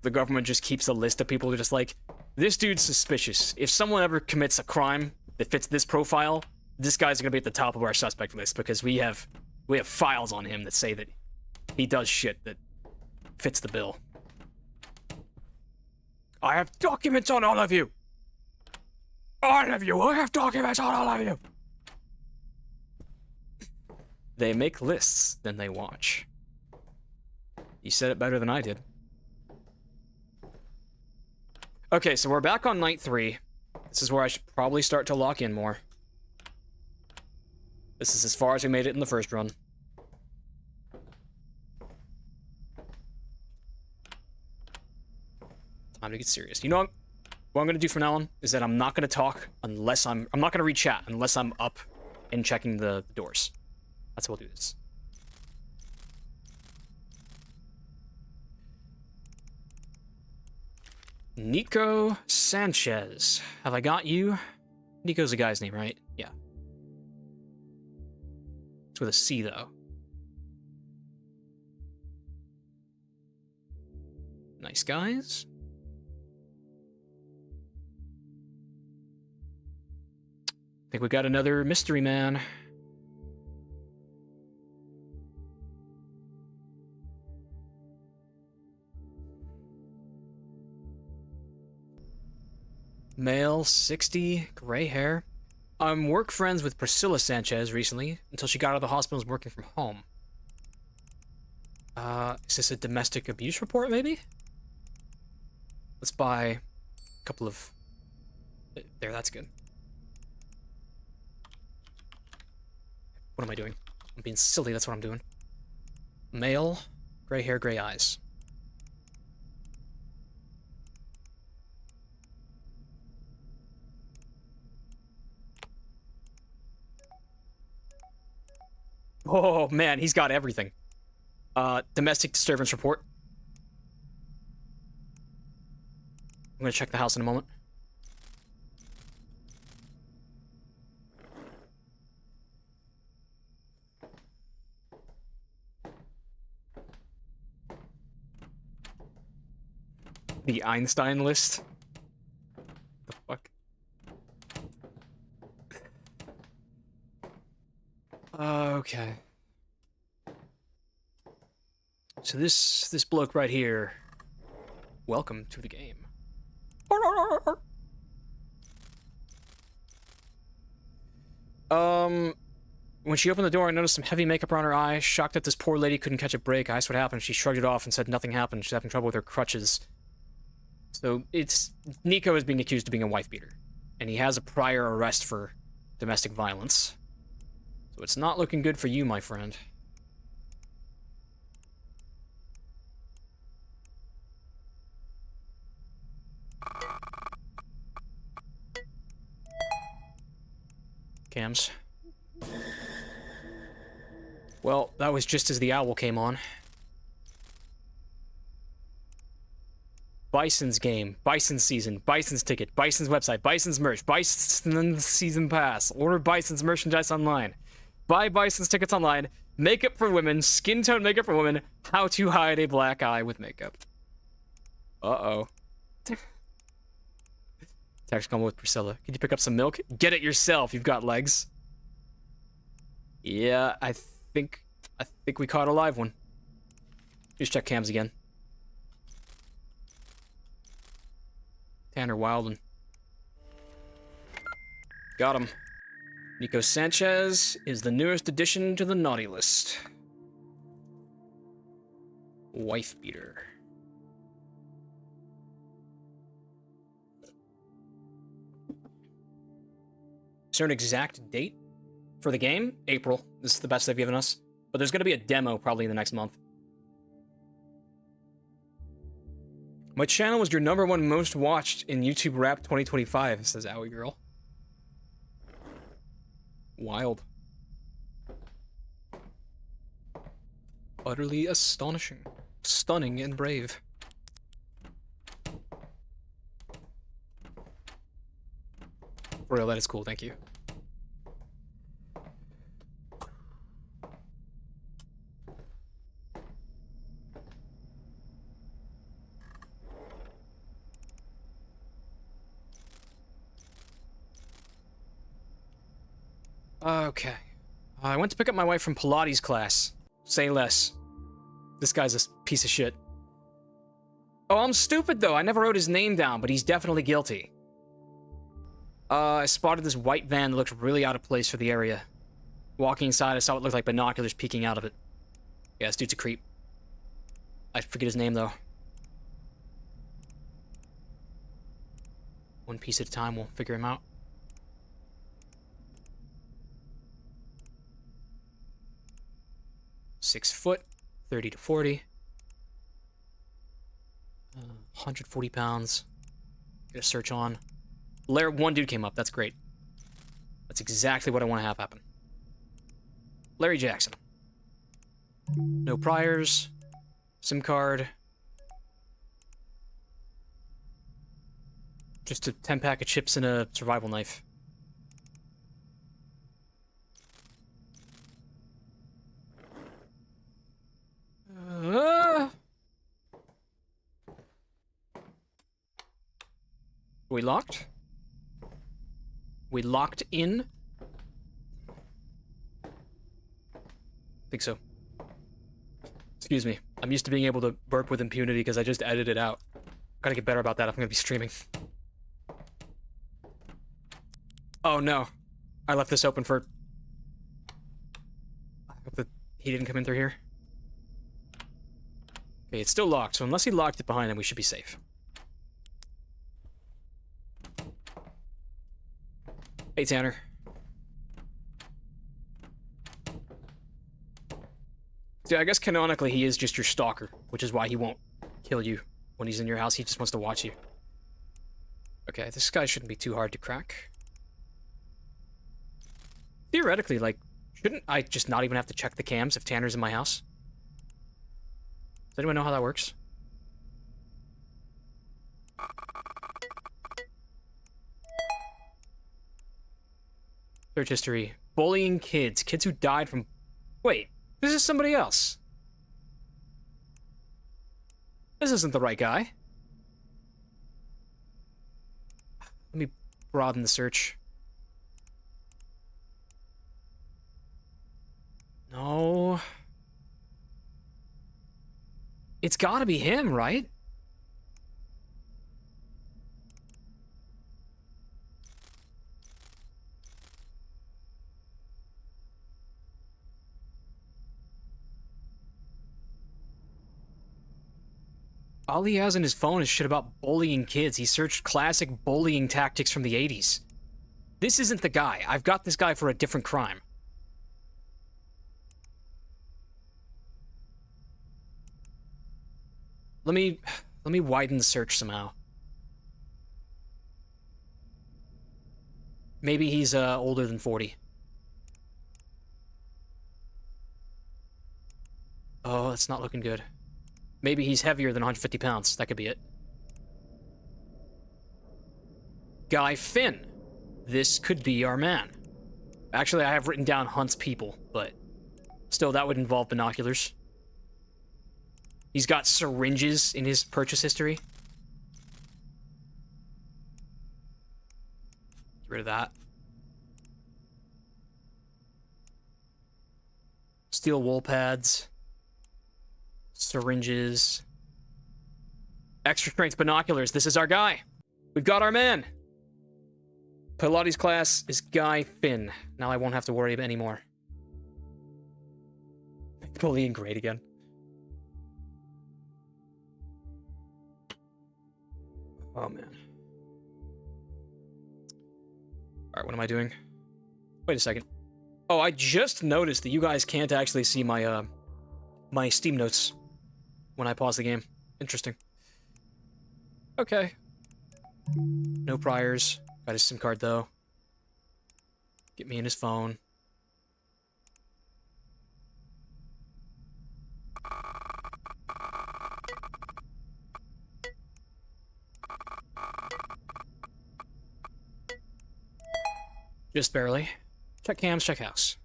[SPEAKER 1] the government just keeps a list of people who are just like, this dude's suspicious. If someone ever commits a crime that fits this profile, this guy's gonna be at the top of our suspect list because we have files on him that say that he does shit that fits the bill. I have documents on all of you! All of you! I have documents on all of you! They make lists, then they watch. You said it better than I did. Okay, so we're back on night 3. This is where I should probably start to lock in more. This is as far as we made it in the first run. Time to get serious. You know what I'm gonna do from now on is that I'm not gonna talk unless I'm not gonna read chat unless I'm up and checking the doors. That's how we'll do this. Nico Sanchez. Have I got you? Nico's the guy's name, right? Yeah. It's with a C, though. Nice guys. Think we got another mystery man. Male, 60, gray hair. I'm work friends with Priscilla Sanchez recently, until she got out of the hospital and was working from home. Is this a domestic abuse report, maybe? Let's buy a couple of... There, that's good. What am I doing? I'm being silly, that's what I'm doing. Male, gray hair, gray eyes. Oh, man, he's got everything. Domestic disturbance report. I'm gonna check the house in a moment. The Einstein list? The fuck? Okay. So this bloke right here. Welcome to the game. When she opened the door, I noticed some heavy makeup on her eye. Shocked that this poor lady couldn't catch a break. I asked what happened. She shrugged it off and said nothing happened. She's having trouble with her crutches. So it's Nico is being accused of being a wife beater, and he has a prior arrest for domestic violence. So it's not looking good for you, my friend. Cams. Well, that was just as the owl came on. Bison's game, Bison's season, Bison's ticket, Bison's website, Bison's merch, Bison's season pass. Order Bison's merchandise online. Buy Bison's tickets online. Makeup for women, skin tone makeup for women, how to hide a black eye with makeup. Uh-oh. Text combo with Priscilla. Can you pick up some milk? Get it yourself, you've got legs. Yeah, I think we caught a live one. Just check cams again. Tanner Wildman. Got him. Nico Sanchez is the newest addition to the naughty list. Wife beater. Is there an exact date for the game? April. This is the best they've given us. But there's going to be a demo probably in the next month. My channel was your #1 most watched in YouTube Rap 2025, says Owie Girl. Wild. Utterly astonishing. Stunning and brave. For real, that is cool, thank you. Okay. I went to pick up my wife from Pilates class. Say less. This guy's a piece of shit. Oh, I'm stupid though. I never wrote his name down, but he's definitely guilty. I spotted this white van that looked really out of place for the area. Walking inside, I saw what looked like binoculars peeking out of it. Yeah, this dude's a creep. I forget his name though. One piece at a time, we'll figure him out. .6', 30 to 40. 140 pounds. Get a search on. One dude came up, that's great. That's exactly what I want to have happen. Larry Jackson. No priors. SIM card. Just a 10-pack of chips and a survival knife. We locked? We locked in? Think so. Excuse me. I'm used to being able to burp with impunity because I just edited it out. Gotta get better about that if I'm gonna be streaming. Oh no. I left this open for... I hope that he didn't come in through here. Okay, it's still locked, so unless he locked it behind him, we should be safe. Hey, Tanner. See, I guess canonically he is just your stalker, which is why he won't kill you when he's in your house. He just wants to watch you. Okay, this guy shouldn't be too hard to crack. Theoretically, like, shouldn't I just not even have to check the cams if Tanner's in my house? Does anyone know how that works? Search history. Bullying kids. Kids who died from... Wait, this is somebody else. This isn't the right guy. Let me broaden the search. No. It's gotta be him, right? All he has on his phone is shit about bullying kids. He searched classic bullying tactics from the 80s. This isn't the guy. I've got this guy for a different crime. Let me widen the search somehow. Maybe he's older than 40. Oh, that's not looking good. Maybe he's heavier than 150 pounds. That could be it. Guy Finn. This could be our man. Actually, I have written down Hunt's people, but Still, that would involve binoculars. He's got syringes in his purchase history. Get rid of that. Steel wool pads. Syringes. Extra strength binoculars. This is our guy. We've got our man. Pilates class is Guy Finn. Now I won't have to worry anymore. Bullying great again. Oh, man. Alright, what am I doing? Wait a second. Oh, I just noticed that you guys can't actually see my, my Steam notes when I pause the game. Interesting. Okay. No priors. Got his SIM card, though. Get me in his phone. Just barely. Check cams, check house.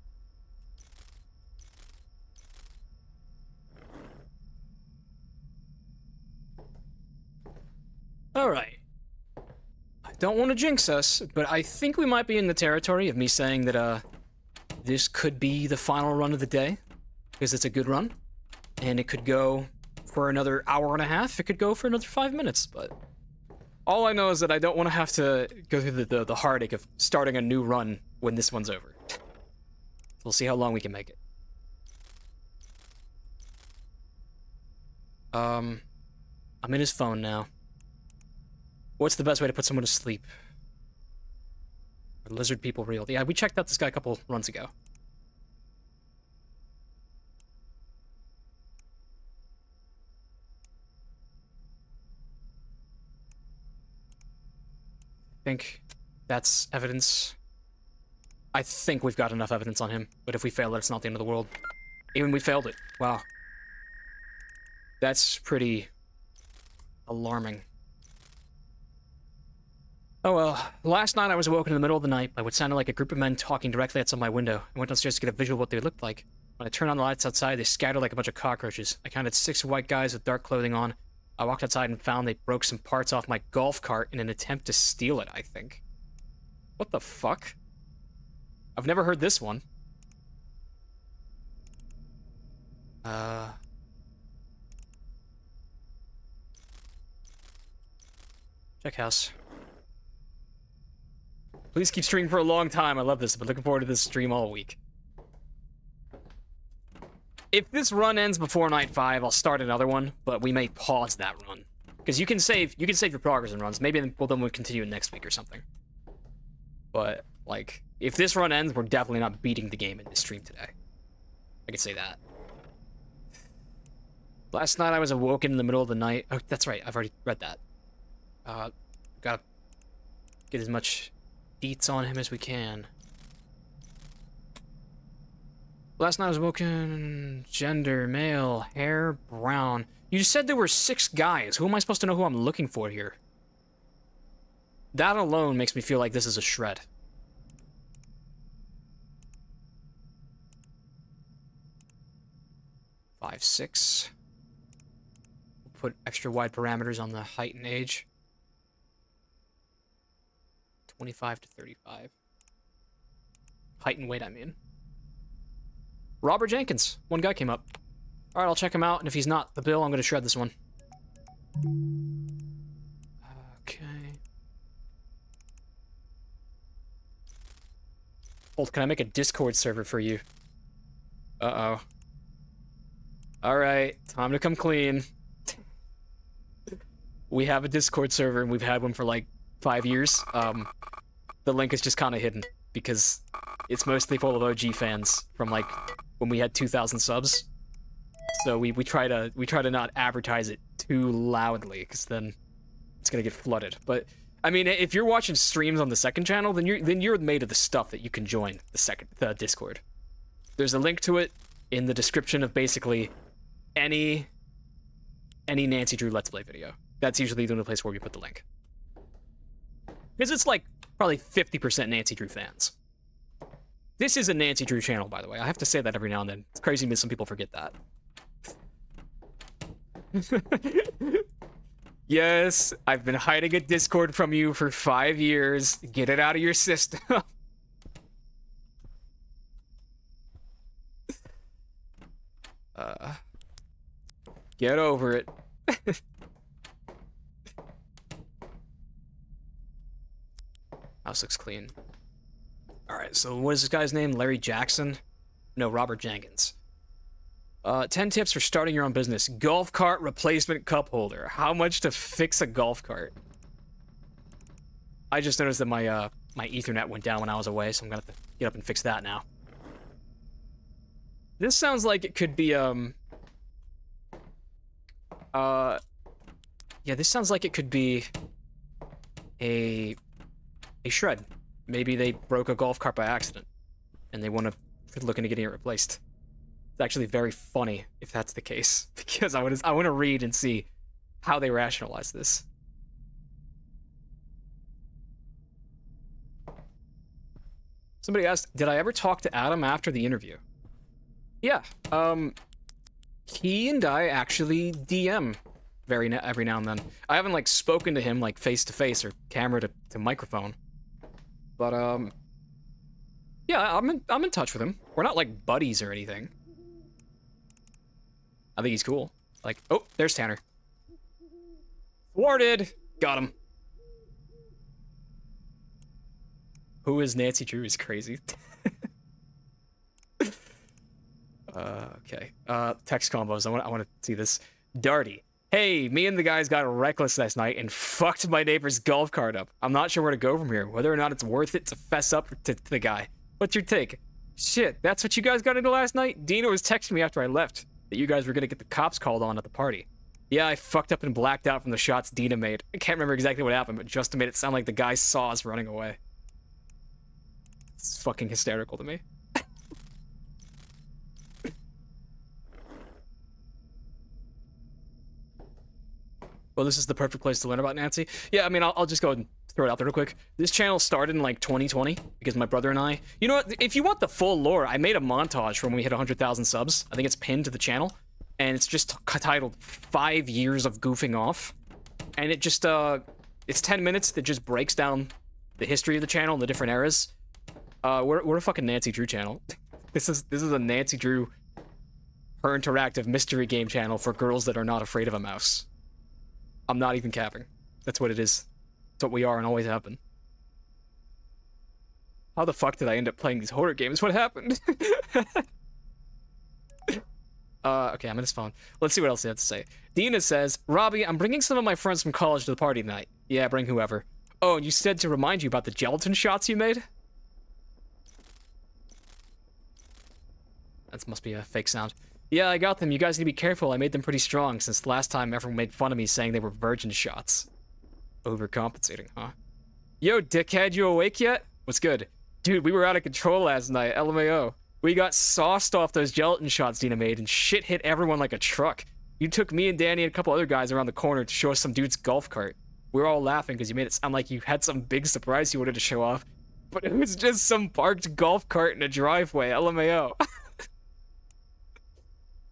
[SPEAKER 1] Alright. I don't want to jinx us, but I think we might be in the territory of me saying that, this could be the final run of the day. Because it's a good run. And it could go for another hour and a half. It could go for another 5 minutes, but... all I know is that I don't want to have to go through the heartache of starting a new run when this one's over. We'll see how long we can make it. I'm in his phone now. What's the best way to put someone to sleep? Are lizard people real? Yeah, we checked out this guy a couple runs ago. I think that's evidence. I think we've got enough evidence on him, but if we fail it, it's not the end of the world. Even we failed it. Wow. That's pretty alarming. Oh well, last night I was awoken in the middle of the night by what sounded like a group of men talking directly outside my window. I went downstairs to get a visual of what they looked like. When I turned on the lights outside, they scattered like a bunch of cockroaches. I counted 6 white guys with dark clothing on. I walked outside and found they broke some parts off my golf cart in an attempt to steal it, I think. What the fuck? I've never heard this one. Check house. Please keep streaming for a long time. I love this. I've been looking forward to this stream all week. If this run ends before night 5, I'll start another one, but we may pause that run. Because you can save your progress in runs. Maybe we'll continue it next week or something. But, like, if this run ends, we're definitely not beating the game in this stream today. I could say that. Last night I was awoken in the middle of the night. Oh, that's right. I've already read that. Gotta get as much deets on him as we can. Last night I was awoken. Gender, male, hair, brown. You said there were 6 guys. Who am I supposed to know who I'm looking for here? That alone makes me feel like this is a shred. Five, 6. We'll put extra wide parameters on the height and age. 25 to 35. Height and weight, I mean. Robert Jenkins. One guy came up. Alright, I'll check him out, and if he's not the bill, I'm gonna shred this one. Okay. Holt, can I make a Discord server for you? Uh-oh. Alright, time to come clean. We have a Discord server, and we've had one for, like, 5 years. The link is just kind of hidden, because it's mostly full of OG fans from, like, when we had 2,000 subs. So we try to not advertise it too loudly, because then it's gonna get flooded. But I mean, if you're watching streams on the second channel, then you're made of the stuff that you can join the Discord. There's a link to it in the description of basically any Nancy Drew Let's Play video. That's usually the only place where we put the link, because it's like probably 50% Nancy Drew fans. This is a Nancy Drew channel, by the way. I have to say that every now and then. It's crazy to me some people forget that. Yes, I've been hiding a Discord from you for 5 years. Get it out of your system. Get over it. House looks clean. Alright, so what is this guy's name? Larry Jackson? No, Robert Jenkins. 10 tips for starting your own business. Golf cart replacement cup holder. How much to fix a golf cart? I just noticed that my my Ethernet went down when I was away, so I'm gonna have to get up and fix that now. This sounds like it could be, yeah, this sounds like it could be a shred. Maybe they broke a golf cart by accident, and they want to look into getting it replaced. It's actually very funny if that's the case, because I want to read and see how they rationalize this. Somebody asked, did I ever talk to Adam after the interview? Yeah, he and I actually DM every now and then. I haven't, like, spoken to him, like, face-to-face or camera to microphone. But, yeah, I'm in touch with him. We're not, like, buddies or anything. I think he's cool. Like, oh, there's Tanner. Thwarted! Got him. Who is Nancy Drew is crazy. Okay. Text combos. I want to see this. Darty. Hey, me and the guys got reckless last night and fucked my neighbor's golf cart up. I'm not sure where to go from here, whether or not it's worth it to fess up to the guy. What's your take? Shit, that's what you guys got into last night? Dina was texting me after I left that you guys were gonna get the cops called on at the party. Yeah, I fucked up and blacked out from the shots Dina made. I can't remember exactly what happened, but Justin made it sound like the guy saw us running away. It's fucking hysterical to me. Well, this is the perfect place to learn about Nancy. Yeah, I mean, I'll just go ahead and throw it out there real quick. This channel started in, like, 2020, because my brother and I... You know what? If you want the full lore, I made a montage from when we hit 100,000 subs. I think it's pinned to the channel. And it's just titled 5 Years of Goofing Off. And it just, it's 10 minutes that just breaks down the history of the channel and the different eras. We're a fucking Nancy Drew channel. This is a Nancy Drew, her interactive mystery game channel for girls that are not afraid of a mouse. I'm not even capping. That's what it is. That's what we are and always have been. How the fuck did I end up playing these horror games? What happened? Okay, I'm in his phone. Let's see what else they have to say. Dina says, Robbie, I'm bringing some of my friends from college to the party tonight. Yeah, bring whoever. Oh, and you said to remind you about the gelatin shots you made? That must be a fake sound. Yeah, I got them. You guys need to be careful. I made them pretty strong since the last time everyone made fun of me saying they were virgin shots. Overcompensating, huh? Yo, dickhead, you awake yet? What's good? Dude, we were out of control last night. LMAO. We got sauced off those gelatin shots Dina made, and shit hit everyone like a truck. You took me and Danny and a couple other guys around the corner to show us some dude's golf cart. We were all laughing because you made it sound like you had some big surprise you wanted to show off. But it was just some parked golf cart in a driveway. LMAO.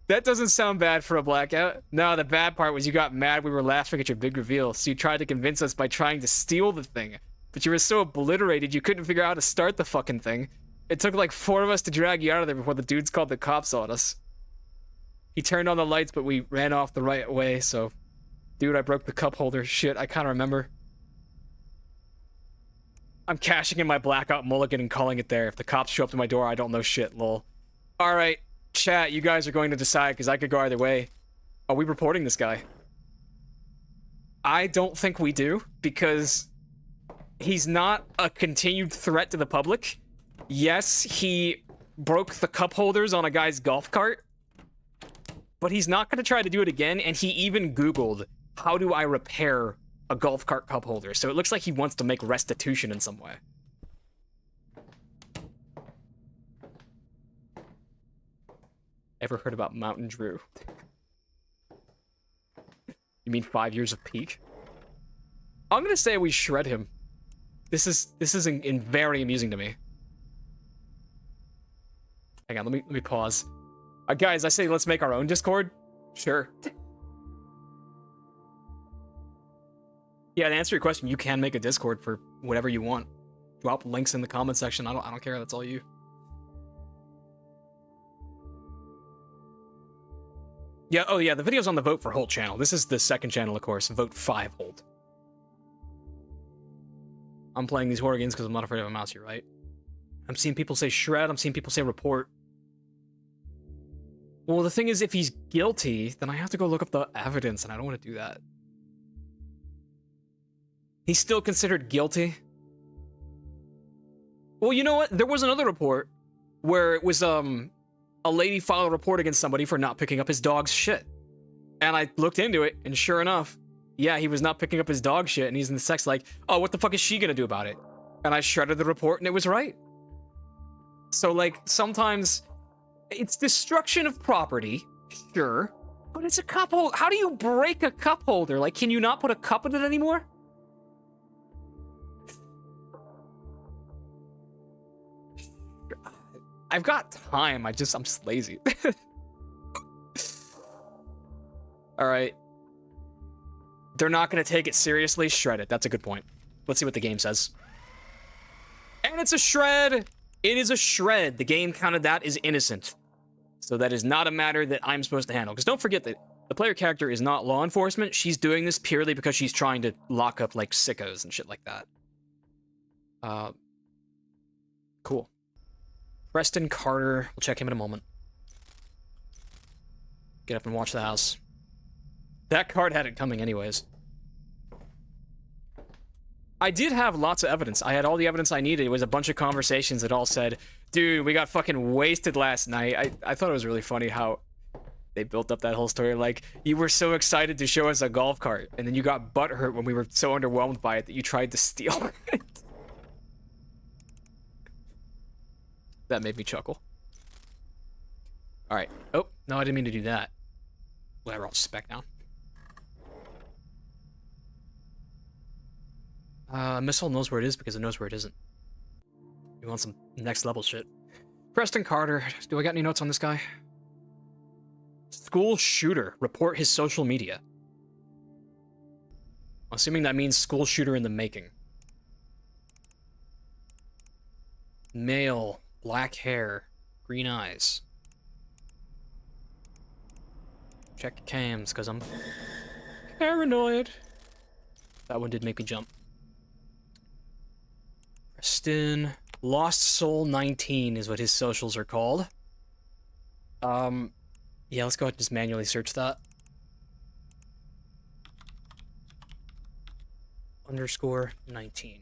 [SPEAKER 1] That doesn't sound bad for a blackout. No, the bad part was you got mad we were laughing at your big reveal, so you tried to convince us by trying to steal the thing. But you were so obliterated you couldn't figure out how to start the fucking thing. It took like 4 of us to drag you out of there before the dudes called the cops on us. He turned on the lights, but we ran off the right way, so... Dude, I broke the cup holder. Shit, I kinda remember. I'm cashing in my blackout mulligan and calling it there. If the cops show up to my door, I don't know shit, lol. Alright. Chat, you guys are going to decide, because I could go either way. Are we reporting this guy? I don't think we do, because he's not a continued threat to the public. Yes, he broke the cup holders on a guy's golf cart, but he's not going to try to do it again, and he even Googled, how do I repair a golf cart cup holder? So it looks like he wants to make restitution in some way. Ever heard about Mountain Drew? You mean 5 years of peak? I'm gonna say we shred him. This is very amusing to me. Hang on, let me pause. Guys, I say let's make our own Discord. Sure. Yeah, to answer your question, you can make a Discord for whatever you want. Drop links in the comment section. I don't care. That's all you. Yeah. Oh yeah. The video's on the Vote for Holt channel. This is the second channel, of course. Vote 5 Holt. I'm playing these horror games because I'm not afraid of a mouse. You're right. I'm seeing people say shred. I'm seeing people say report. Well, the thing is, if he's guilty, then I have to go look up the evidence, and I don't want to do that. He's still considered guilty? Well, you know what? There was another report where it was, a lady filed a report against somebody for not picking up his dog's shit. And I looked into it, and sure enough, yeah, he was not picking up his dog shit, and he's in the sex like, oh, what the fuck is she gonna do about it? And I shredded the report, and it was right. So, like, sometimes it's destruction of property, sure, but it's a cup holder. How do you break a cup holder? Like, can you not put a cup in it anymore? I've got time. I'm just lazy. All right. They're not going to take it seriously. Shred it. That's a good point. Let's see what the game says. And it's a shred. It is a shred. The game counted that as innocent. So that is not a matter that I'm supposed to handle. Because don't forget that the player character is not law enforcement. She's doing this purely because she's trying to lock up, like, sickos and shit like that. Cool. Preston Carter. We'll check him in a moment. Get up and watch the house. That card had it coming anyways. I did have lots of evidence. I had all the evidence I needed. It was a bunch of conversations that all said, dude, we got fucking wasted last night. I thought it was really funny how they built up that whole story. Like, you were so excited to show us a golf cart, and then you got butthurt when we were so underwhelmed by it that you tried to steal it. That made me chuckle. Alright. Oh, no, I didn't mean to do that. Whatever, I'll just spec now. Missile knows where it is because it knows where it isn't. You want some next level shit. Preston Carter. Do I got any notes on this guy? School shooter. Report his social media. I'm assuming that means school shooter in the making. Male. Black hair. Green eyes. Check cams, because I'm paranoid. That one did make me jump. Preston. Lost Soul 19 is what his socials are called. Yeah, let's go ahead and just manually search that. Underscore 19.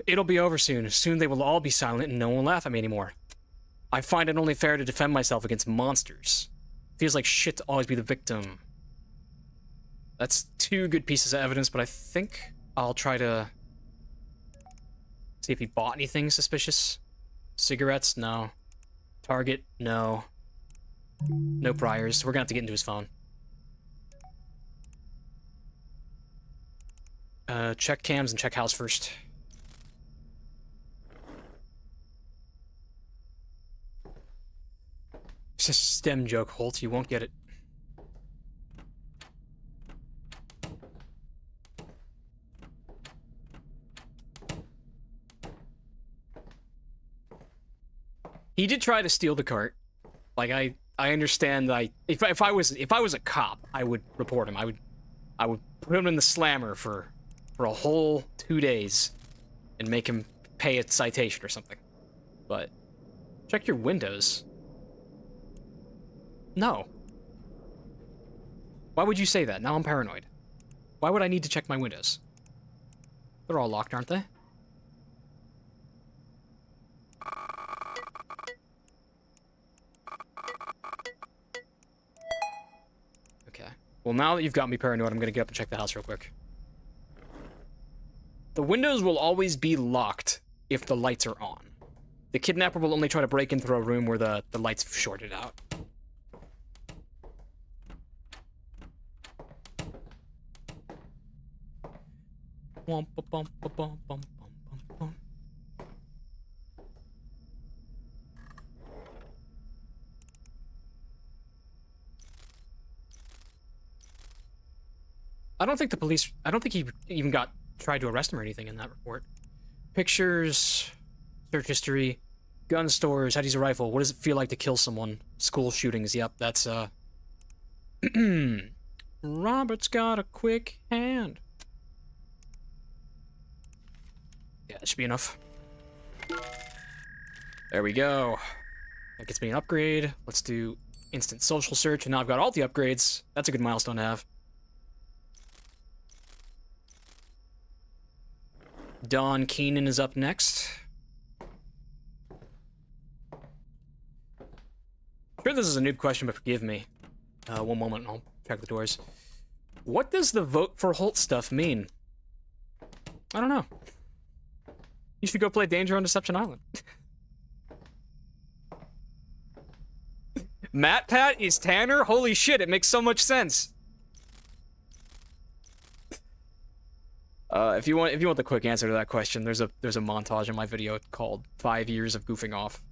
[SPEAKER 1] It'll be over soon. Soon they will all be silent and no one will laugh at me anymore. I find it only fair to defend myself against monsters. Feels like shit to always be the victim. That's 2 good pieces of evidence, but I think I'll try to see if he bought anything suspicious. Cigarettes? No. Target? No. No priors. We're gonna have to get into his phone. Check cams and check house first. It's just a STEM joke, Holt. You won't get it. He did try to steal the cart. Like, I understand that if I was a cop, I would report him. I would put him in the slammer for a whole 2 days and make him pay a citation or something. But check your windows. No. Why would you say that? Now I'm paranoid. Why would I need to check my windows? They're all locked, aren't they? Okay. Well, now that you've got me paranoid, I'm gonna get up and check the house real quick. The windows will always be locked if the lights are on. The kidnapper will only try to break into a room where the lights have shorted out. I don't think the police... I don't think he even tried to arrest him or anything in that report. Pictures... Search history... Gun stores... How to use a rifle... What does it feel like to kill someone? School shootings... Yep, that's, Robert's got a quick hand. Yeah, that should be enough. There we go. That gets me an upgrade. Let's do instant social search, and now I've got all the upgrades. That's a good milestone to have. Don Keenan is up next. Sure, this is a noob question, but forgive me. One moment, and I'll check the doors. What does the vote for Holt stuff mean? I don't know. You should go play Danger on Deception Island. Matt Pat is Tanner? Holy shit, it makes so much sense. If you want the quick answer to that question, there's a montage in my video called 5 Years of Goofing Off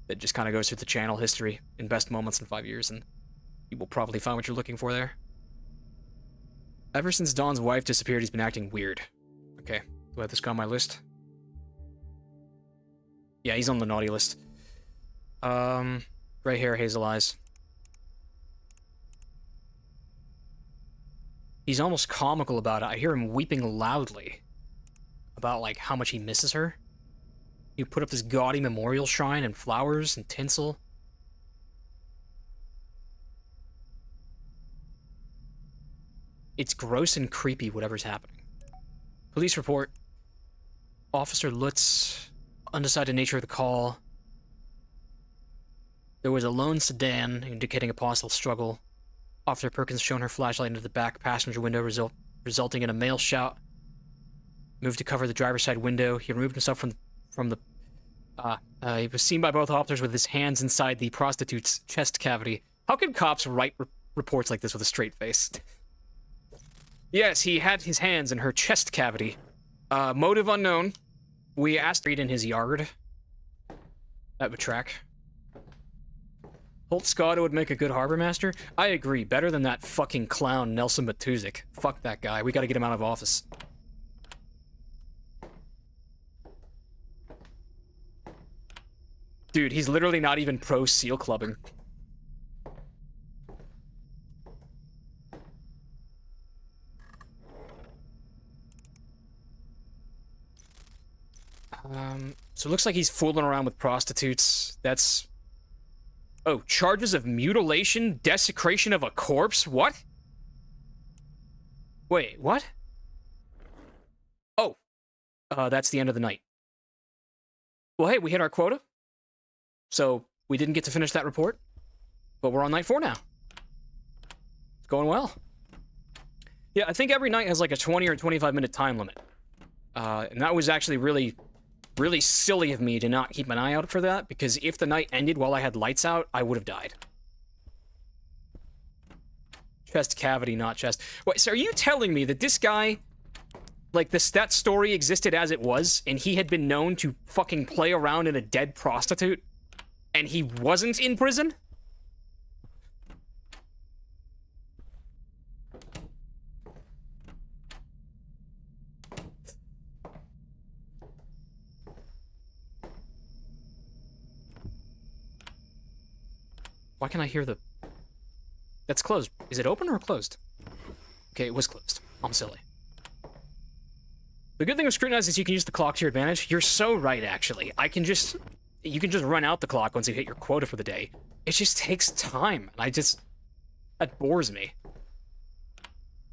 [SPEAKER 1] that just kind of goes through the channel history and best moments in 5 years, and you will probably find what you're looking for there. Ever since Don's wife disappeared, he's been acting weird. Okay, do I have this guy on my list? Yeah, he's on the naughty list. Gray hair, hazel eyes. He's almost comical about it. I hear him weeping loudly about, like, how much he misses her. You put up this gaudy memorial shrine and flowers and tinsel. It's gross and creepy, whatever's happening. Police report. Officer Lutz, undecided nature of the call. There was a lone sedan indicating a possible struggle. Officer Perkins shone her flashlight into the back passenger window, resulting in a male shout. Moved to cover the driver's side window. He removed himself from the... he was seen by both officers with his hands inside the prostitute's chest cavity. How can cops write reports like this with a straight face? Yes, he had his hands in her chest cavity. Motive unknown. We asked to read in his yard. That would track. Holt Scotto would make a good harbor master? I agree. Better than that fucking clown Nelson Matuzik. Fuck that guy. We gotta get him out of office. Dude, he's literally not even pro seal clubbing. So it looks like he's fooling around with prostitutes. That's... Oh, charges of mutilation, desecration of a corpse? What? Wait, what? Oh. That's the end of the night. Well, hey, we hit our quota. So, we didn't get to finish that report. But we're on night 4 now. It's going well. Yeah, I think every night has like a 20 or 25 minute time limit. And that was actually really silly of me to not keep an eye out for that, because if the night ended while I had lights out, I would have died. Chest cavity, not chest. Wait, so are you telling me that this guy, like, that story existed as it was, and he had been known to fucking play around in a dead prostitute, and he wasn't in prison? Why can I hear the... That's closed. Is it open or closed? Okay, it was closed. I'm silly. The good thing with Scrutinized is you can use the clock to your advantage. You're so right, actually. You can just run out the clock once you hit your quota for the day. It just takes time. That bores me.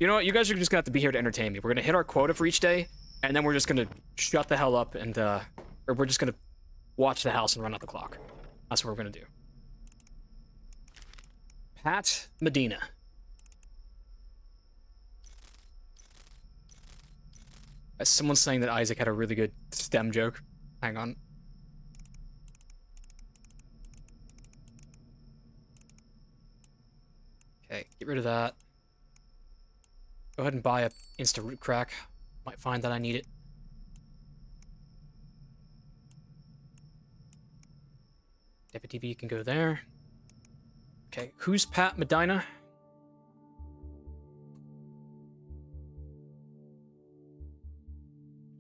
[SPEAKER 1] You know what? You guys are just gonna have to be here to entertain me. We're gonna hit our quota for each day, and then we're just gonna shut the hell up and, or we're just gonna watch the house and run out the clock. That's what we're gonna do. Pat Medina. Someone's saying that Isaac had a really good STEM joke. Hang on. Okay, get rid of that. Go ahead and buy a Insta Root Crack. Might find that I need it. Deputy B can go there. Okay, who's Pat Medina?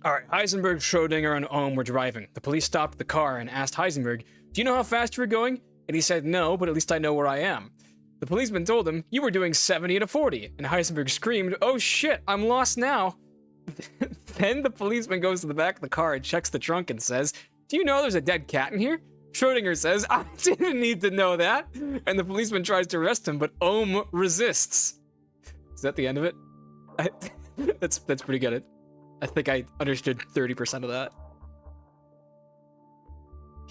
[SPEAKER 1] Alright, Heisenberg, Schrodinger, and Ohm were driving. The police stopped the car and asked Heisenberg, "Do you know how fast you were going?" And he said, "No, but at least I know where I am." The policeman told him, "You were doing 70 to 40. And Heisenberg screamed, "Oh shit, I'm lost now." Then the policeman goes to the back of the car and checks the trunk and says, "Do you know there's a dead cat in here?" Schrodinger says, "I didn't need to know that." And the policeman tries to arrest him, but Ohm resists. Is that the end of it? That's pretty good. I think I understood 30% of that.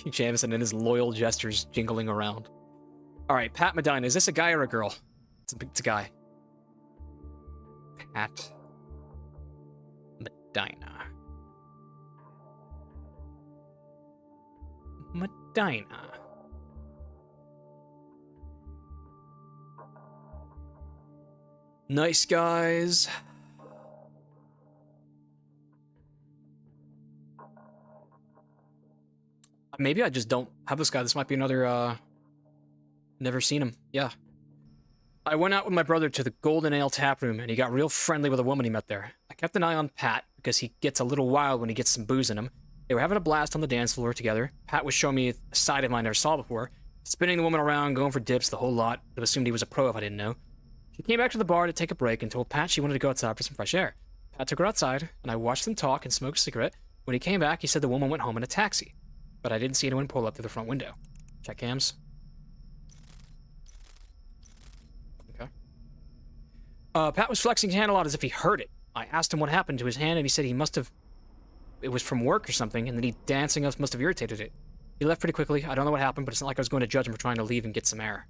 [SPEAKER 1] Jamison and his loyal gestures jingling around. Alright, Pat Medina. Is this a guy or a girl? It's a guy. Pat Medina. Medina. Nice guys. Maybe I just don't have this guy. This might be another, never seen him. Yeah. I went out with my brother to the Golden Ale tap room, and he got real friendly with a woman he met there. I kept an eye on Pat, because he gets a little wild when he gets some booze in him. They were having a blast on the dance floor together. Pat was showing me a side of him I never saw before. Spinning the woman around, going for dips, the whole lot. I'd assumed he was a pro if I didn't know. She came back to the bar to take a break and told Pat she wanted to go outside for some fresh air. Pat took her outside, and I watched them talk and smoke a cigarette. When he came back, he said the woman went home in a taxi. But I didn't see anyone pull up through the front window. Check cams. Okay. Pat was flexing his hand a lot as if he heard it. I asked him what happened to his hand, and he said he must have... It was from work or something, and then he dancing us must have irritated it. He left pretty quickly. I don't know what happened, but it's not like I was going to judge him for trying to leave and get some air.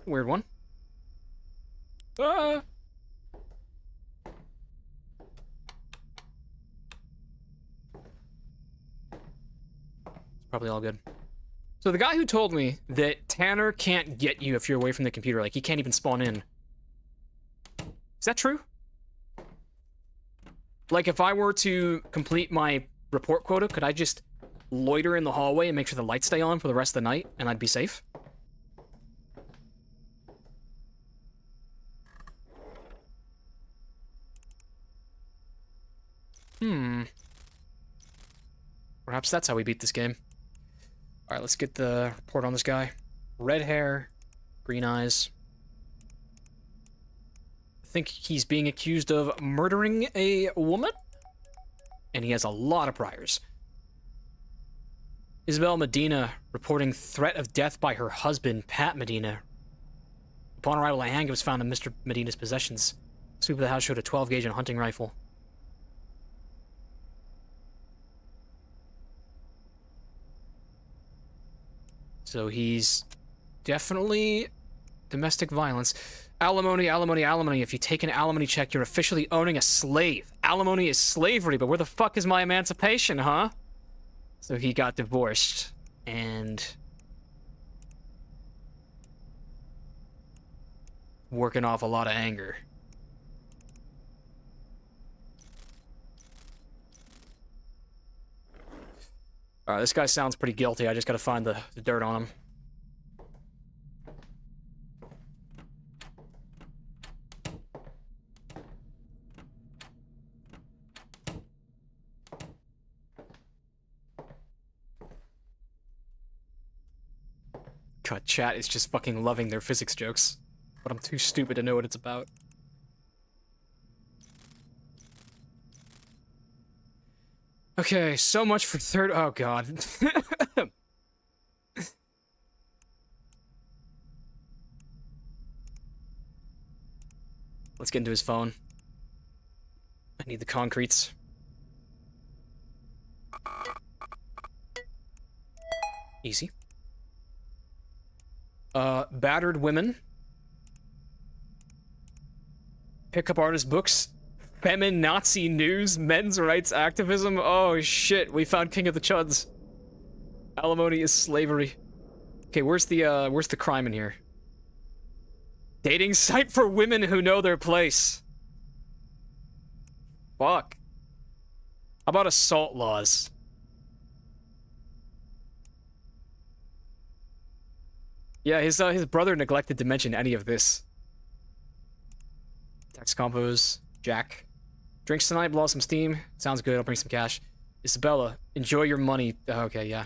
[SPEAKER 1] Weird one. Probably all good. So the guy who told me that Tanner can't get you if you're away from the computer, like he can't even spawn in. Is that true? Like if I were to complete my report quota, could I just loiter in the hallway and make sure the lights stay on for the rest of the night and I'd be safe? Perhaps that's how we beat this game. Alright, let's get the report on this guy. Red hair, green eyes. I think he's being accused of murdering a woman? And he has a lot of priors. Isabel Medina reporting threat of death by her husband, Pat Medina. Upon arrival, a handgun was found in Mr. Medina's possessions. Sweep of the house showed a 12-gauge and hunting rifle. So he's definitely domestic violence. Alimony, alimony, alimony. If you take an alimony check, you're officially owning a slave. Alimony is slavery, but where the fuck is my emancipation, huh? So he got divorced, and working off a lot of anger. Alright, this guy sounds pretty guilty. I just gotta find the dirt on him. God, chat is just fucking loving their physics jokes. But I'm too stupid to know what it's about. Okay, so much for third... Oh, God. Let's get into his phone. I need the concretes. Easy. Battered women. Pickup artist books. Feminazi news. Men's rights activism. Oh shit, we found King of the Chuds. Alimony is slavery. Okay, where's the crime in here? Dating site for women who know their place. Fuck. How about assault laws? Yeah, his brother neglected to mention any of this. Text combos. Jack. Drinks tonight, blow some steam. Sounds good, I'll bring some cash. Isabella, enjoy your money. Okay, yeah.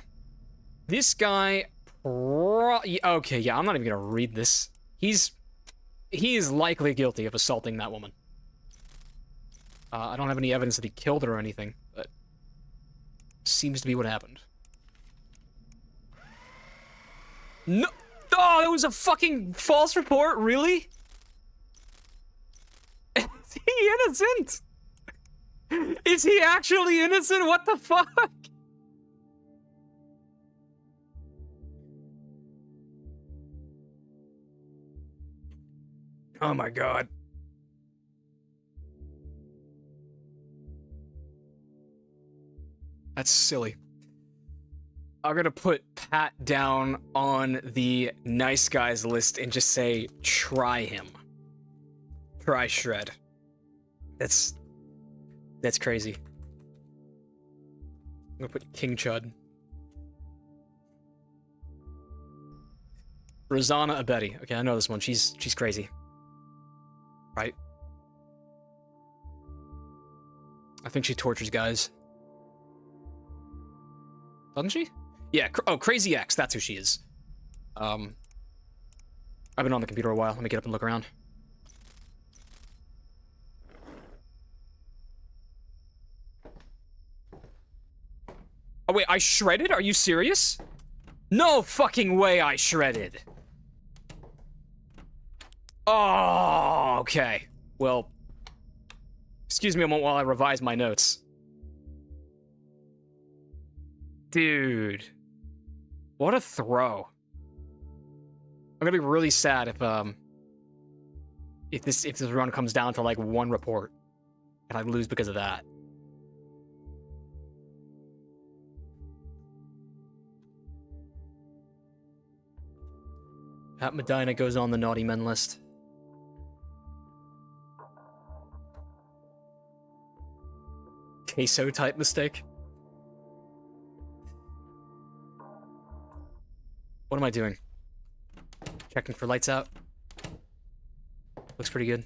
[SPEAKER 1] This guy... Okay, yeah, I'm not even gonna read this. He is likely guilty of assaulting that woman. I don't have any evidence that he killed her or anything, but... seems to be what happened. No! Oh, that was a fucking false report, really? Is he innocent? Is he actually innocent? What the fuck? Oh my god. That's silly. I'm gonna put Pat down on the nice guys list and just say, try him. Try Shred. That's crazy. I'm gonna put King Chud. Rosanna Abedi. Okay, I know this one. She's crazy. Right? I think she tortures guys. Doesn't she? Yeah, oh, Crazy X, that's who she is. I've been on the computer a while. Let me get up and look around. Oh wait, I shredded? Are you serious? No fucking way I shredded. Oh, okay. Well, excuse me a moment while I revise my notes. Dude. What a throw. I'm gonna be really sad if this run comes down to like one report and I lose because of that. Pat Medina goes on the naughty men list. Queso type mistake. What am I doing? Checking for lights out. Looks pretty good.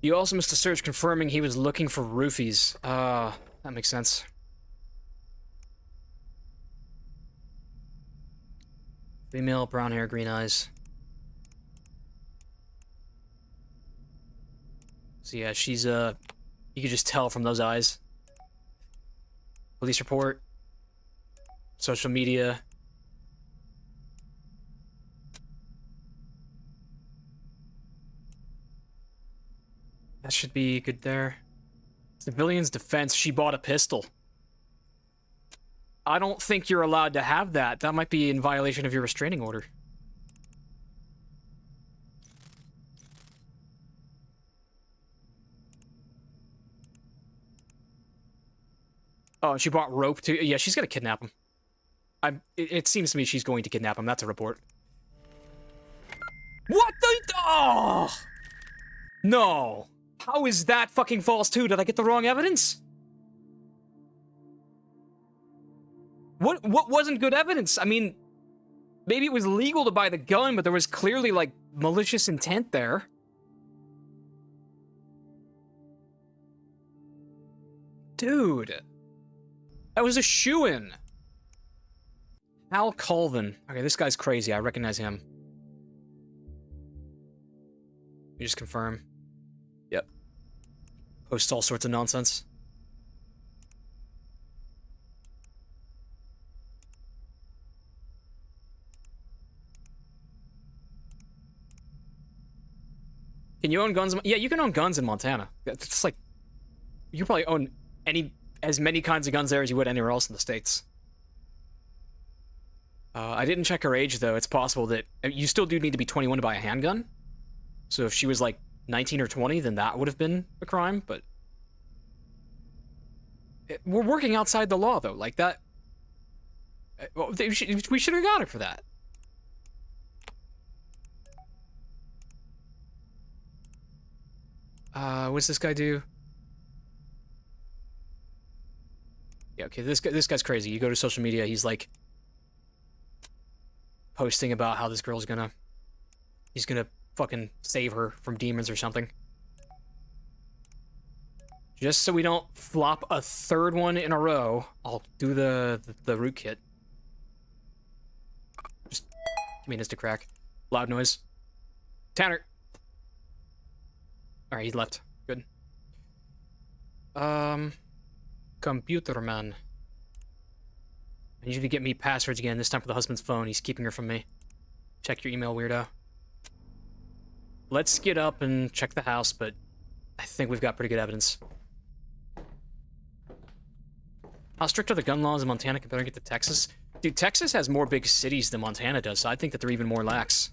[SPEAKER 1] You also missed a search confirming he was looking for roofies. That makes sense. Female, brown hair, green eyes. So yeah, she's, you can just tell from those eyes. Police report. Social media. That should be good there. Civilian's defense, she bought a pistol. I don't think you're allowed to have that. That might be in violation of your restraining order. Oh, she bought rope too? Yeah, she's gonna kidnap him. It seems to me she's going to kidnap him. That's a report. What the? Oh! No. How is that fucking false too? Did I get the wrong evidence? What wasn't good evidence? I mean, maybe it was legal to buy the gun, but there was clearly, like, malicious intent there. Dude. That was a shoo-in. Hal Colvin. Okay, this guy's crazy. I recognize him. You just confirm. Yep. Posts all sorts of nonsense. Can you own guns? Yeah, you can own guns in Montana. It's like, you probably own as many kinds of guns there as you would anywhere else in the States. I didn't check her age, though. It's possible that you still do need to be 21 to buy a handgun. So if she was like 19 or 20, then that would have been a crime, but we're working outside the law, though. Like that, we should have got her for that. What's this guy do? Yeah, okay, this guy's crazy. You go to social media, he's like, posting about how this girl's gonna... He's gonna fucking save her from demons or something. Just so we don't flop a third one in a row, I'll do the rootkit. Just give me an insta crack. Loud noise. Tanner! Alright, he's left. Good. Computer man. I need you to get me passwords again, this time for the husband's phone. He's keeping her from me. Check your email, weirdo. Let's get up and check the house, but I think we've got pretty good evidence. How strict are the gun laws in Montana compared to Texas? Dude, Texas has more big cities than Montana does, so I think that they're even more lax.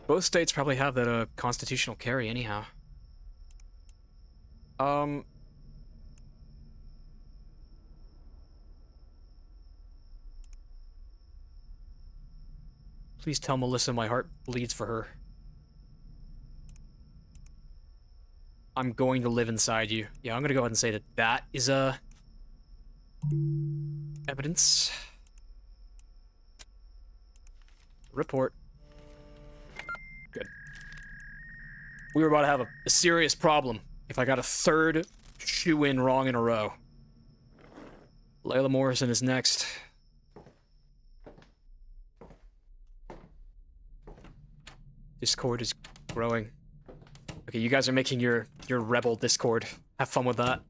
[SPEAKER 1] Both states probably have that constitutional carry anyhow. Please tell Melissa my heart bleeds for her. I'm going to live inside you. Yeah, I'm gonna go ahead and say that that is evidence. Report. Good. We were about to have a serious problem if I got a third shoe-in wrong in a row. Layla Morrison is next. Discord is growing. Okay, you guys are making your rebel Discord. Have fun with that.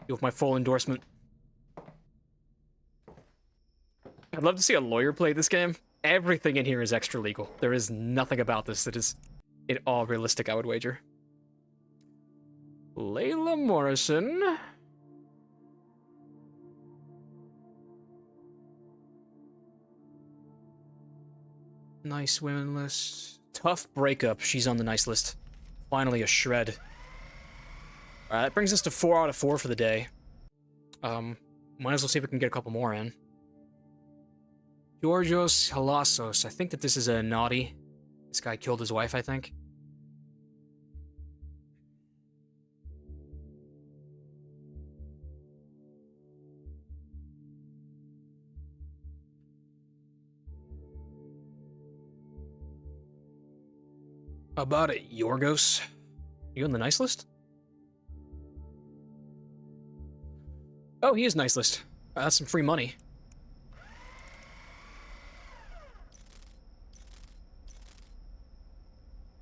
[SPEAKER 1] You have my full endorsement. I'd love to see a lawyer play this game. Everything in here is extra legal. There is nothing about this that is at all realistic, I would wager. Layla Morrison. Nice women list. Tough breakup. She's on the nice list. Finally a shred. Alright, that brings us to 4 out of 4 for the day. Might as well see if we can get a couple more in. Georgios Halassos. I think that this is a naughty. This guy killed his wife, I think. How about it, Yorgos? You on the nice list? Oh, he is nice list. That's some free money.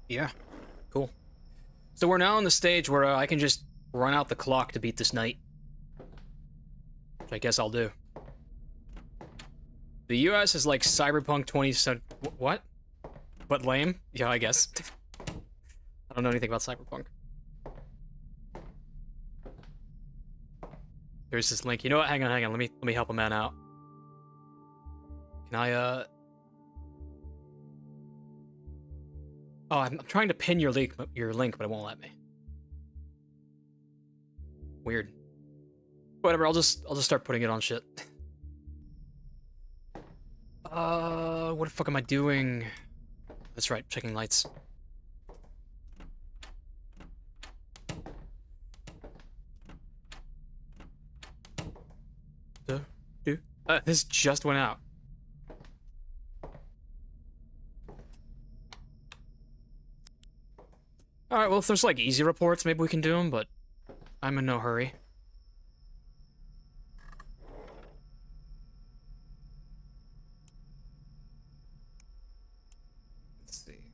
[SPEAKER 1] Yeah, cool. So we're now on the stage where I can just run out the clock to beat this night. Which I guess I'll do. The US is like Cyberpunk 20... What? But lame? Yeah, I guess. I don't know anything about Cyberpunk. There's this link. You know what? Hang on. Let me help a man out. Can I, Oh, I'm trying to pin your link, but it won't let me. Weird. Whatever. I'll just start putting it on shit. What the fuck am I doing? That's right. Checking lights. This just went out. Alright, well, if there's, like, easy reports, maybe we can do them, but I'm in no hurry. Let's see.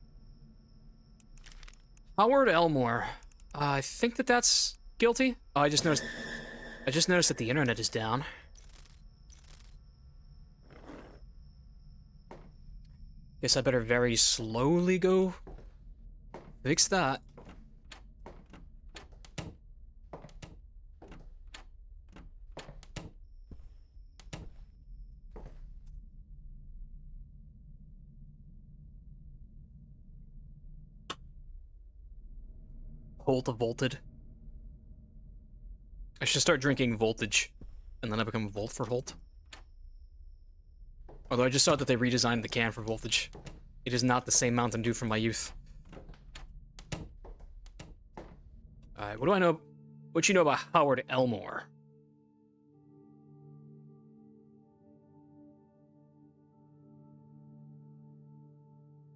[SPEAKER 1] Howard Elmore. I think that that's guilty. Oh, I just noticed that the internet is down. Guess I better very slowly go fix that. Holt Volted. I should start drinking Voltage, and then I become Volt for Holt. Although I just saw that they redesigned the can for Voltage. It is not the same Mountain Dew from my youth. Alright, what do I know? What you know about Howard Elmore?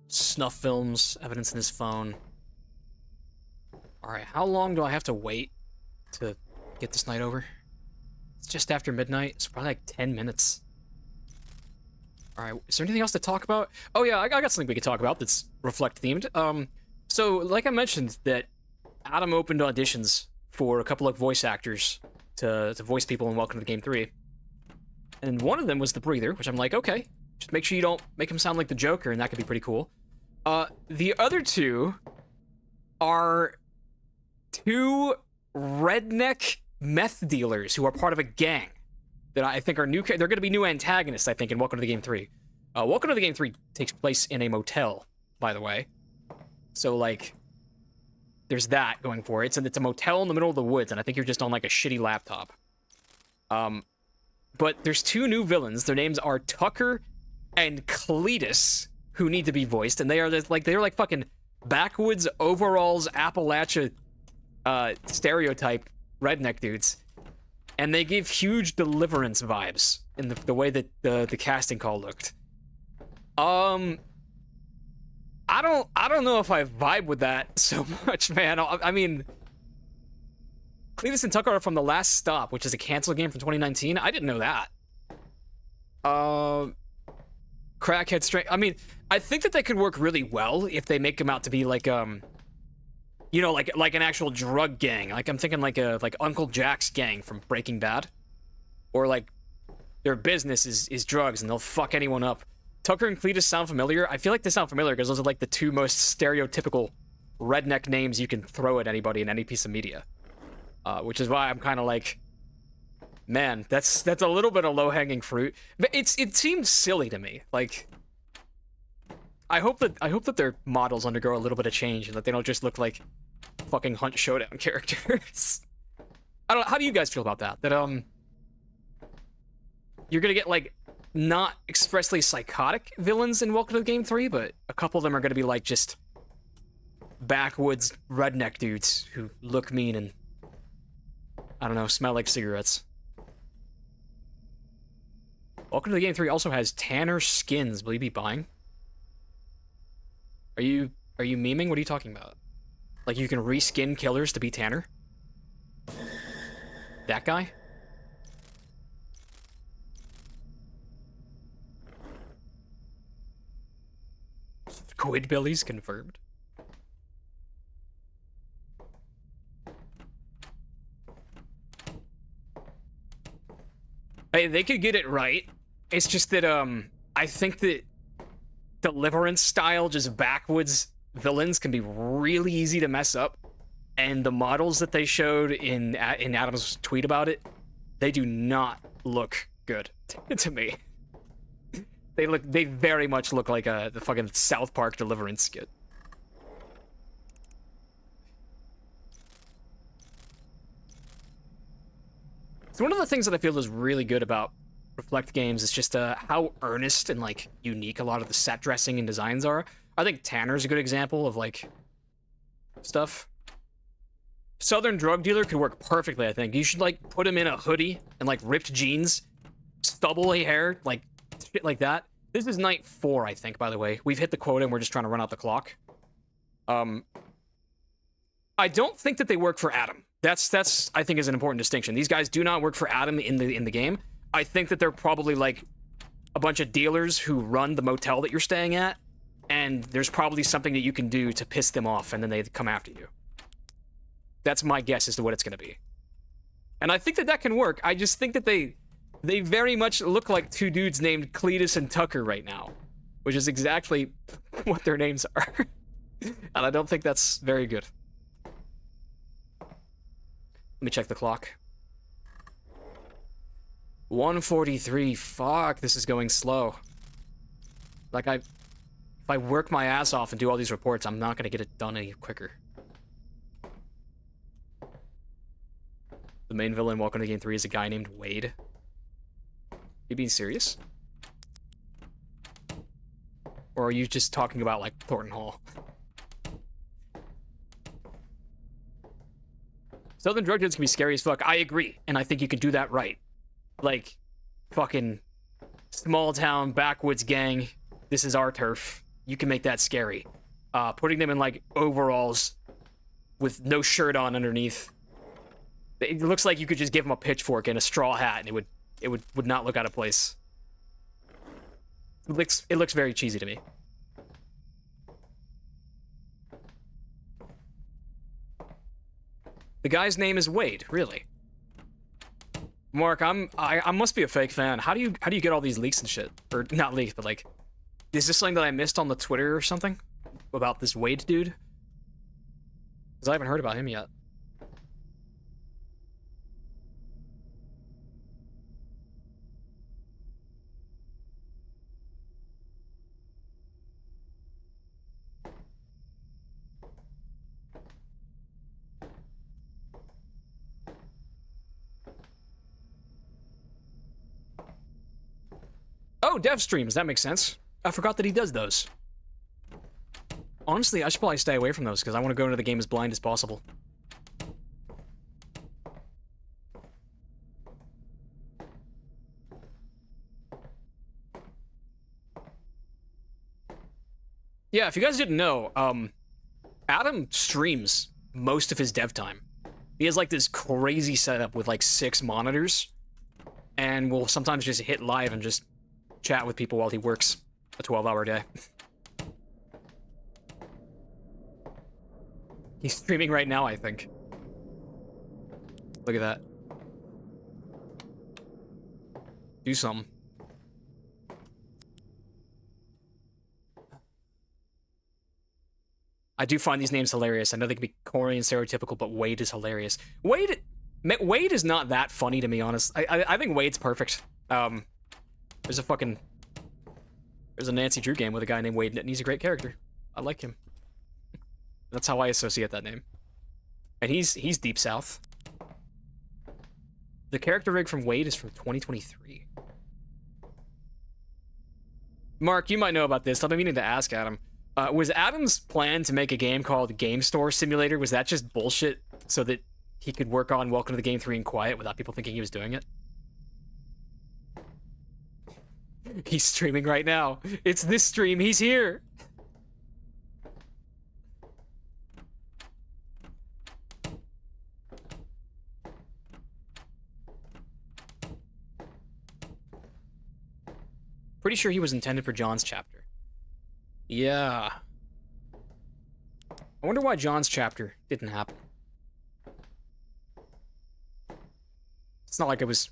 [SPEAKER 1] Snuff films, evidence in his phone. Alright, how long do I have to wait to get this night over? It's just after midnight, so probably like 10 minutes. Alright, is there anything else to talk about? Oh yeah, I got something we could talk about that's reflect-themed. So, like I mentioned, that Adam opened auditions for a couple of voice actors to voice people in Welcome to Game 3. And one of them was the Breather, which I'm like, okay, just make sure you don't make him sound like the Joker, and that could be pretty cool. The other two are two redneck meth dealers who are part of a gang that I think are new. They're going to be new antagonists, I think, in Welcome to the Game 3. Welcome to the Game 3 takes place in a motel, by the way. So, like, there's that going for it. It's a motel in the middle of the woods, and I think you're just on, like, a shitty laptop. But there's two new villains. Their names are Tucker and Cletus, who need to be voiced, and they're like fucking backwoods overalls Appalachia stereotype redneck dudes, and they give huge Deliverance vibes in the way that the casting call looked. I don't know if I vibe with that so much, man. I mean, Cletus and Tucker are from The Last Stop, which is a canceled game from 2019. I didn't know that. Crackhead Strength. I mean, I think that they could work really well if they make them out to be like, you know, like an actual drug gang. Like, I'm thinking like Uncle Jack's gang from Breaking Bad. Or like, their business is drugs and they'll fuck anyone up. Tucker and Cletus sound familiar. I feel like they sound familiar because those are like the two most stereotypical redneck names you can throw at anybody in any piece of media. Which is why I'm kind of like, man, that's a little bit of low-hanging fruit. But it seems silly to me. Like, I hope that their models undergo a little bit of change and that they don't just look like fucking Hunt Showdown characters. I don't know, how do you guys feel about that? That you're gonna get like not expressly psychotic villains in Welcome to the Game 3, but a couple of them are gonna be like just backwoods redneck dudes who look mean and, I don't know, smell like cigarettes. Welcome to the Game 3 also has Tanner skins. Will you be buying? Are you memeing? What are you talking about? Like you can reskin killers to be Tanner? That guy? Squidbillies confirmed. Hey, they could get it right. It's just that I think that Deliverance style, just backwoods villains can be really easy to mess up, and the models that they showed in Adam's tweet about it, they do not look good to me. They very much look like the fucking South Park Deliverance skit. So one of the things that I feel is really good about Reflect games is just how earnest and like unique a lot of the set dressing and designs are. I think Tanner's a good example of like stuff. Southern drug dealer could work perfectly, I think. You should like put him in a hoodie and like ripped jeans, stubbly hair, like shit like that. This is night 4, I think, by the way. We've hit the quota and we're just trying to run out the clock. I don't think that they work for Adam. That's I think is an important distinction. These guys do not work for Adam in the game. I think that they're probably like a bunch of dealers who run the motel that you're staying at, and there's probably something that you can do to piss them off, and then they come after you. That's my guess as to what it's going to be. And I think that that can work. I just think that they very much look like two dudes named Cletus and Tucker right now, which is exactly what their names are. And I don't think that's very good. Let me check the clock. 1:43. Fuck, this is going slow. Like, if I work my ass off and do all these reports, I'm not gonna get it done any quicker. The main villain in Welcome to Game 3 is a guy named Wade. You being serious? Or are you just talking about, like, Thornton Hall? Southern drug dealers can be scary as fuck. I agree, and I think you can do that right. Like, fucking small town backwoods gang. This is our turf. You can make that scary. Putting them in like overalls with no shirt on underneath. It looks like you could just give them a pitchfork and a straw hat, and it would not look out of place. It looks very cheesy to me. The guy's name is Wade, really. Mark, I must be a fake fan. How do you get all these leaks and shit? Or not leaks, but like, is this something that I missed on the Twitter or something about this Wade dude? Because I haven't heard about him yet. Oh, dev streams. That makes sense. I forgot that he does those. Honestly, I should probably stay away from those because I want to go into the game as blind as possible. Yeah, if you guys didn't know, Adam streams most of his dev time. He has like this crazy setup with like 6 monitors, and will sometimes just hit live and just chat with people while he works a 12-hour day. He's streaming right now, I think. Look at that. Do something. I do find these names hilarious. I know they can be corny and stereotypical, but Wade is hilarious. Wade is not that funny to me, honest. I think Wade's perfect. There's a Nancy Drew game with a guy named Wade, and he's a great character. I like him. That's how I associate that name. And he's Deep South. The character rig from Wade is from 2023. Mark, you might know about this. I've been meaning to ask Adam. Was Adam's plan to make a game called Game Store Simulator, was that just bullshit so that he could work on Welcome to the Game 3 in quiet without people thinking he was doing it? He's streaming right now. It's this stream. He's here. Pretty sure he was intended for John's chapter. Yeah. I wonder why John's chapter didn't happen. It's not like I was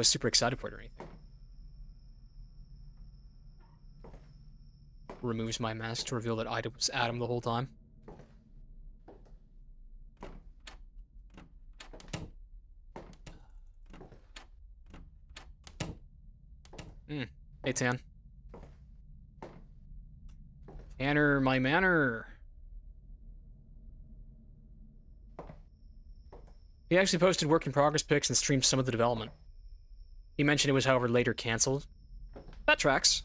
[SPEAKER 1] super excited for it or anything. Removes my mask to reveal that I was Adam the whole time. Hey, Tan. Tanner, my manner. He actually posted work in progress pics and streamed some of the development. He mentioned it was, however, later canceled. That tracks.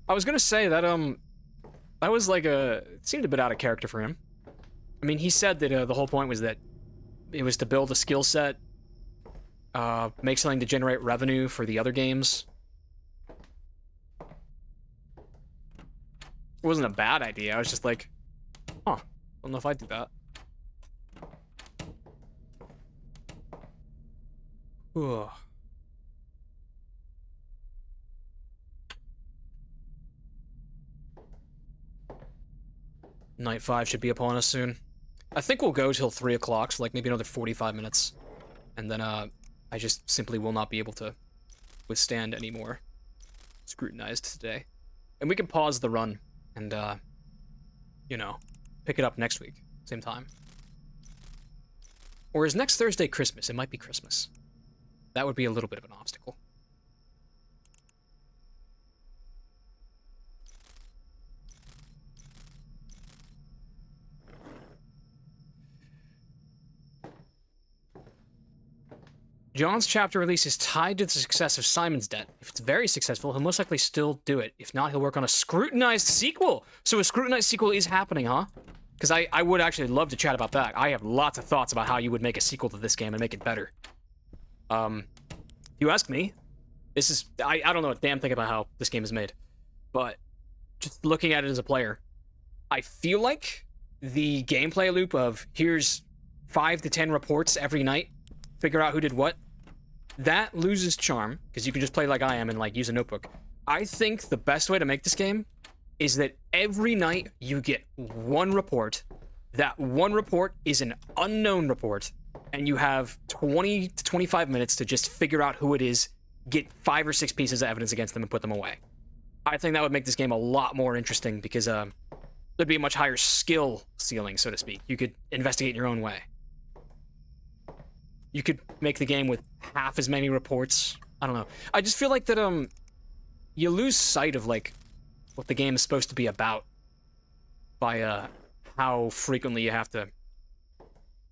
[SPEAKER 1] I was gonna say that, that was like it seemed a bit out of character for him. I mean, he said that the whole point was that it was to build a skill set, make something to generate revenue for the other games. It wasn't a bad idea. I was just like, huh, I don't know if I'd do that. Ugh. Night 5 should be upon us soon. I think we'll go till 3 o'clock, so like maybe another 45 minutes. And then I just simply will not be able to withstand any more Scrutinized today. And we can pause the run and, you know, pick it up next week, same time. Or is next Thursday Christmas? It might be Christmas. That would be a little bit of an obstacle. John's chapter release is tied to the success of Simon's Debt. If it's very successful, he'll most likely still do it. If not, he'll work on a Scrutinized sequel. So a Scrutinized sequel is happening, huh? Because I would actually love to chat about that. I have lots of thoughts about how you would make a sequel to this game and make it better. If you ask me, this is... I don't know a damn thing about how this game is made. But just looking at it as a player, I feel like the gameplay loop of here's 5 to 10 reports every night, figure out who did what, that loses charm, because you can just play like I am and like use a notebook. I think the best way to make this game is that every night you get one report. That one report is an unknown report, and you have 20 to 25 minutes to just figure out who it is, get 5 or 6 pieces of evidence against them, and put them away. I think that would make this game a lot more interesting, because there'd be a much higher skill ceiling, so to speak. You could investigate in your own way. You could make the game with half as many reports. I don't know. I just feel like that, you lose sight of, like, what the game is supposed to be about by, how frequently you have to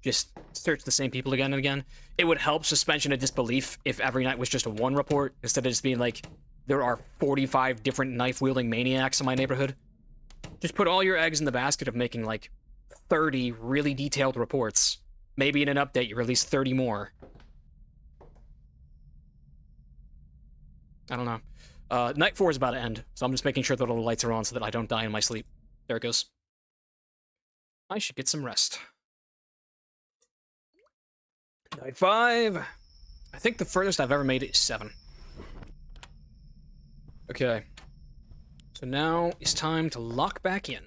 [SPEAKER 1] just search the same people again and again. It would help suspension of disbelief if every night was just a one report, instead of just being like, there are 45 different knife-wielding maniacs in my neighborhood. Just put all your eggs in the basket of making, like, 30 really detailed reports. Maybe in an update you release 30 more. I don't know. Night 4 is about to end, so I'm just making sure that all the lights are on so that I don't die in my sleep. There it goes. I should get some rest. Night 5. I think the furthest I've ever made it is 7. Okay. So now it's time to lock back in.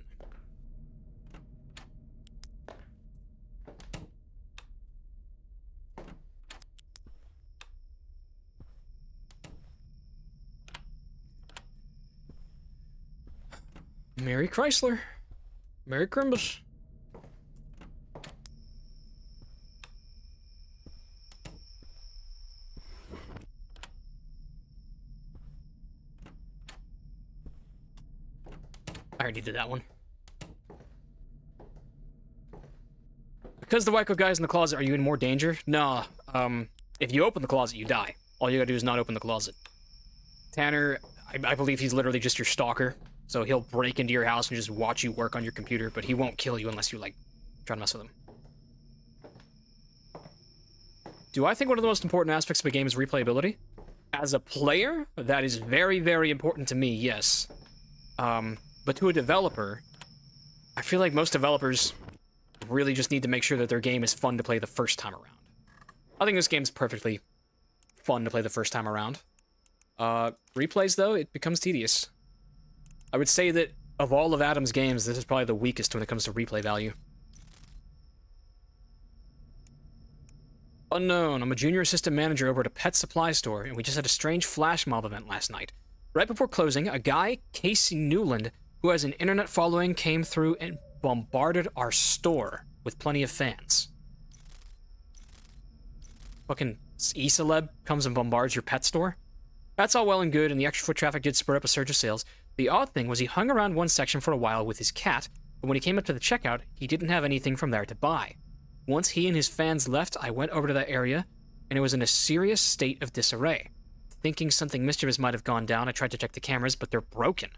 [SPEAKER 1] Merry Chrysler. Merry Crimbus. I already did that one. Because the white coat guy's in the closet, are you in more danger? Nah. If you open the closet, you die. All you gotta do is not open the closet. Tanner, I believe he's literally just your stalker. So he'll break into your house and just watch you work on your computer, but he won't kill you unless you, like, try to mess with him. Do I think one of the most important aspects of a game is replayability? As a player, that is very, very important to me, yes. But to a developer, I feel like most developers really just need to make sure that their game is fun to play the first time around. I think this game's perfectly fun to play the first time around. Replays, though, it becomes tedious. I would say that of all of Adam's games, this is probably the weakest when it comes to replay value. Unknown, I'm a junior assistant manager over at a pet supply store, and we just had a strange flash mob event last night. Right before closing, a guy, Casey Newland, who has an internet following, came through and bombarded our store with plenty of fans. Fucking e-celeb comes and bombards your pet store? That's all well and good, and the extra foot traffic did spur up a surge of sales. The odd thing was he hung around one section for a while with his cat, but when he came up to the checkout, he didn't have anything from there to buy. Once he and his fans left, I went over to that area, and it was in a serious state of disarray. Thinking something mischievous might have gone down, I tried to check the cameras, but they're broken.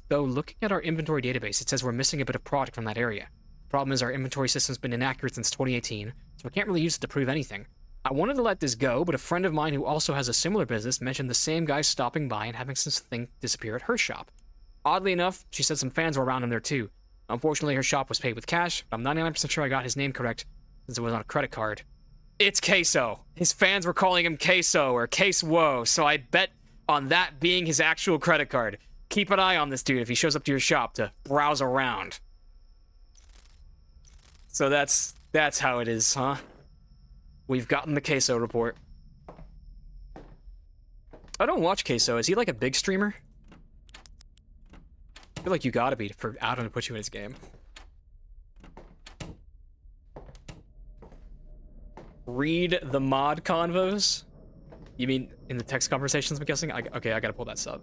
[SPEAKER 1] Though, looking at our inventory database, it says we're missing a bit of product from that area. The problem is our inventory system's been inaccurate since 2018, so I can't really use it to prove anything. I wanted to let this go, but a friend of mine who also has a similar business mentioned the same guy stopping by and having something disappear at her shop. Oddly enough, she said some fans were around him there too. Unfortunately, her shop was paid with cash, but I'm 99% sure I got his name correct, since it was on a credit card. It's Queso. His fans were calling him Queso or Queso, so I bet on that being his actual credit card. Keep an eye on this dude if he shows up to your shop to browse around. So that's how it is, huh? We've gotten the Queso report. I don't watch Queso. Is he like a big streamer? I feel like you gotta be for Adam to put you in his game. Read the mod convos? You mean in the text conversations, I'm guessing? Okay, I gotta pull that sub.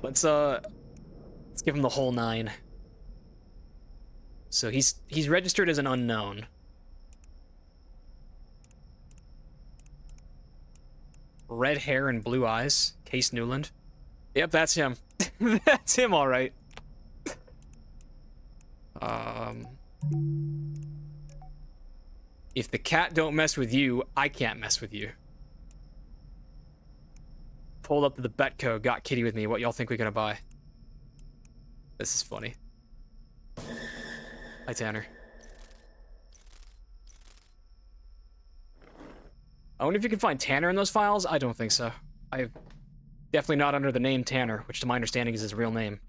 [SPEAKER 1] Let's give him the whole 9. So he's registered as an unknown. Red hair and blue eyes. Case Newland. Yep, that's him. That's him, all right. If the cat don't mess with you, I can't mess with you. Pulled up to the Betco, got Kitty with me. What y'all think we're gonna buy? This is funny. Hi, Tanner. I wonder if you can find Tanner in those files? I don't think so. Definitely not under the name Tanner, which to my understanding is his real name.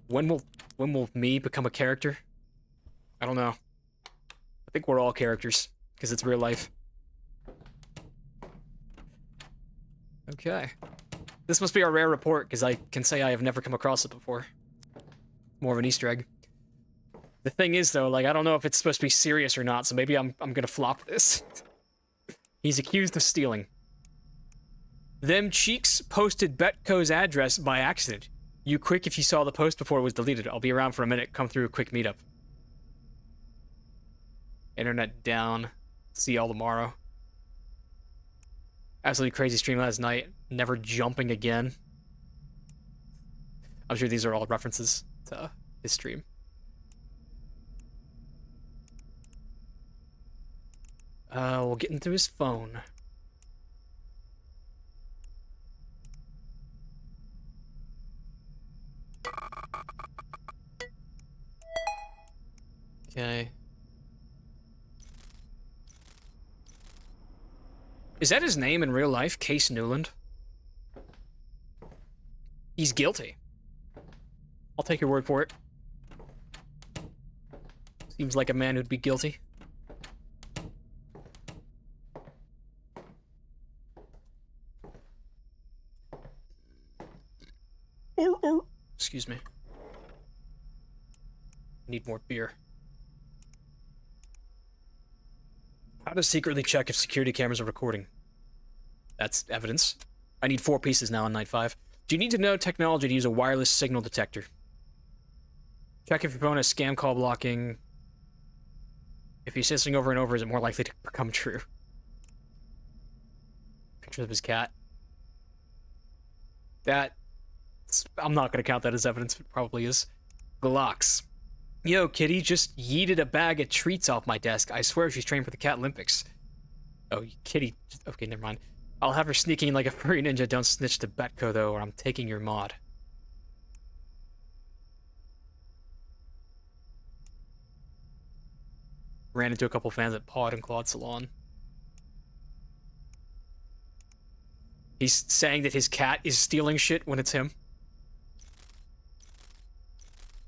[SPEAKER 1] When will me become a character? I don't know. I think we're all characters, because it's real life. Okay. This must be our rare report, because I can say I have never come across it before. More of an Easter egg. The thing is, though, like, I don't know if it's supposed to be serious or not, so maybe I'm gonna flop this. He's accused of stealing. Them cheeks posted Betco's address by accident. You quick if you saw the post before it was deleted. I'll be around for a minute. Come through a quick meetup. Internet down. See y'all tomorrow. Absolutely crazy stream last night. Never jumping again. I'm sure these are all references to his stream. We'll get into his phone. Okay. Is that his name in real life? Case Newland? He's guilty. I'll take your word for it. Seems like a man who'd be guilty. Excuse me. Need more beer. How to secretly check if security cameras are recording. That's evidence. I need 4 pieces now on night 5. Do you need to know technology to use a wireless signal detector? Check if your phone has scam call blocking. If he's hissing over and over, is it more likely to become true? Picture of his cat. That... I'm not gonna count that as evidence, but it probably is. Glocks. Yo, Kitty just yeeted a bag of treats off my desk. I swear she's trained for the Cat Olympics. Oh, Kitty... Okay, never mind. I'll have her sneaking like a furry ninja. Don't snitch to Betco, though, or I'm taking your mod. Ran into a couple fans at Pod and Claude Salon. He's saying that his cat is stealing shit when it's him.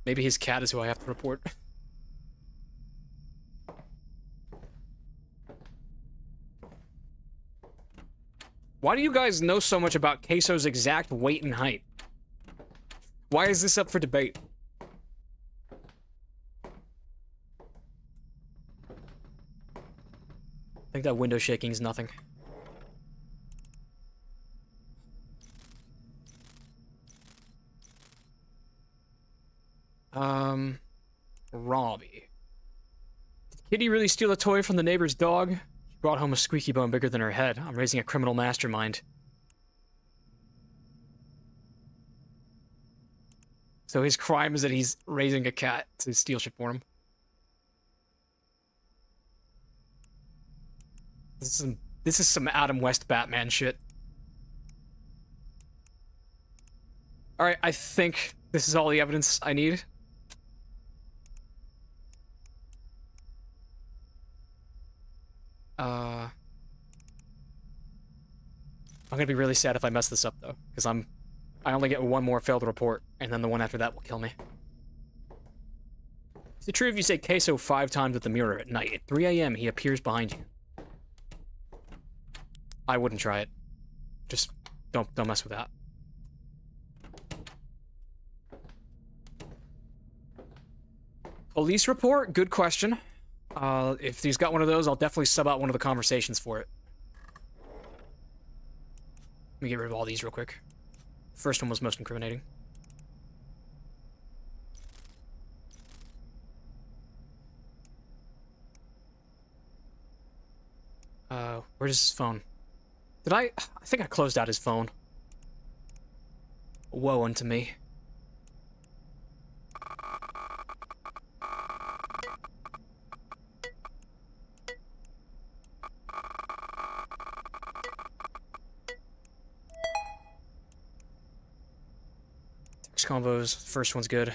[SPEAKER 1] Maybe his cat is who I have to report. Why do you guys know so much about Queso's exact weight and height? Why is this up for debate? I think that window shaking is nothing. Robbie. Did Kitty really steal a toy from the neighbor's dog? She brought home a squeaky bone bigger than her head. I'm raising a criminal mastermind. So his crime is that he's raising a cat to steal shit for him. This is some Adam West Batman shit. Alright, I think this is all the evidence I need. I'm gonna be really sad if I mess this up, though, because I only get one more failed report, and then the one after that will kill me. Is it true if you say queso 5 times with the mirror at night? At 3 a.m., he appears behind you. I wouldn't try it. Just don't mess with that. Police report? Good question. If he's got one of those, I'll definitely sub out one of the conversations for it. Let me get rid of all these real quick. First one was most incriminating. Where's his phone? I think I closed out his phone. Woe unto me. narcs convos. First one's good.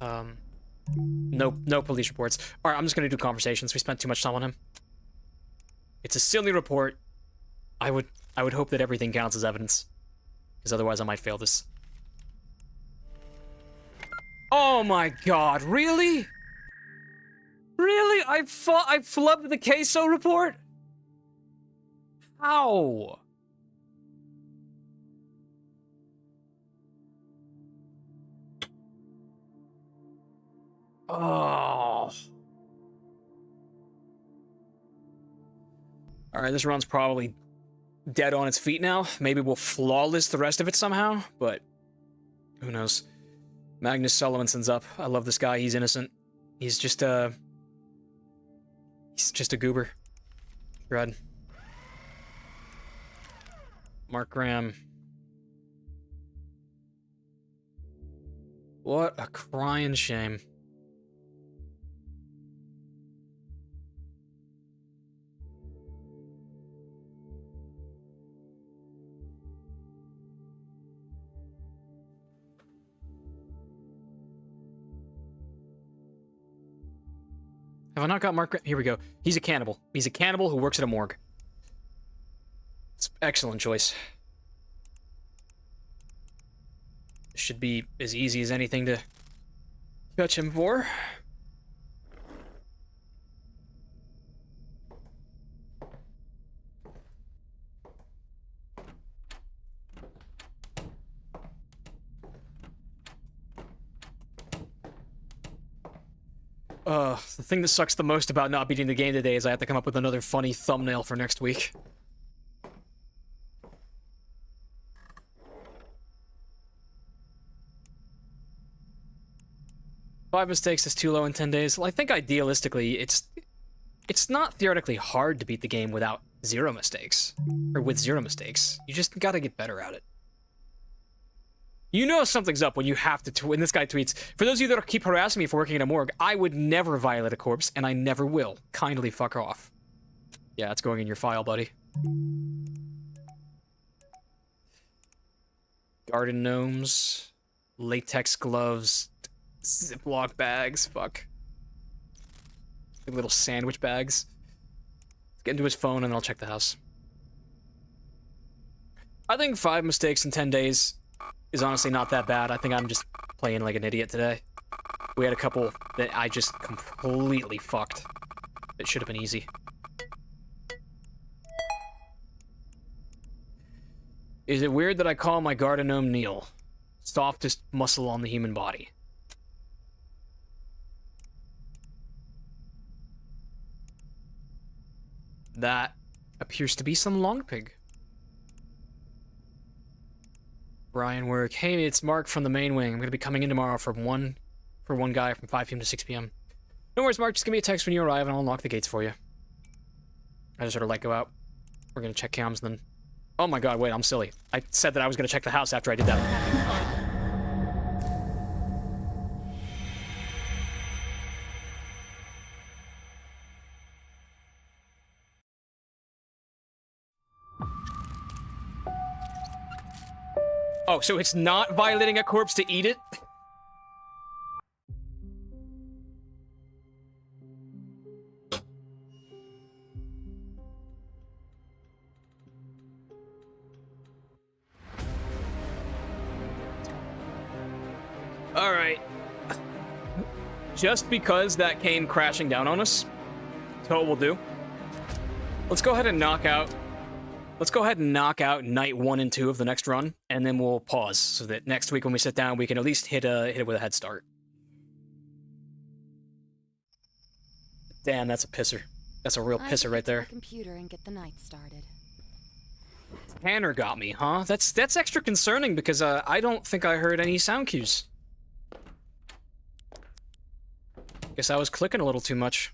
[SPEAKER 1] No police reports. Alright, I'm just gonna do conversations. We spent too much time on him. It's a silly report. I would hope that everything counts as evidence. Because otherwise I might fail this. Oh my god, really? Really? I flubbed the queso report? How? Oh. Alright, this run's probably dead on its feet now. Maybe we'll flawless the rest of it somehow, but who knows. Magnus Sullivanson's up. I love this guy. He's innocent. He's just a goober. Dread. Mark Graham. What a crying shame. Have I not got Mark? Here we go. He's a cannibal. He's a cannibal who works at a morgue. It's an excellent choice. Should be as easy as anything to catch him for. The thing that sucks the most about not beating the game today is I have to come up with another funny thumbnail for next week. Five mistakes is too low in 10 days. Well, I think idealistically, it's not theoretically hard to beat the game without zero mistakes. Or with zero mistakes. You just gotta get better at it. You know something's up when you have to when this guy tweets, for those of you that keep harassing me for working in a morgue, I would never violate a corpse, and I never will. Kindly fuck off. Yeah, it's going in your file, buddy. Garden gnomes. Latex gloves. Ziploc bags. Fuck. Like little sandwich bags. Let's get into his phone, and then I'll check the house. I think 5 mistakes in 10 days is honestly not that bad. I think I'm just playing like an idiot today. We had a couple that I just completely fucked. It should have been easy. Is it weird that I call my garden gnome Neil? Softest muscle on the human body. That appears to be some long pig. Brian work. Hey, it's Mark from the main wing. I'm gonna be coming in tomorrow for one guy from 5 p.m. to 6 p.m. No worries, Mark. Just give me a text when you arrive and I'll unlock the gates for you. I just sort of like go out. We're gonna check cams and then... Oh my god, wait, I'm silly. I said that I was gonna check the house after I did that. Oh, so it's not violating a corpse to eat it? Alright. Just because that came crashing down on us, that's what we'll do. Let's go ahead and knock out night 1 and 2 of the next run, and then we'll pause so that next week when we sit down, we can at least hit it with a head start. Damn, that's a pisser. That's a real pisser right there.
[SPEAKER 2] Computer and get the night started.
[SPEAKER 1] Tanner got me, huh? That's extra concerning because I don't think I heard any sound cues. Guess I was clicking a little too much.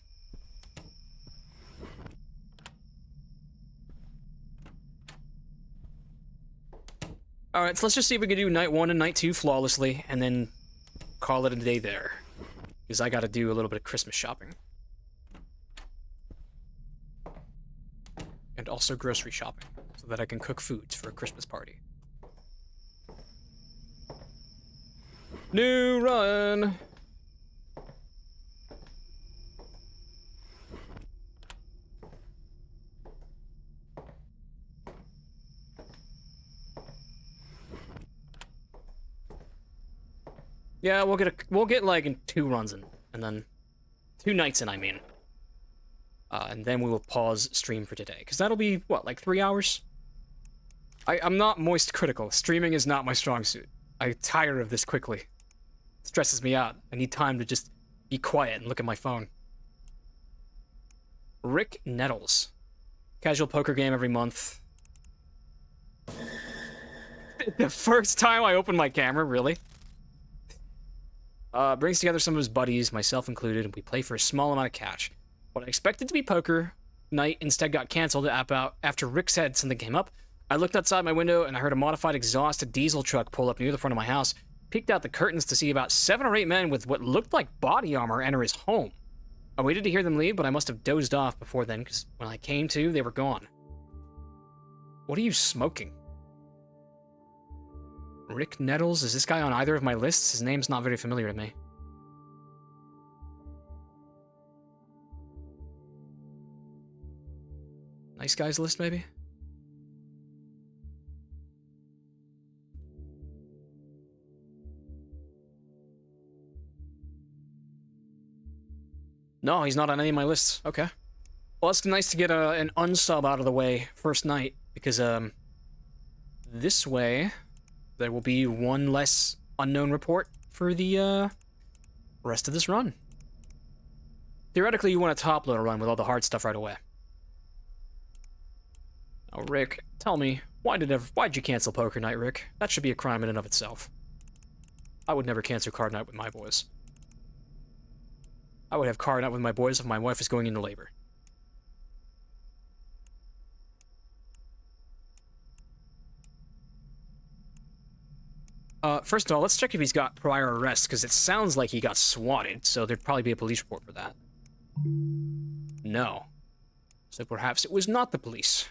[SPEAKER 1] Alright, so let's just see if we can do night 1 and night 2 flawlessly, and then call it a day there. Because I gotta do a little bit of Christmas shopping. And also grocery shopping, so that I can cook foods for a Christmas party. New run. Yeah, we'll get like in 2 runs in, and then 2 nights in, I mean. And then we will pause stream for today, because that'll be, what, like 3 hours? I'm not moist critical. Streaming is not my strong suit. I tire of this quickly. It stresses me out. I need time to just be quiet and look at my phone. Rick Nettles. Casual poker game every month. The first time I opened my camera, really? Brings together some of his buddies, myself included, and we play for a small amount of cash. What I expected to be poker night instead got cancelled after Rick said something came up. I looked outside my window and I heard a modified exhausted diesel truck pull up near the front of my house. Peeked out the curtains to see about 7 or 8 men with what looked like body armor enter his home. I waited to hear them leave, but I must have dozed off before then, because when I came to, they were gone. What are you smoking? Rick Nettles? Is this guy on either of my lists? His name's not very familiar to me. Nice guys list, maybe? No, he's not on any of my lists. Okay. Well, it's nice to get an unsub out of the way first night, because, this way, there will be 1 less unknown report for the, rest of this run. Theoretically, you want a top-loader run with all the hard stuff right away. Oh, Rick, tell me, why'd you cancel poker night, Rick? That should be a crime in and of itself. I would never cancel card night with my boys. I would have card night with my boys if my wife is going into labor. First of all, let's check if he's got prior arrests, because it sounds like he got swatted, so there'd probably be a police report for that. No. So perhaps it was not the police.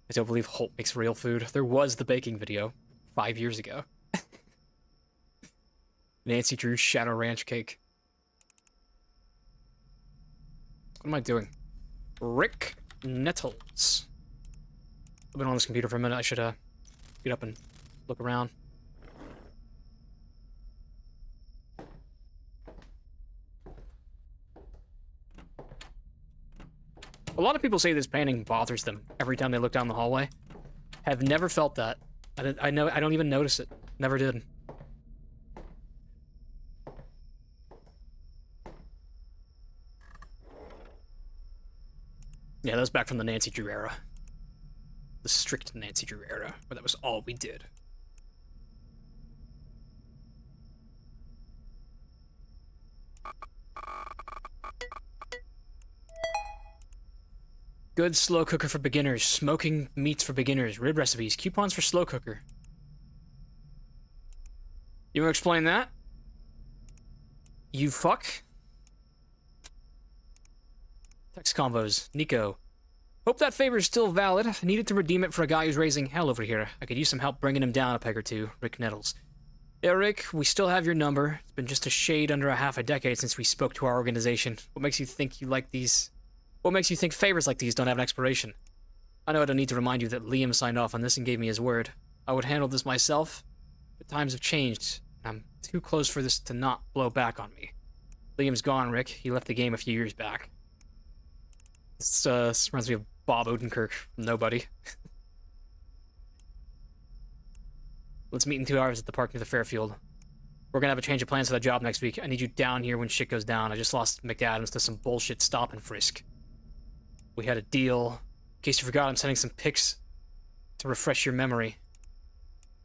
[SPEAKER 1] I don't believe Holt makes real food. There was the baking video 5 years ago. Nancy Drew's Shadow Ranch cake. What am I doing? Rick Nettles. I've been on this computer for a minute. I should get up and look around. A lot of people say this painting bothers them every time they look down the hallway. Have never felt that. I don't even notice it. Never did. Yeah, that was back from the Nancy Drew era. The strict Nancy Drew era, where that was all we did. Good slow cooker for beginners. Smoking meats for beginners. Rib recipes. Coupons for slow cooker. You want to explain that? You fuck? Text convos. Nico. Hope that favor is still valid. I needed to redeem it for a guy who's raising hell over here. I could use some help bringing him down a peg or two. Rick Nettles. Yeah, Rick, we still have your number. It's been just a shade under a half a decade since we spoke to our organization. What makes you think you like these... What makes you think favors like these don't have an expiration? I know I don't need to remind you that Liam signed off on this and gave me his word. I would handle this myself, but times have changed. I'm too close for this to not blow back on me. Liam's gone, Rick. He left the game a few years back. This reminds me of Bob Odenkirk from Nobody. Let's meet in 2 hours at the park near the Fairfield. We're gonna have a change of plans for that job next week. I need you down here when shit goes down. I just lost McAdams to some bullshit stop and frisk. We had a deal. In case you forgot, I'm sending some pics to refresh your memory.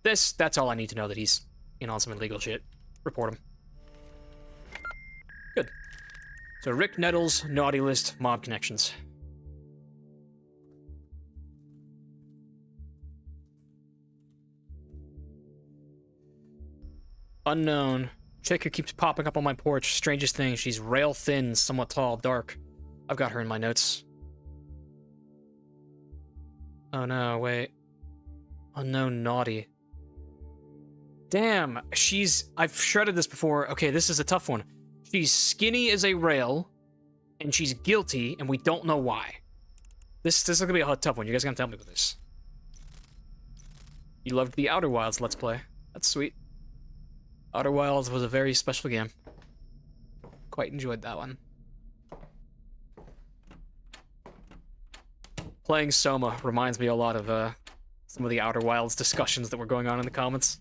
[SPEAKER 1] That's all I need to know, that he's in on some illegal shit. Report him. Good. So Rick Nettles, naughty list, mob connections. Unknown. Chick who keeps popping up on my porch. Strangest thing, she's rail thin, somewhat tall, dark. I've got her in my notes. Oh no, wait. Unknown naughty. Damn, I've shredded this before. Okay, this is a tough one. She's skinny as a rail, and she's guilty, and we don't know why. This is gonna be a tough one. You guys gotta tell me with this. You loved the Outer Wilds Let's Play. That's sweet. Outer Wilds was a very special game. Quite enjoyed that one. Playing Soma reminds me a lot of some of the Outer Wilds discussions that were going on in the comments.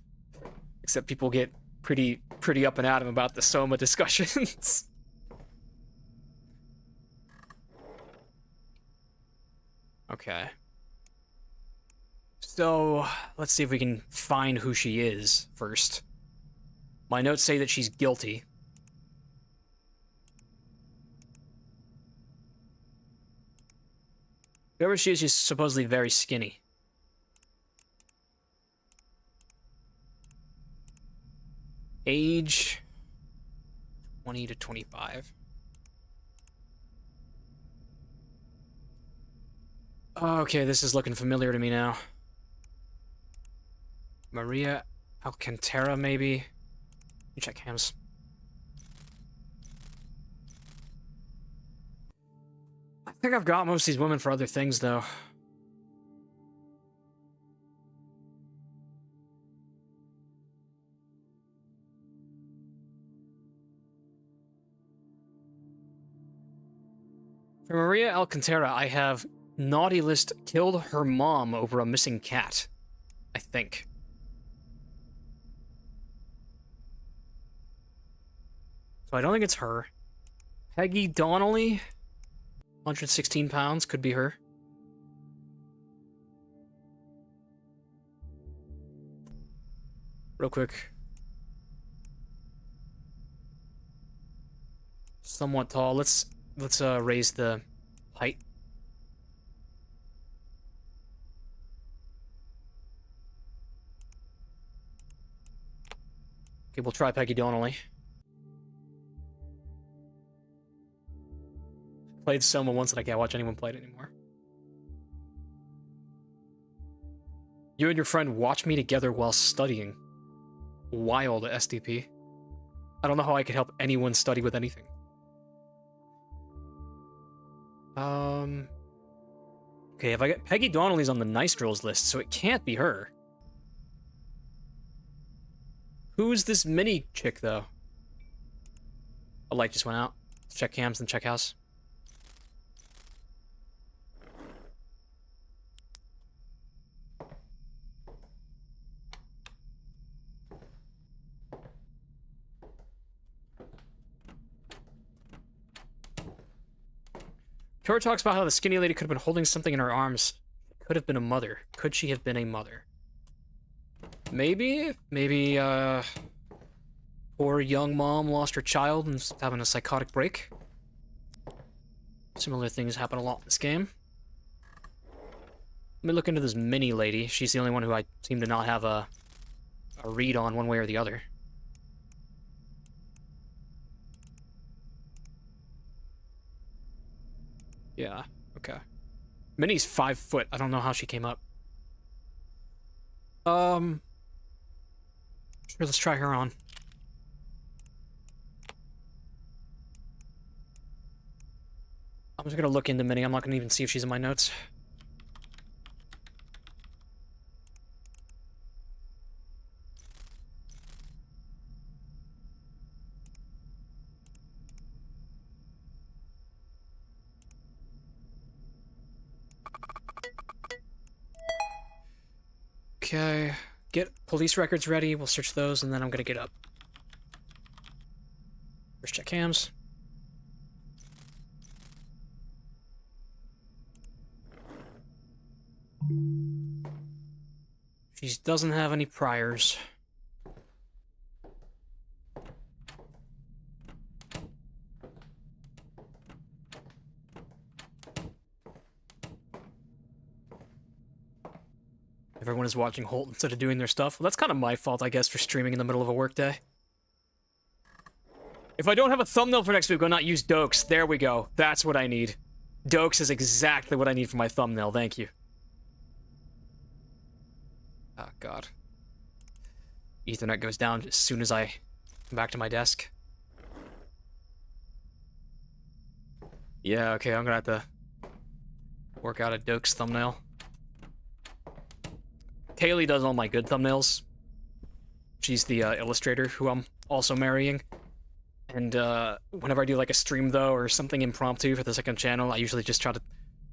[SPEAKER 1] Except people get pretty up and at 'em about the Soma discussions. Okay. So, let's see if we can find who she is first. My notes say that she's guilty. Whoever she is, she's supposedly very skinny. Age 20 to 25. Okay, this is looking familiar to me now. Maria Alcantara, maybe? Let me check hams. I think I've got most of these women for other things, though. For Maria Alcantara, I have Naughty List killed her mom over a missing cat. I think. So I don't think it's her. Peggy Donnelly, 116 pounds, could be her. Real quick. Somewhat tall. Let's raise the height. Okay, we'll try Peggy Donnelly. Played Soma once and I can't watch anyone play it anymore. You and your friend watch me together while studying. Wild SDP. I don't know how I could help anyone study with anything. Okay, if I get Peggy Donnelly's on the nice girls list, so it can't be her. Who's this mini chick, though? A light just went out. Let's check cams and check house. Tora talks about how the skinny lady could have been holding something in her arms. Could have been a mother. Could she have been a mother? Maybe, poor young mom lost her child and is having a psychotic break. Similar things happen a lot in this game. Let me look into this mini lady. She's the only one who I seem to not have a read on one way or the other. Yeah, okay. Minnie's 5 foot. I don't know how she came up. Sure, let's try her on. I'm just gonna look into Minnie. I'm not gonna even see if she's in my notes. Okay, get police records ready. We'll search those, and then I'm gonna get up. First check cams. She doesn't have any priors. Everyone is watching Holt instead of doing their stuff. Well, that's kind of my fault, I guess, for streaming in the middle of a workday. If I don't have a thumbnail for next week, I'll not use Dokes. There we go. That's what I need. Dokes is exactly what I need for my thumbnail. Thank you. Oh, God. Ethernet goes down as soon as I come back to my desk. Yeah, okay, I'm gonna have to work out a Doke's thumbnail. Kaylee does all my good thumbnails. She's the illustrator who I'm also marrying. And whenever I do like a stream, though, or something impromptu for the second channel, I usually just try to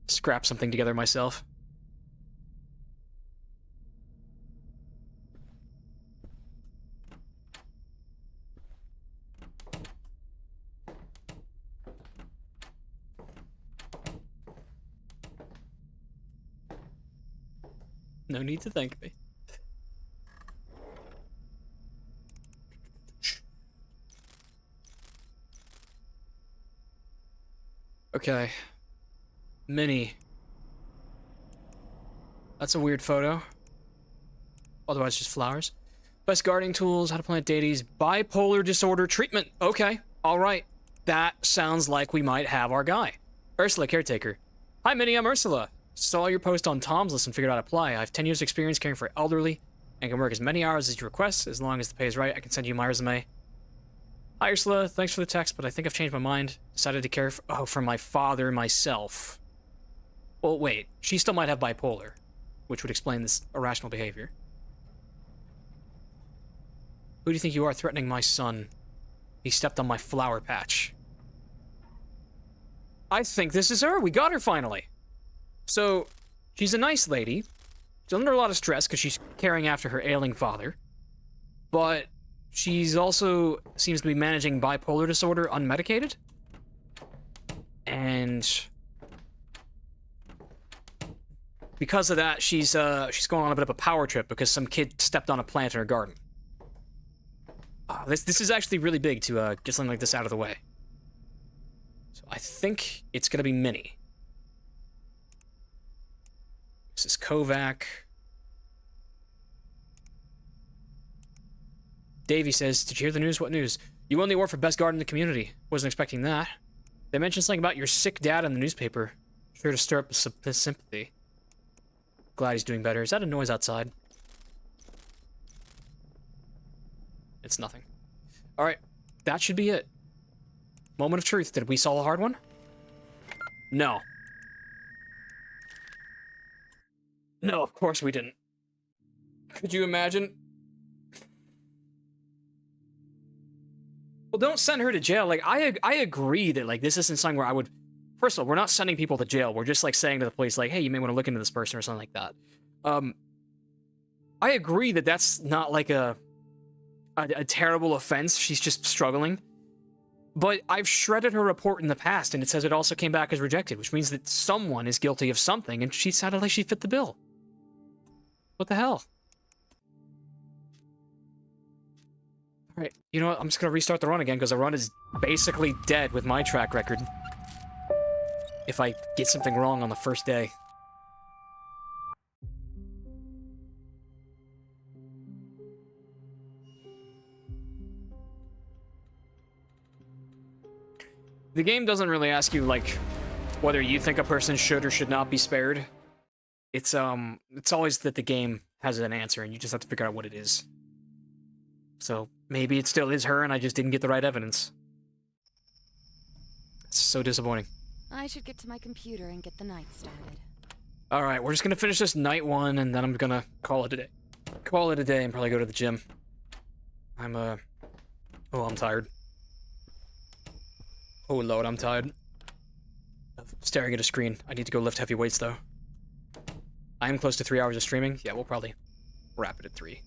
[SPEAKER 1] scrap something together myself. No need to thank me. Okay. Mini. That's a weird photo. Otherwise, just flowers. Best gardening tools, how to plant deities, bipolar disorder treatment. Okay, alright. That sounds like we might have our guy. Ursula, caretaker. Hi, Minnie, I'm Ursula. Saw your post on Tom's list and figured out how to apply. I have 10 years experience caring for elderly and can work as many hours as you request. As long as the pay is right, I can send you my resume. Hi, Ursula. Thanks for the text, but I think I've changed my mind. Decided to care for my father myself. Well, wait. She still might have bipolar, which would explain this irrational behavior. Who do you think you are threatening my son? He stepped on my flower patch. I think this is her. We got her finally. So, she's a nice lady. She's under a lot of stress because she's caring after her ailing father. But she's also seems to be managing bipolar disorder unmedicated. And because of that, she's going on a bit of a power trip because some kid stepped on a plant in her garden. This is actually really big to get something like this out of the way. So I think it's gonna be Minnie. This is Kovac. Davey says, did you hear the news? What news? You won the award for best garden in the community. Wasn't expecting that. They mentioned something about your sick dad in the newspaper. Sure to stir up the sympathy. Glad he's doing better. Is that a noise outside? It's nothing. Alright, that should be it. Moment of truth. Did we solve a hard one? No. No, of course we didn't. Could you imagine? Well, don't send her to jail. Like, I agree that, like, this isn't something where I would... First of all, we're not sending people to jail. We're just, like, saying to the police, like, hey, you may want to look into this person or something like that. I agree that that's not, like, a terrible offense. She's just struggling. But I've shredded her report in the past, and it says it also came back as rejected, which means that someone is guilty of something, and she sounded like she fit the bill. What the hell? Alright, you know what? I'm just gonna restart the run again, because the run is basically dead with my track record. If I get something wrong on the first day. The game doesn't really ask you, like, whether you think a person should or should not be spared. It's always that the game has an answer, and you just have to figure out what it is. So, maybe it still is her, and I just didn't get the right evidence. It's so disappointing.
[SPEAKER 2] I should get to my computer and get the night started.
[SPEAKER 1] Alright, we're just gonna finish this night one, and then I'm gonna call it a day. Call it a day and probably go to the gym. Oh, I'm tired. Oh lord, I'm tired. Staring at a screen. I need to go lift heavy weights, though. I am close to 3 hours of streaming. Yeah, we'll probably wrap it at 3.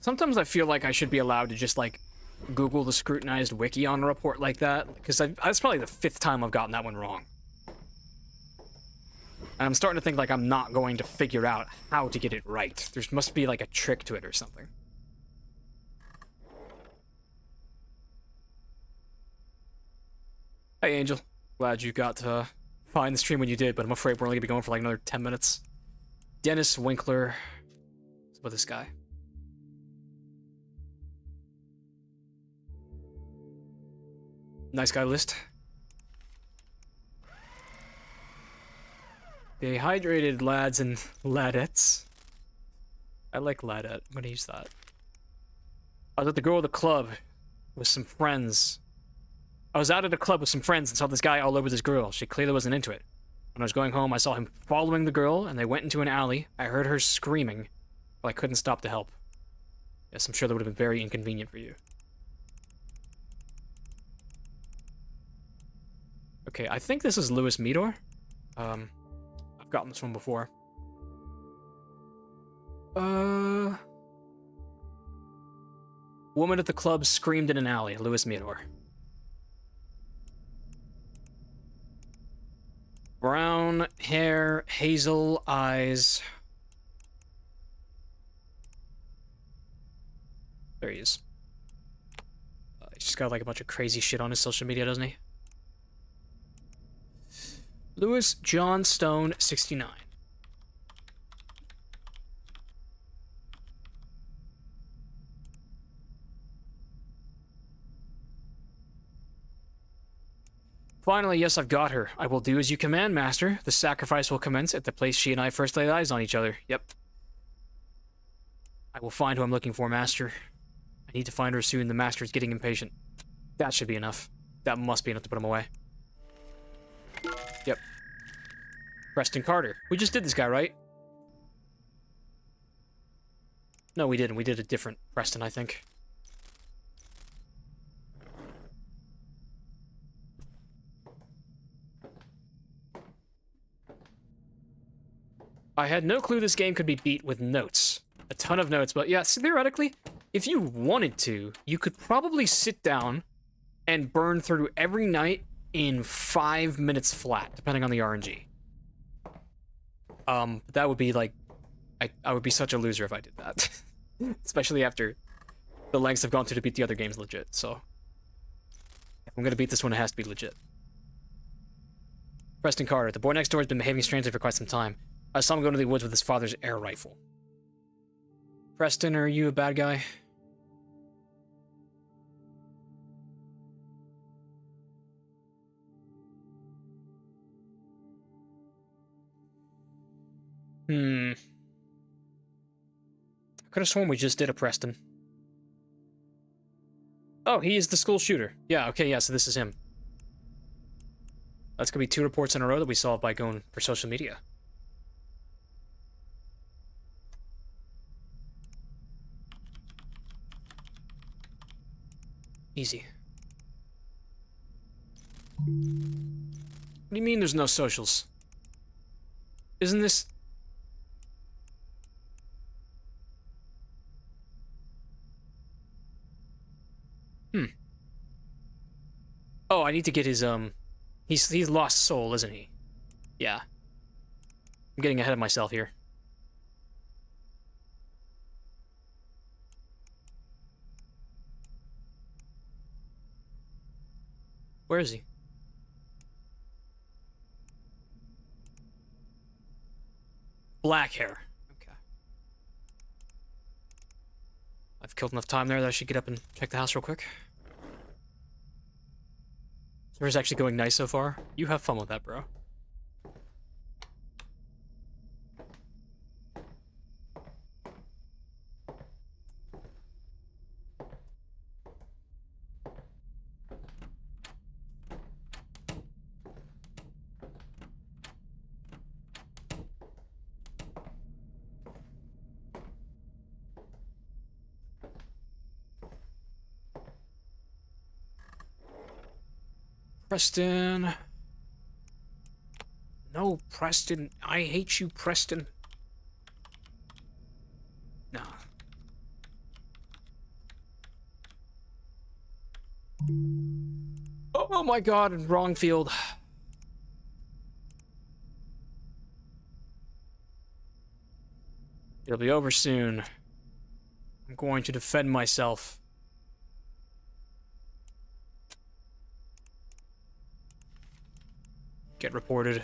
[SPEAKER 1] Sometimes I feel like I should be allowed to just, like, Google the Scrutinized wiki on a report like that, because that's probably the 5th time I've gotten that one wrong. And I'm starting to think like I'm not going to figure out how to get it right. There must be like a trick to it or something. Hey Angel, glad you got to find the stream when you did, but I'm afraid we're only gonna be going for like another 10 minutes. Dennis Winkler. What's about this guy? Nice guy list. Dehydrated lads and ladettes. I like ladette. I'm gonna use that. I was at the girl at the club with some friends. I was out at a club with some friends and saw this guy all over this girl. She clearly wasn't into it. When I was going home, I saw him following the girl, and they went into an alley. I heard her screaming, but I couldn't stop to help. Yes, I'm sure that would have been very inconvenient for you. Okay, I think this is Louis Meador. I've gotten this one before. Woman at the club screamed in an alley. Louis Meador. Brown hair, hazel eyes. There he is. He's just got like a bunch of crazy shit on his social media, doesn't he? Louis John Stone, 69. Finally, yes, I've got her. I will do as you command, Master. The sacrifice will commence at the place she and I first laid eyes on each other. Yep. I will find who I'm looking for, Master. I need to find her soon. The Master's getting impatient. That should be enough. That must be enough to put him away. Yep. Preston Carter. We just did this guy, right? No, we didn't. We did a different Preston, I think. I had no clue this game could be beat with notes. A ton of notes, but yeah, theoretically, if you wanted to, you could probably sit down and burn through every night in 5 minutes flat, depending on the RNG. That would be like... I would be such a loser if I did that. Especially after the lengths I've gone to beat the other games legit, so... If I'm gonna beat this one, it has to be legit. Preston Carter. The boy next door has been behaving strangely for quite some time. I saw him go into the woods with his father's air rifle. Preston, are you a bad guy? I could have sworn we just did a Preston. Oh, he is the school shooter. Yeah, okay, yeah, so this is him. That's gonna be 2 reports in a row that we solved by going for social media. Easy. What do you mean there's no socials? Isn't this... Oh, I need to get his, He's lost soul, isn't he? Yeah. I'm getting ahead of myself here. Where is he? Black hair. Okay. I've killed enough time there that I should get up and check the house real quick. Server's actually going nice so far. You have fun with that, bro. Preston. No, Preston. I hate you, Preston. No. Oh my god, wrong field. It'll be over soon. I'm going to defend myself. Get reported.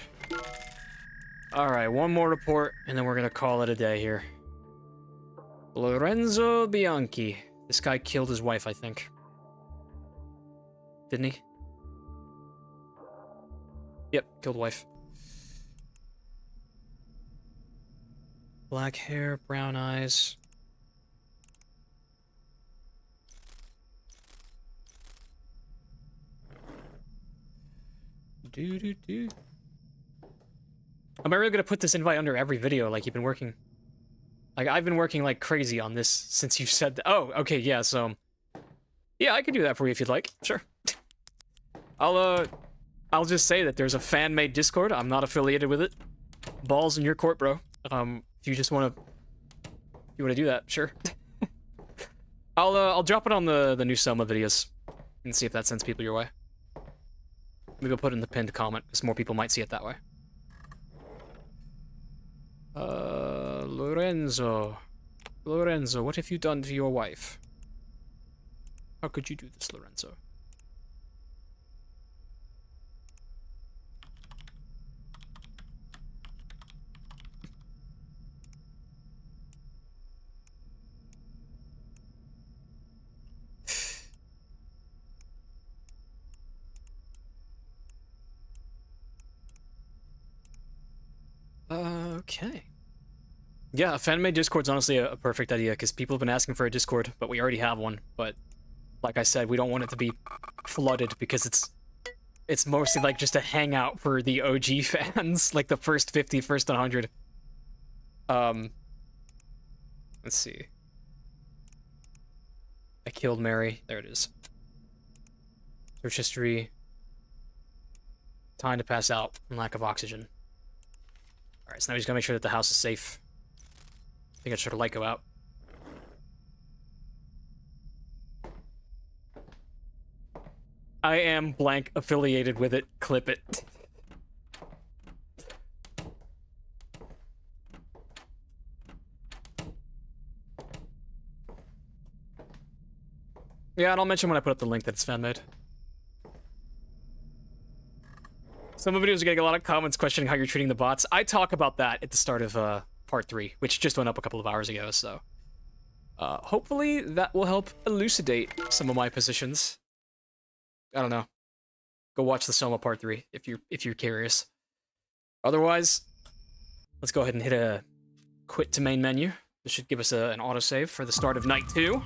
[SPEAKER 1] Alright, one more report, and then we're gonna call it a day here. Lorenzo Bianchi. This guy killed his wife, I think. Didn't he? Yep, killed wife. Black hair, brown eyes. Do. Am I really gonna put this invite under every video like you've been working? Like, I've been working like crazy on this since you said that. Oh, okay, yeah, so... Yeah, I can do that for you if you'd like. Sure. I'll just say that there's a fan-made Discord. I'm not affiliated with it. Balls in your court, bro. If you just want to... You want to do that, sure. I'll drop it on the new Soma videos and see if that sends people your way. Maybe I'll put it in the pinned comment, because more people might see it that way. Lorenzo. Lorenzo, what have you done to your wife? How could you do this, Lorenzo? Okay. Yeah, a fan-made Discord's honestly a perfect idea, because people have been asking for a Discord, but we already have one. But, like I said, we don't want it to be flooded, because it's mostly like just a hangout for the OG fans, like the first 50, first 100. Let's see. I killed Mary. There it is. Search history. Time to pass out from lack of oxygen. Alright, so now he's gonna make sure that the house is safe. I think I should have light go out. I am blank affiliated with it. Clip it. Yeah, and I'll mention when I put up the link that it's fan-made. Some of the videos are getting a lot of comments questioning how you're treating the bots. I talk about that at the start of part 3, which just went up a couple of hours ago, so... hopefully that will help elucidate some of my positions. I don't know. Go watch the Soma part 3 if you're curious. Otherwise, let's go ahead and hit a quit to main menu. This should give us an autosave for the start of night 2.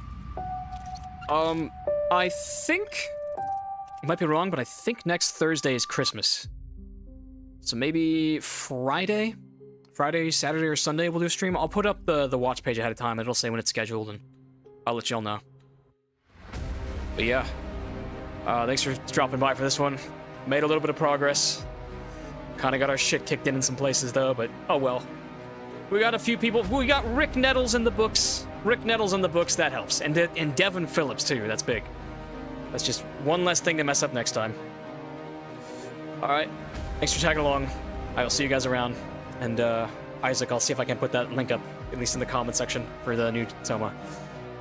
[SPEAKER 1] I think... I might be wrong, but I think next Thursday is Christmas. So maybe Friday, Saturday, or Sunday we'll do a stream. I'll put up the watch page ahead of time. It'll say when it's scheduled, and I'll let y'all know. But yeah, thanks for dropping by for this one. Made a little bit of progress. Kind of got our shit kicked in some places, though, but oh well. We got a few people. We got Rick Nettles in the books. Rick Nettles in the books, that helps. And Devin Phillips, too. That's big. That's just one less thing to mess up next time. Alright. Thanks for tagging along. I will see you guys around. And, Isaac, I'll see if I can put that link up, at least in the comment section, for the new Soma.